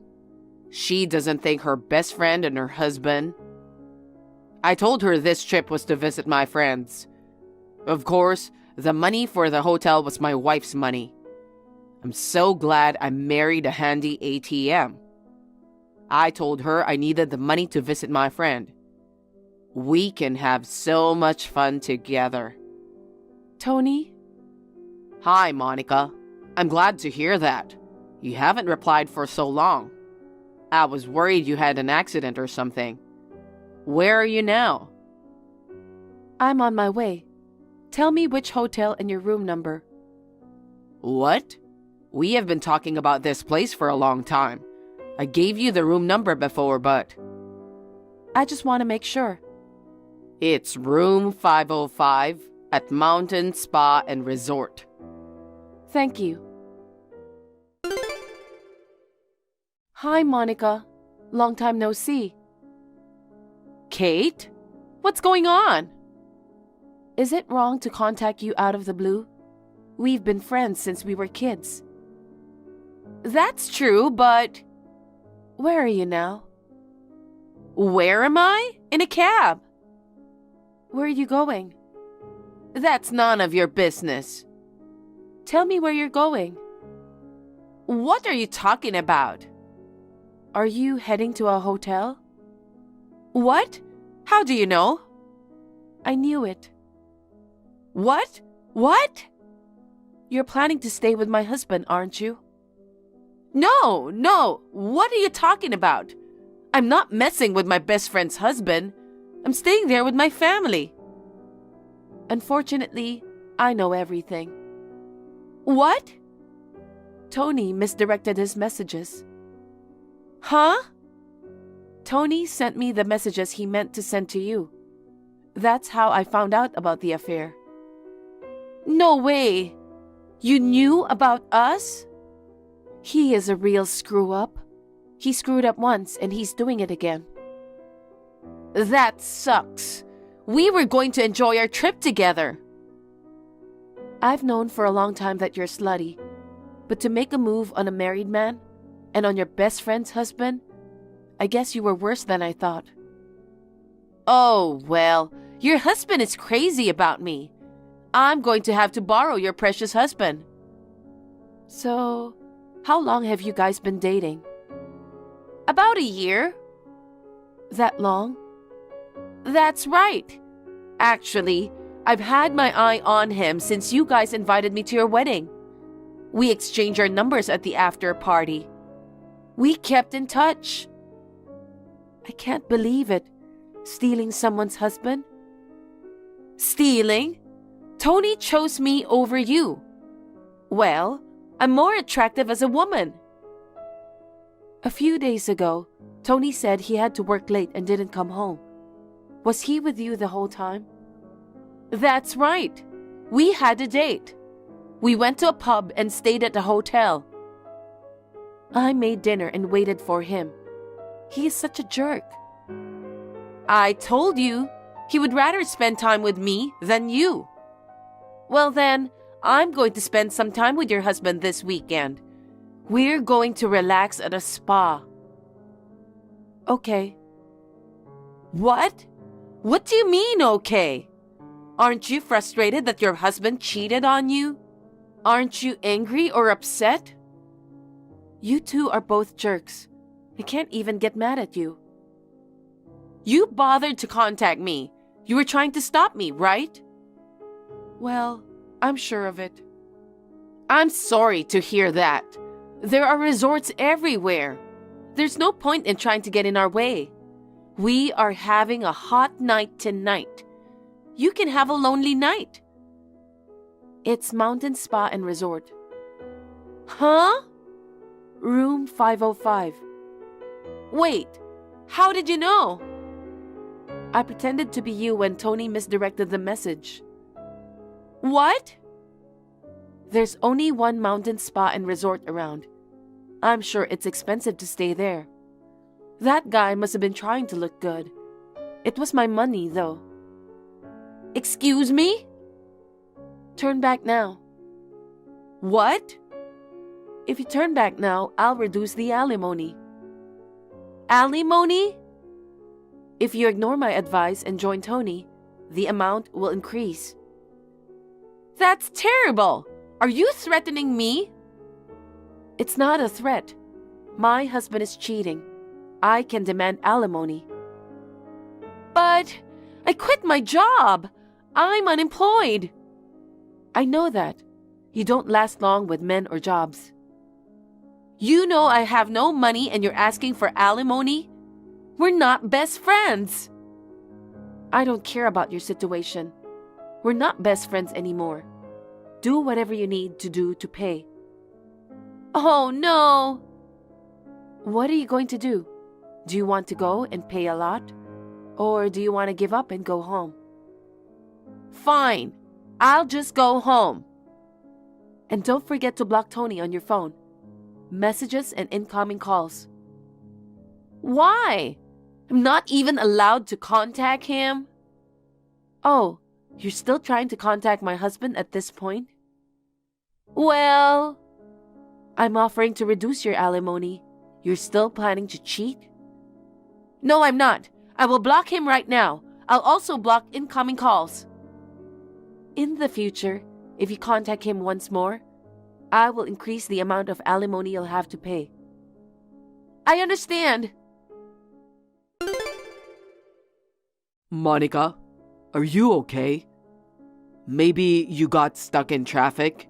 She doesn't think her best friend and her husband. I told her this trip was to visit my friends. Of course, the money for the hotel was my wife's money. I'm so glad I married a handy ATM. I told her I needed the money to visit my friend. We can have so much fun together. Tony? Hi, Monica. I'm glad to hear that. You haven't replied for so long. I was worried you had an accident or something. Where are you now? I'm on my way. Tell me which hotel and your room number. What? We have been talking about this place for a long time. I gave you the room number before, but... I just want to make sure. It's room 505 at Mountain Spa and Resort. Thank you. Hi, Monica. Long time no see. Kate? What's going on? Is it wrong to contact you out of the blue? We've been friends since we were kids. That's true, but... Where are you now? Where am I? In a cab. Where are you going? That's none of your business. Tell me where you're going. What are you talking about? Are you heading to a hotel? What? How do you know? I knew it. What? What? You're planning to stay with my husband, aren't you? No. What are you talking about? I'm not messing with my best friend's husband. I'm staying there with my family. Unfortunately, I know everything. What? Tony misdirected his messages. Huh? Tony sent me the messages he meant to send to you. That's how I found out about the affair. No way. You knew about us? He is a real screw-up. He screwed up once and he's doing it again. That sucks. We were going to enjoy our trip together. I've known for a long time that you're slutty, but to make a move on a married man and on your best friend's husband, I guess you were worse than I thought. Oh, well, your husband is crazy about me. I'm going to have to borrow your precious husband. So, how long have you guys been dating? About a year. That long? That's right. Actually, I've had my eye on him since you guys invited me to your wedding. We exchanged our numbers at the after party. We kept in touch. I can't believe it. Stealing someone's husband? Stealing? Tony chose me over you. Well, I'm more attractive as a woman. A few days ago, Tony said he had to work late and didn't come home. Was he with you the whole time? That's right. We had a date. We went to a pub and stayed at a hotel. I made dinner and waited for him. He is such a jerk. I told you, he would rather spend time with me than you. Well then, I'm going to spend some time with your husband this weekend. We're going to relax at a spa. Okay. What? What do you mean, okay? Aren't you frustrated that your husband cheated on you? Aren't you angry or upset? You two are both jerks. I can't even get mad at you. You bothered to contact me. You were trying to stop me, right? Well, I'm sure of it. I'm sorry to hear that. There are resorts everywhere. There's no point in trying to get in our way. We are having a hot night tonight. You can have a lonely night. It's Mountain Spa and Resort. Huh? Room 505. Wait, how did you know? I pretended to be you when Tony misdirected the message. What? There's only one mountain spa and resort around. I'm sure it's expensive to stay there. That guy must have been trying to look good. It was my money, though. Excuse me? Turn back now. What? If you turn back now, I'll reduce the alimony. Alimony? If you ignore my advice and join Tony, the amount will increase. That's terrible! Are you threatening me? It's not a threat. My husband is cheating. I can demand alimony. But I quit my job. I'm unemployed. I know that. You don't last long with men or jobs. You know I have no money and you're asking for alimony? We're not best friends. I don't care about your situation. We're not best friends anymore. Do whatever you need to do to pay. Oh no! What are you going to do? Do you want to go and pay a lot? Or do you want to give up and go home? Fine. I'll just go home. And don't forget to block Tony on your phone. Messages and incoming calls. Why? I'm not even allowed to contact him? Oh, you're still trying to contact my husband at this point? Well, I'm offering to reduce your alimony. You're still planning to cheat? No, I'm not. I will block him right now. I'll also block incoming calls. In the future, if you contact him once more, I will increase the amount of alimony you'll have to pay. I understand. Monica, are you okay? Maybe you got stuck in traffic?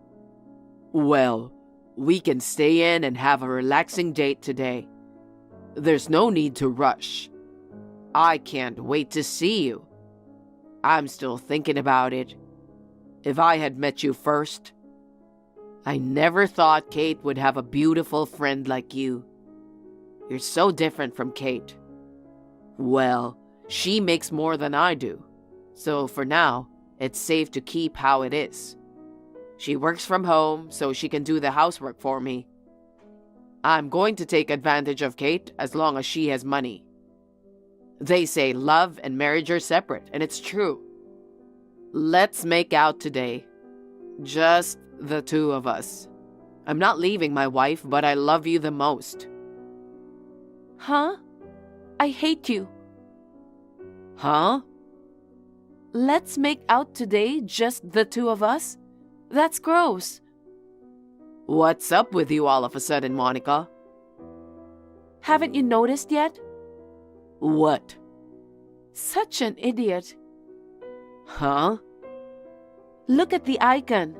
Well, we can stay in and have a relaxing date today. There's no need to rush. I can't wait to see you. I'm still thinking about it. If I had met you first, I never thought Kate would have a beautiful friend like you. You're so different from Kate. Well, she makes more than I do, so for now, it's safe to keep how it is. She works from home, so she can do the housework for me. I'm going to take advantage of Kate as long as she has money. They say love and marriage are separate, and it's true. Let's make out today. Just the two of us. I'm not leaving my wife, but I love you the most. Huh? I hate you. Huh? Let's make out today, just the two of us? That's gross. What's up with you all of a sudden, Monica? Haven't you noticed yet? What? Such an idiot. Huh? Look at the icon.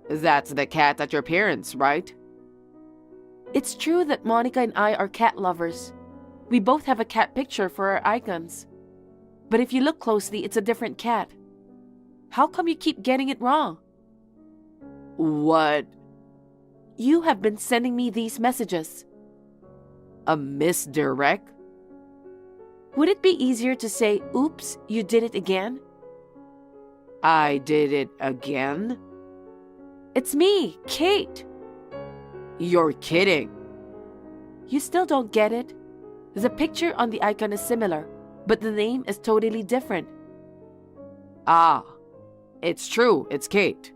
That's the cat at your parents', right? It's true that Monica and I are cat lovers. We both have a cat picture for our icons. But if you look closely, it's a different cat. How come you keep getting it wrong? What? You have been sending me these messages. A misdirect? Would it be easier to say, oops, you did it again? I did it again? It's me, Kate. You're kidding. You still don't get it? The picture on the icon is similar, but the name is totally different. Ah, it's true, it's Kate.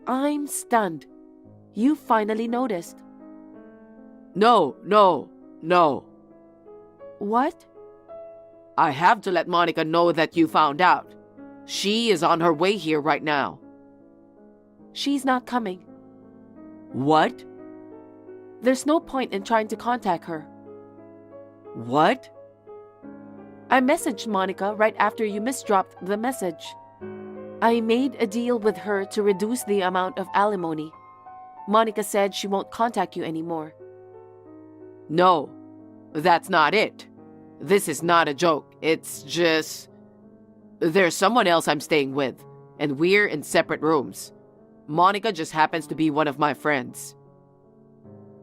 I'm stunned. You finally noticed. No. What? I have to let Monica know that you found out. She is on her way here right now. She's not coming. What? There's no point in trying to contact her. What? I messaged Monica right after you misdropped the message. I made a deal with her to reduce the amount of alimony. Monica said she won't contact you anymore. No, that's not it. This is not a joke. It's just... There's someone else I'm staying with, and we're in separate rooms. Monica just happens to be one of my friends.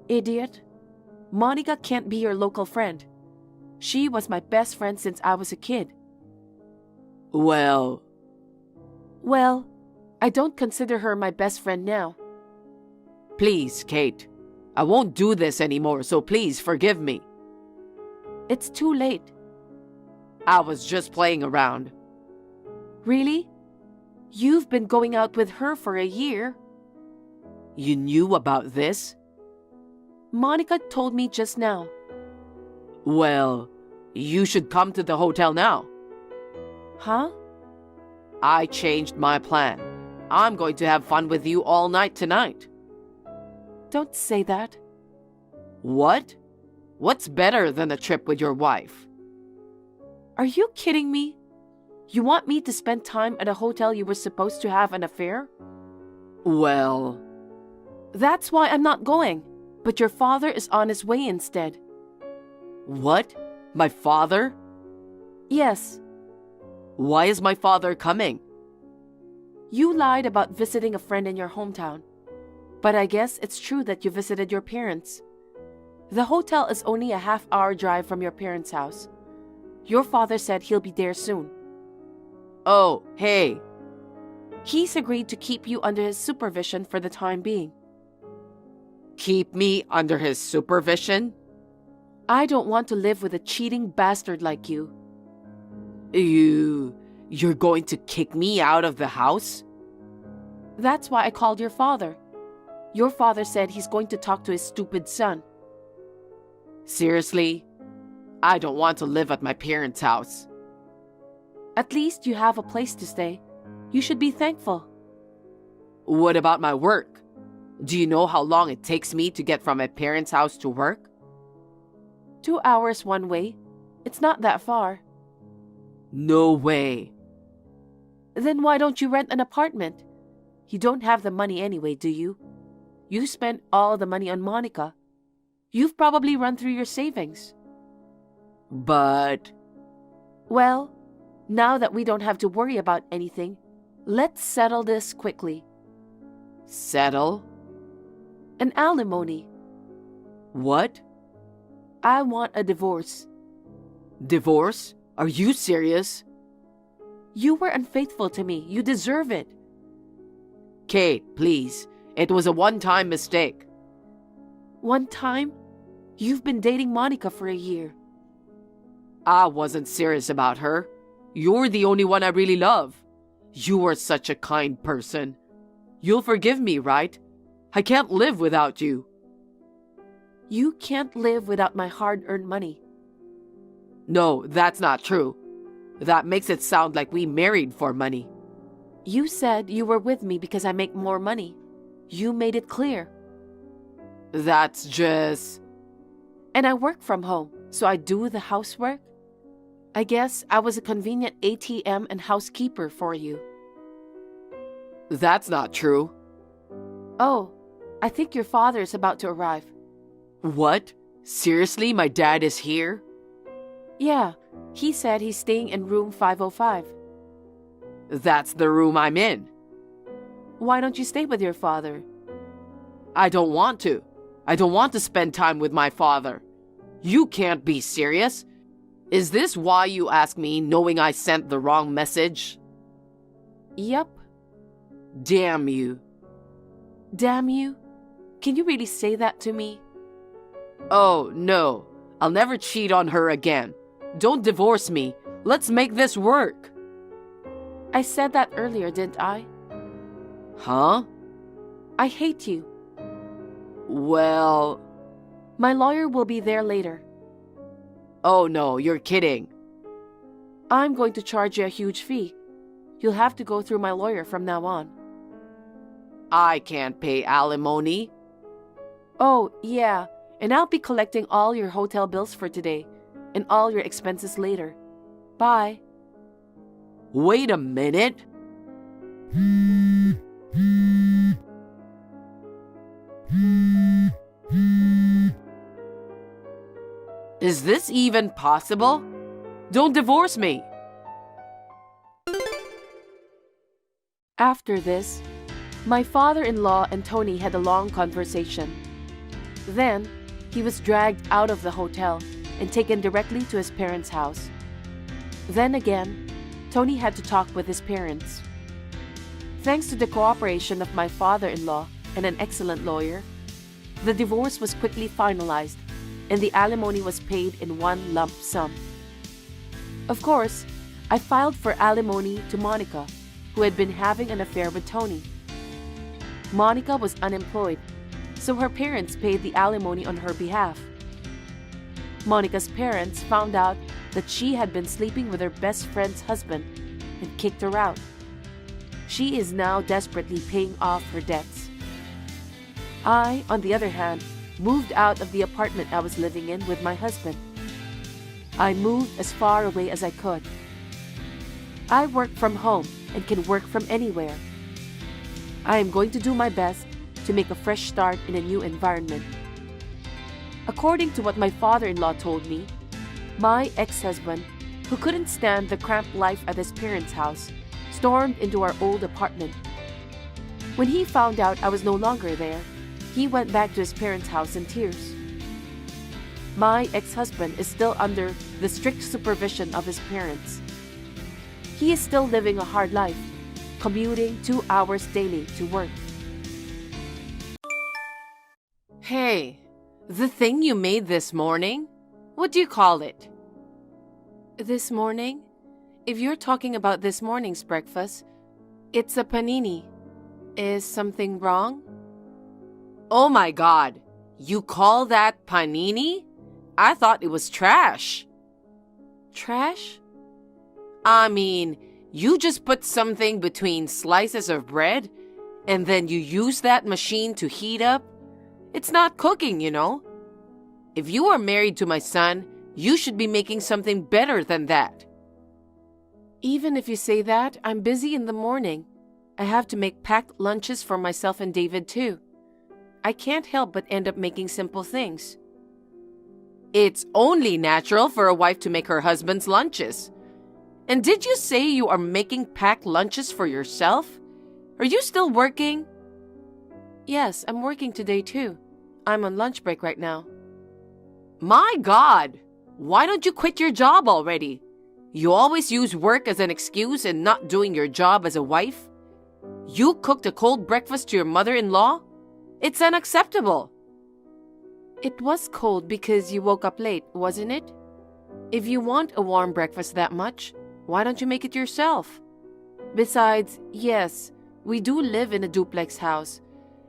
Idiot. Monica can't be your local friend. She was my best friend since I was a kid. Well, I don't consider her my best friend now. please, Kate. I won't do this anymore, so please forgive me. It's too late. I was just playing around. Really? You've been going out with her for a year. You knew about this? Monica told me just now. Well, you should come to the hotel now. Huh? I changed my plan. I'm going to have fun with you all night tonight. Don't say that. What? What's better than a trip with your wife? Are you kidding me? You want me to spend time at a hotel you were supposed to have an affair? Well, That's why I'm not going. But your father is on his way instead. what? My father? Yes, Why is my father coming? you lied about visiting a friend in your hometown. But I guess it's true that you visited your parents. The hotel is only a half-hour drive from your parents' house. Your father said he'll be there soon. Oh, hey. He's agreed to keep you under his supervision for the time being. Keep me under his supervision? I don't want to live with a cheating bastard like you. You're going to kick me out of the house? That's why I called your father. Your father said he's going to talk to his stupid son. Seriously? I don't want to live at my parents' house. At least you have a place to stay. You should be thankful. What about my work? Do you know how long it takes me to get from my parents' house to work? 2 hours one way. It's not that far. No way. Then why don't you rent an apartment? You don't have the money anyway, do you? You spent all the money on Monica. You've probably run through your savings. But... Well, now that we don't have to worry about anything, let's settle this quickly. Settle? An alimony. What? I want a divorce. Divorce? Are you serious? You were unfaithful to me. You deserve it. Kate, please. It was a one-time mistake. One time? You've been dating Monica for a year. I wasn't serious about her. You're the only one I really love. You are such a kind person. You'll forgive me, right? I can't live without you. You can't live without my hard-earned money. No, that's not true. That makes it sound like we married for money. You said you were with me because I make more money. You made it clear. That's just... And I work from home, so I do the housework. I guess I was a convenient ATM and housekeeper for you. That's not true. Oh, I think your father is about to arrive. What? Seriously, my dad is here? Yeah, he said he's staying in room 505. That's the room I'm in. Why don't you stay with your father? I don't want to. I don't want to spend time with my father. You can't be serious. Is this why you asked me knowing I sent the wrong message? Yep. Damn you. Damn you. Can you really say that to me? Oh, no. I'll never cheat on her again. Don't divorce me. Let's make this work. I said that earlier, didn't I? Huh? I hate you. Well... My lawyer will be there later. Oh no, you're kidding. I'm going to charge you a huge fee. You'll have to go through my lawyer from now on. I can't pay alimony. Oh, yeah, and I'll be collecting all your hotel bills for today and all your expenses later. Bye. Wait a minute. Is this even possible? Don't divorce me. After this, my father-in-law and Tony had a long conversation. Then, he was dragged out of the hotel and taken directly to his parents' house. Then again, Tony had to talk with his parents. Thanks to the cooperation of my father-in-law and an excellent lawyer, the divorce was quickly finalized and the alimony was paid in one lump sum. Of course, I filed for alimony to Monica, who had been having an affair with Tony. Monica was unemployed, so her parents paid the alimony on her behalf. Monica's parents found out that she had been sleeping with her best friend's husband and kicked her out. She is now desperately paying off her debts. I, on the other hand, moved out of the apartment I was living in with my husband. I moved as far away as I could. I work from home and can work from anywhere. I am going to do my best to make a fresh start in a new environment. According to what my father-in-law told me, my ex-husband, who couldn't stand the cramped life at his parents' house, stormed into our old apartment. When he found out I was no longer there, he went back to his parents' house in tears. My ex-husband is still under the strict supervision of his parents. He is still living a hard life, commuting 2 hours daily to work. Hey, the thing you made this morning? What do you call it? This morning? If you're talking about this morning's breakfast, it's a panini. Is something wrong? Oh my god, you call that panini? I thought it was trash. Trash? I mean, you just put something between slices of bread and then you use that machine to heat up? It's not cooking, you know. If you are married to my son, you should be making something better than that. Even if you say that, I'm busy in the morning. I have to make packed lunches for myself and David too. I can't help but end up making simple things. It's only natural for a wife to make her husband's lunches. And did you say you are making packed lunches for yourself? Are you still working? Yes, I'm working today too. I'm on lunch break right now. My God! Why don't you quit your job already? You always use work as an excuse and not doing your job as a wife. You cooked a cold breakfast to your mother-in-law? It's unacceptable. It was cold because you woke up late, wasn't it? If you want a warm breakfast that much, why don't you make it yourself? Besides, yes, we do live in a duplex house,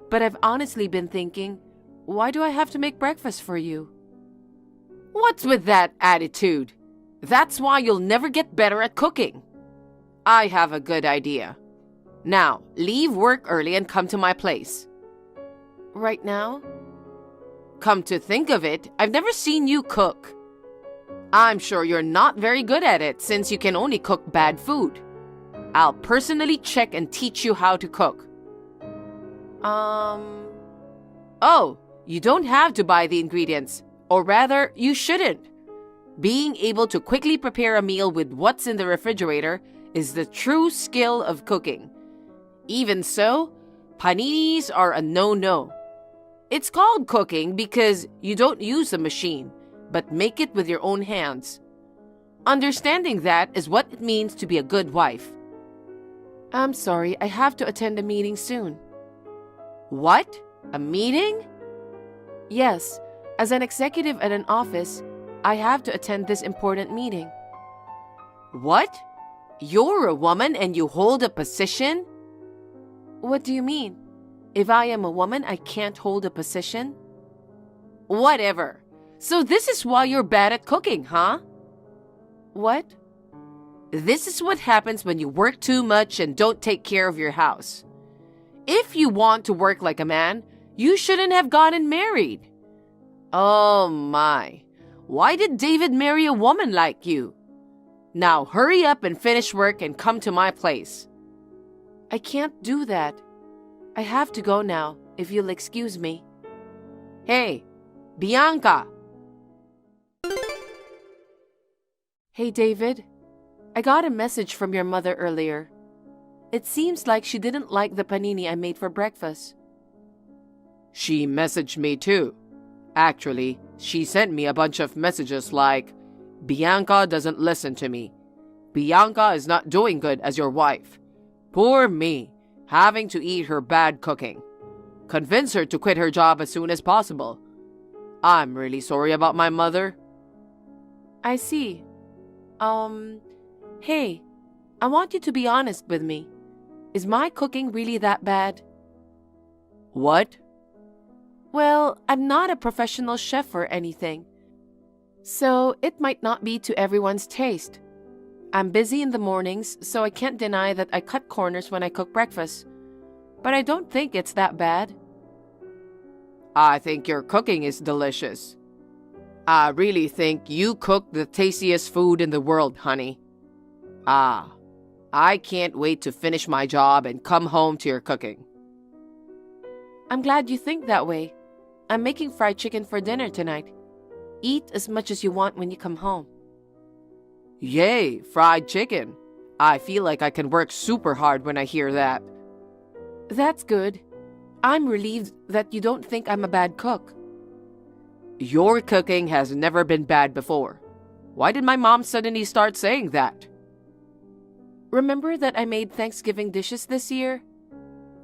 but I've honestly been thinking, why do I have to make breakfast for you? What's with that attitude? That's why you'll never get better at cooking. I have a good idea. Now, leave work early and come to my place. Right now? Come to think of it, I've never seen you cook. I'm sure you're not very good at it since you can only cook bad food. I'll personally check and teach you how to cook. Oh, you don't have to buy the ingredients. Or rather, you shouldn't. Being able to quickly prepare a meal with what's in the refrigerator is the true skill of cooking. Even so, paninis are a no-no. It's called cooking because you don't use a machine, but make it with your own hands. Understanding that is what it means to be a good wife. I'm sorry, I have to attend a meeting soon. What? A meeting? Yes, as an executive at an office, I have to attend this important meeting. What? You're a woman and you hold a position? What do you mean? If I am a woman, I can't hold a position? Whatever. So this is why you're bad at cooking, huh? What? This is what happens when you work too much and don't take care of your house. If you want to work like a man, you shouldn't have gotten married. Oh my. Why did David marry a woman like you? Now hurry up and finish work and come to my place. I can't do that. I have to go now, if you'll excuse me. Hey, Bianca. Hey, David. I got a message from your mother earlier. It seems like she didn't like the panini I made for breakfast. She messaged me too. Actually, she sent me a bunch of messages like, Bianca doesn't listen to me. Bianca is not doing good as your wife. Poor me, having to eat her bad cooking. Convince her to quit her job as soon as possible. I'm really sorry about my mother. I see. Hey, I want you to be honest with me. Is my cooking really that bad? What? Well, I'm not a professional chef or anything, so it might not be to everyone's taste. I'm busy in the mornings, so I can't deny that I cut corners when I cook breakfast. But I don't think it's that bad. I think your cooking is delicious. I really think you cook the tastiest food in the world, honey. I can't wait to finish my job and come home to your cooking. I'm glad you think that way. I'm making fried chicken for dinner tonight. Eat as much as you want when you come home. Yay, fried chicken. I feel like I can work super hard when I hear that. That's good. I'm relieved that you don't think I'm a bad cook. Your cooking has never been bad before. Why did my mom suddenly start saying that? Remember that I made Thanksgiving dishes this year?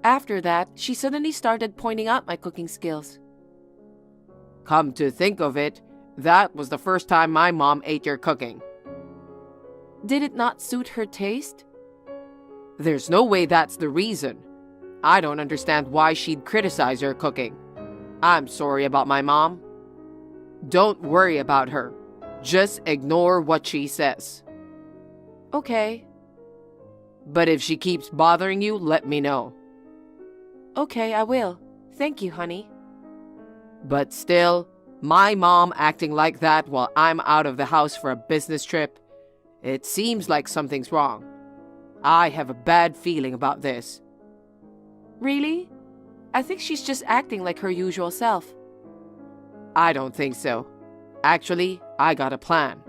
After that, she suddenly started pointing out my cooking skills. Come to think of it, that was the first time my mom ate your cooking. Did it not suit her taste? There's no way that's the reason. I don't understand why she'd criticize your cooking. I'm sorry about my mom. Don't worry about her. Just ignore what she says. Okay. But if she keeps bothering you, let me know. Okay, I will. Thank you, honey. But still, my mom acting like that while I'm out of the house for a business trip, it seems like something's wrong. I have a bad feeling about this. Really? I think she's just acting like her usual self. I don't think so. Actually, I got a plan.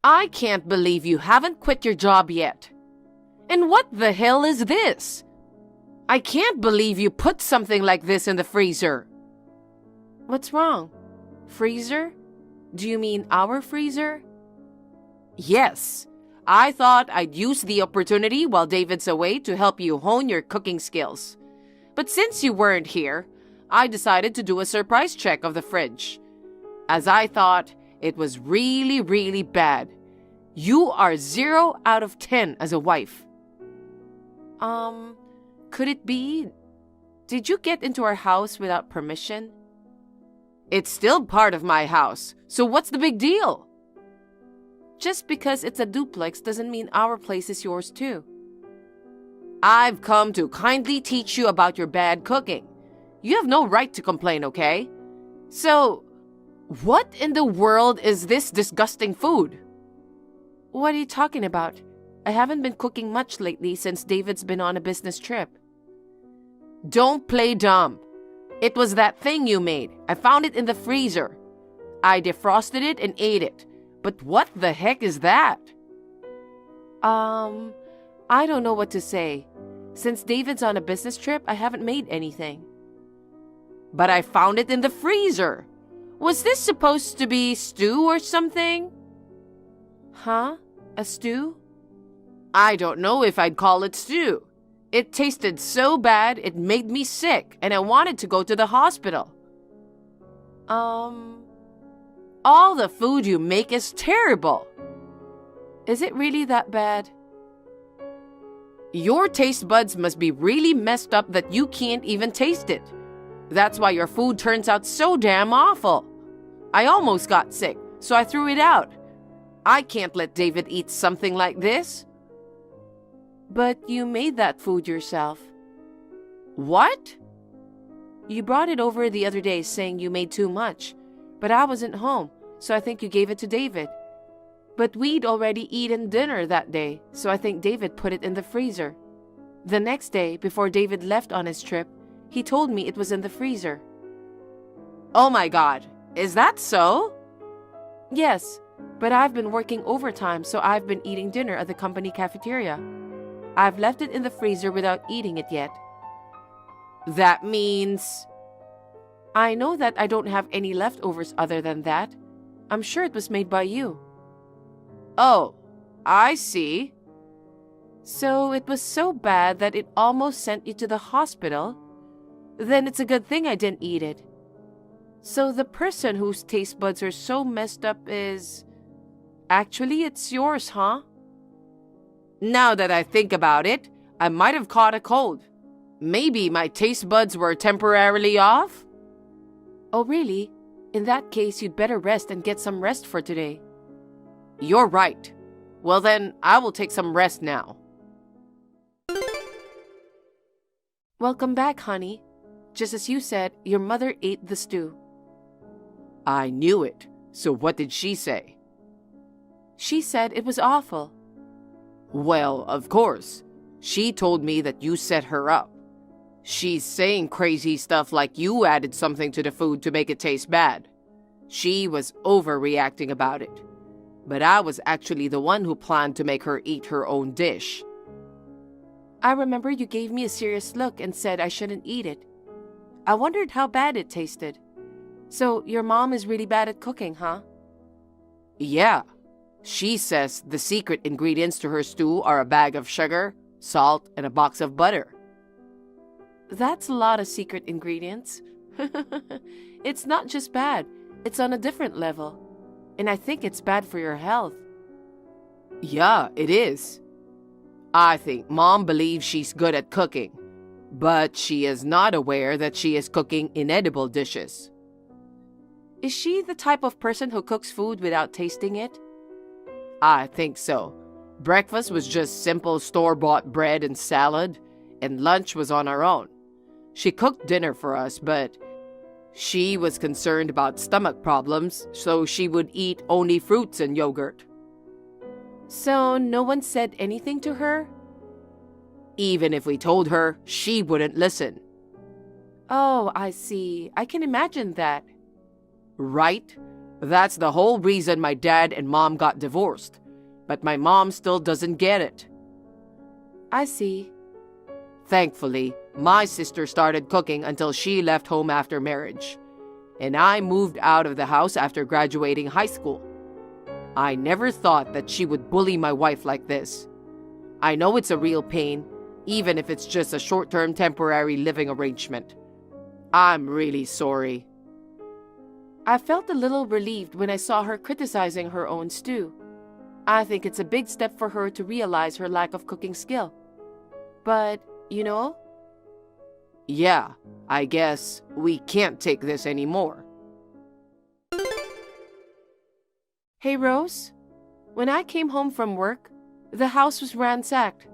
I can't believe you haven't quit your job yet. And what the hell is this? I can't believe you put something like this in the freezer. What's wrong? Freezer? Do you mean our freezer? Yes. I thought I'd use the opportunity while David's away to help you hone your cooking skills. But since you weren't here, I decided to do a surprise check of the fridge. As I thought, it was really, really bad. You are 0 out of 10 as a wife. Could it be? Did you get into our house without permission? It's still part of my house, so what's the big deal? Just because it's a duplex doesn't mean our place is yours too. I've come to kindly teach you about your bad cooking. You have no right to complain, okay? So, what in the world is this disgusting food? What are you talking about? I haven't been cooking much lately since David's been on a business trip. Don't play dumb. It was that thing you made. I found it in the freezer. I defrosted it and ate it. But what the heck is that? I don't know what to say. Since David's on a business trip, I haven't made anything. But I found it in the freezer. Was this supposed to be stew or something? Huh? A stew? I don't know if I'd call it stew. It tasted so bad it made me sick and I wanted to go to the hospital. All the food you make is terrible. Is it really that bad? Your taste buds must be really messed up that you can't even taste it. That's why your food turns out so damn awful. I almost got sick, so I threw it out. I can't let David eat something like this. But you made that food yourself. What? You brought it over the other day saying you made too much, but I wasn't home, so I think you gave it to David. But we'd already eaten dinner that day, so I think David put it in the freezer. The next day, before David left on his trip, he told me it was in the freezer. Oh my God, is that so? Yes, but I've been working overtime, so I've been eating dinner at the company cafeteria. I've left it in the freezer without eating it yet. That means... I know that I don't have any leftovers other than that. I'm sure it was made by you. Oh, I see. So it was so bad that it almost sent you to the hospital? Then it's a good thing I didn't eat it. So the person whose taste buds are so messed up is... Actually, it's yours, huh? Now that I think about it, I might have caught a cold. Maybe my taste buds were temporarily off? Oh, really? In that case, you'd better rest and get some rest for today. You're right. Well then, I will take some rest now. Welcome back, honey. Just as you said, your mother ate the stew. I knew it. So what did she say? She said it was awful. Well, of course. She told me that you set her up. She's saying crazy stuff like you added something to the food to make it taste bad. She was overreacting about it. But I was actually the one who planned to make her eat her own dish. I remember you gave me a serious look and said I shouldn't eat it. I wondered how bad it tasted. So your mom is really bad at cooking, huh? Yeah. She says the secret ingredients to her stew are a bag of sugar, salt, and a box of butter. That's a lot of secret ingredients. It's not just bad, it's on a different level. And I think it's bad for your health. Yeah, it is. I think Mom believes she's good at cooking, but she is not aware that she is cooking inedible dishes. Is she the type of person who cooks food without tasting it? I think so. Breakfast was just simple store-bought bread and salad, and lunch was on our own. She cooked dinner for us, but she was concerned about stomach problems, so she would eat only fruits and yogurt. So no one said anything to her? Even if we told her, she wouldn't listen. Oh, I see. I can imagine that. Right? That's the whole reason my dad and mom got divorced. But my mom still doesn't get it. I see. Thankfully, my sister started cooking until she left home after marriage. And I moved out of the house after graduating high school. I never thought that she would bully my wife like this. I know it's a real pain, even if it's just a short-term temporary living arrangement. I'm really sorry. I felt a little relieved when I saw her criticizing her own stew. I think it's a big step for her to realize her lack of cooking skill. But, you know? Yeah, I guess we can't take this anymore. Hey, Rose. When I came home from work, the house was ransacked,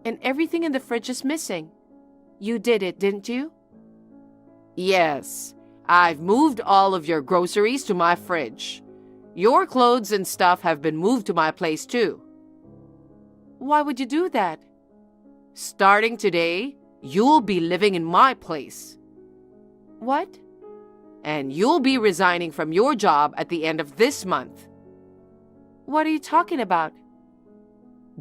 and everything in the fridge is missing. You did it, didn't you? Yes, I've moved all of your groceries to my fridge. Your clothes and stuff have been moved to my place too. Why would you do that? Starting today, you'll be living in my place. What? And you'll be resigning from your job at the end of this month. What are you talking about?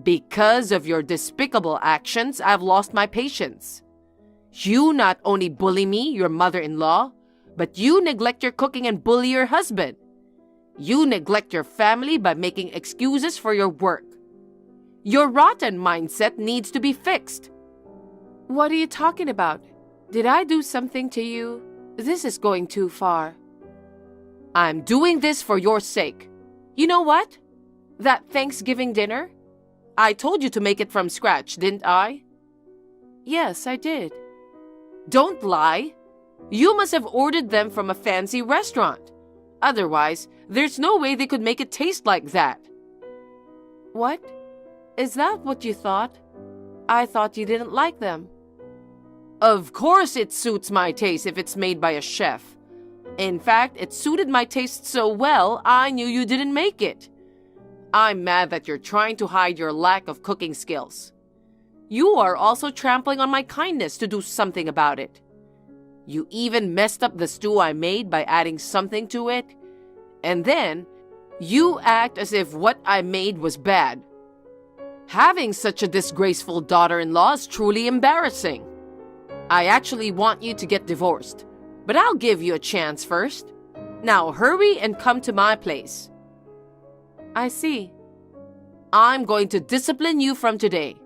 Because of your despicable actions, I've lost my patience. You not only bully me, your mother-in-law, but you neglect your cooking and bully your husband. You neglect your family by making excuses for your work. Your rotten mindset needs to be fixed. What are you talking about? Did I do something to you? This is going too far. I'm doing this for your sake. You know what? That Thanksgiving dinner? I told you to make it from scratch, didn't I? Yes, I did. Don't lie. You must have ordered them from a fancy restaurant. Otherwise, there's no way they could make it taste like that. What? Is that what you thought? I thought you didn't like them. Of course it suits my taste if it's made by a chef. In fact, it suited my taste so well, I knew you didn't make it. I'm mad that you're trying to hide your lack of cooking skills. You are also trampling on my kindness to do something about it. You even messed up the stew I made by adding something to it. And then, you act as if what I made was bad. Having such a disgraceful daughter-in-law is truly embarrassing. I actually want you to get divorced, but I'll give you a chance first. Now hurry and come to my place. I see. I'm going to discipline you from today.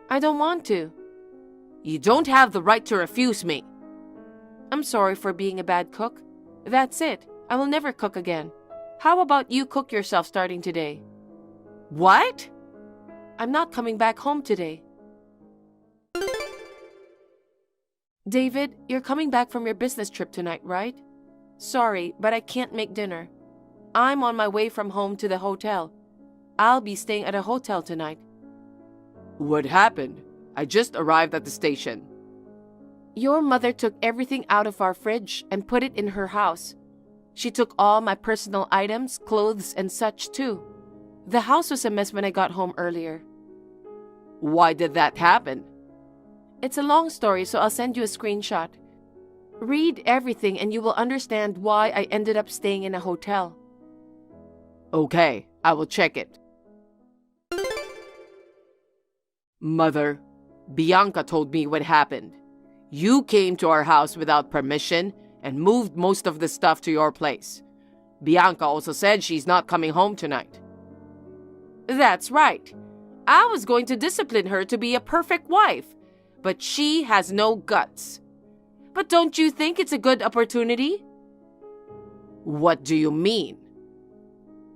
I don't want to. You don't have the right to refuse me. I'm sorry for being a bad cook. That's it. I will never cook again. How about you cook yourself starting today? What? I'm not coming back home today. David, you're coming back from your business trip tonight, right? Sorry, but I can't make dinner. I'm on my way from home to the hotel. I'll be staying at a hotel tonight. What happened? I just arrived at the station. Your mother took everything out of our fridge and put it in her house. She took all my personal items, clothes, and such too. The house was a mess when I got home earlier. Why did that happen? It's a long story, so I'll send you a screenshot. Read everything and you will understand why I ended up staying in a hotel. Okay, I will check it. Mother, Bianca told me what happened. You came to our house without permission and moved most of the stuff to your place. Bianca also said she's not coming home tonight. That's right. I was going to discipline her to be a perfect wife, but she has no guts. But don't you think it's a good opportunity? What do you mean?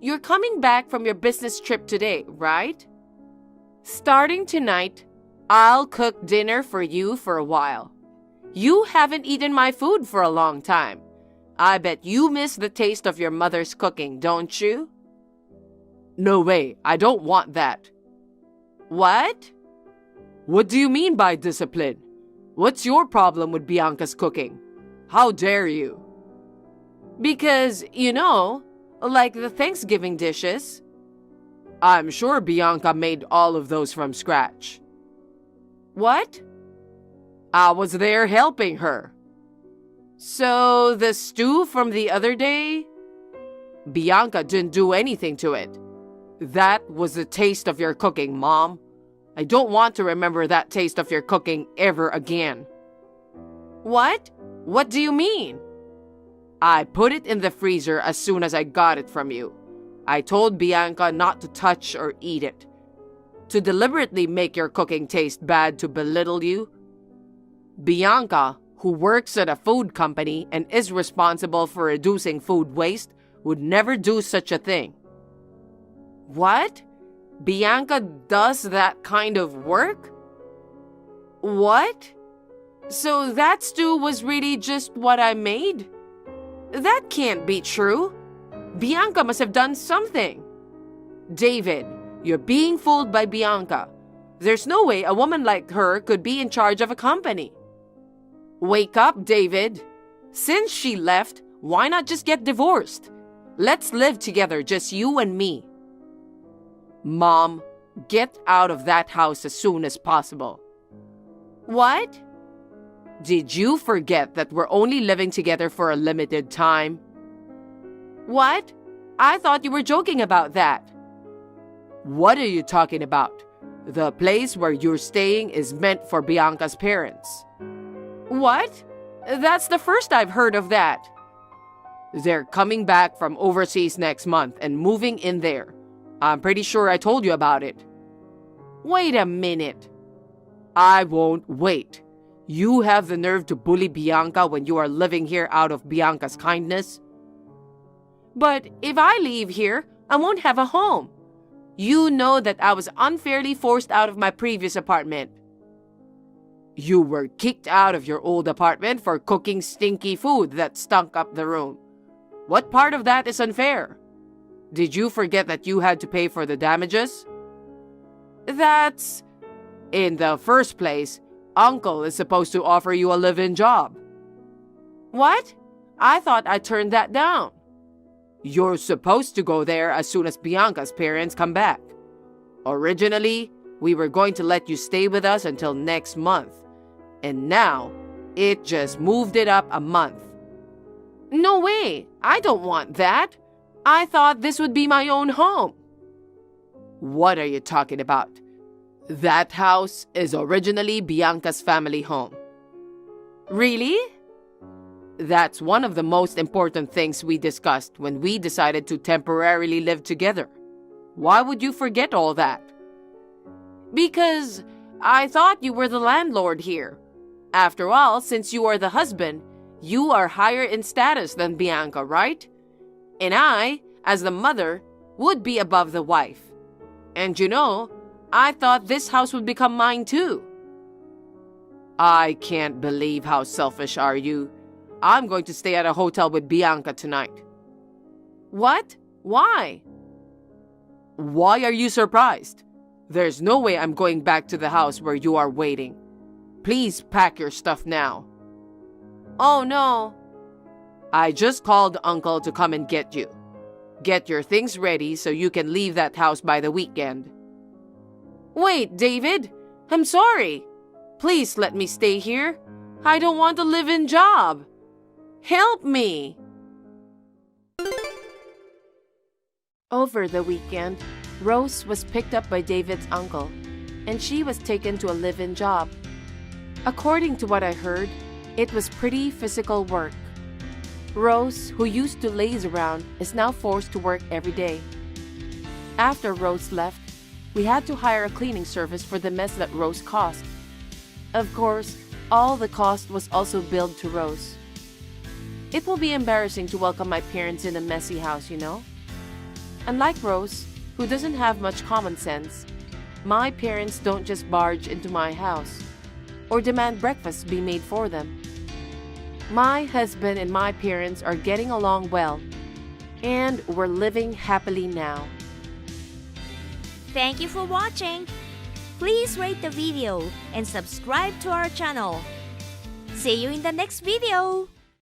You're coming back from your business trip today, right? Starting tonight, I'll cook dinner for you for a while. You haven't eaten my food for a long time. I bet you miss the taste of your mother's cooking, don't you? No way, I don't want that. What? What do you mean by discipline? What's your problem with Bianca's cooking? How dare you? Because, like the Thanksgiving dishes. I'm sure Bianca made all of those from scratch. What? I was there helping her. So, the stew from the other day? Bianca didn't do anything to it. That was the taste of your cooking, Mom. I don't want to remember that taste of your cooking ever again. What? What do you mean? I put it in the freezer as soon as I got it from you. I told Bianca not to touch or eat it. To deliberately make your cooking taste bad to belittle you. Bianca, who works at a food company and is responsible for reducing food waste, would never do such a thing. What? Bianca does that kind of work? What? So that stew was really just what I made? That can't be true. Bianca must have done something. David, you're being fooled by Bianca. There's no way a woman like her could be in charge of a company. Wake up, David. Since she left, why not just get divorced? Let's live together, just you and me. Mom, get out of that house as soon as possible. What? Did you forget that we're only living together for a limited time? What? I thought you were joking about that. What are you talking about? The place where you're staying is meant for Bianca's parents. What? That's the first I've heard of that. They're coming back from overseas next month and moving in there. I'm pretty sure I told you about it. Wait a minute. I won't wait. You have the nerve to bully Bianca when you are living here out of Bianca's kindness? But if I leave here, I won't have a home. You know that I was unfairly forced out of my previous apartment. You were kicked out of your old apartment for cooking stinky food that stunk up the room. What part of that is unfair? Did you forget that you had to pay for the damages? In the first place, Uncle is supposed to offer you a live-in job. What? I thought I turned that down. You're supposed to go there as soon as Bianca's parents come back. Originally, we were going to let you stay with us until next month. And now, it just moved it up a month. No way! I don't want that. I thought this would be my own home. What are you talking about? That house is originally Bianca's family home. Really? That's one of the most important things we discussed when we decided to temporarily live together. Why would you forget all that? Because I thought you were the landlord here. After all, since you are the husband, you are higher in status than Bianca, right? And I, as the mother, would be above the wife. And you know, I thought this house would become mine too. I can't believe how selfish are you. I'm going to stay at a hotel with Bianca tonight. What? Why? Why are you surprised? There's no way I'm going back to the house where you are waiting. Please pack your stuff now. Oh no. I just called Uncle to come and get you. Get your things ready so you can leave that house by the weekend. Wait, David. I'm sorry. Please let me stay here. I don't want a live-in job. Help me. Over the weekend, Rose was picked up by David's uncle, and she was taken to a live-in job. According to what I heard, it was pretty physical work. Rose, who used to laze around, is now forced to work every day. After Rose left, we had to hire a cleaning service for the mess that Rose caused. Of course, all the cost was also billed to Rose. It will be embarrassing to welcome my parents in a messy house, you know? Unlike Rose, who doesn't have much common sense, my parents don't just barge into my house or demand breakfast be made for them. My husband and my parents are getting along well, and we're living happily now. Thank you for watching. Please rate the video and subscribe to our channel. See you in the next video.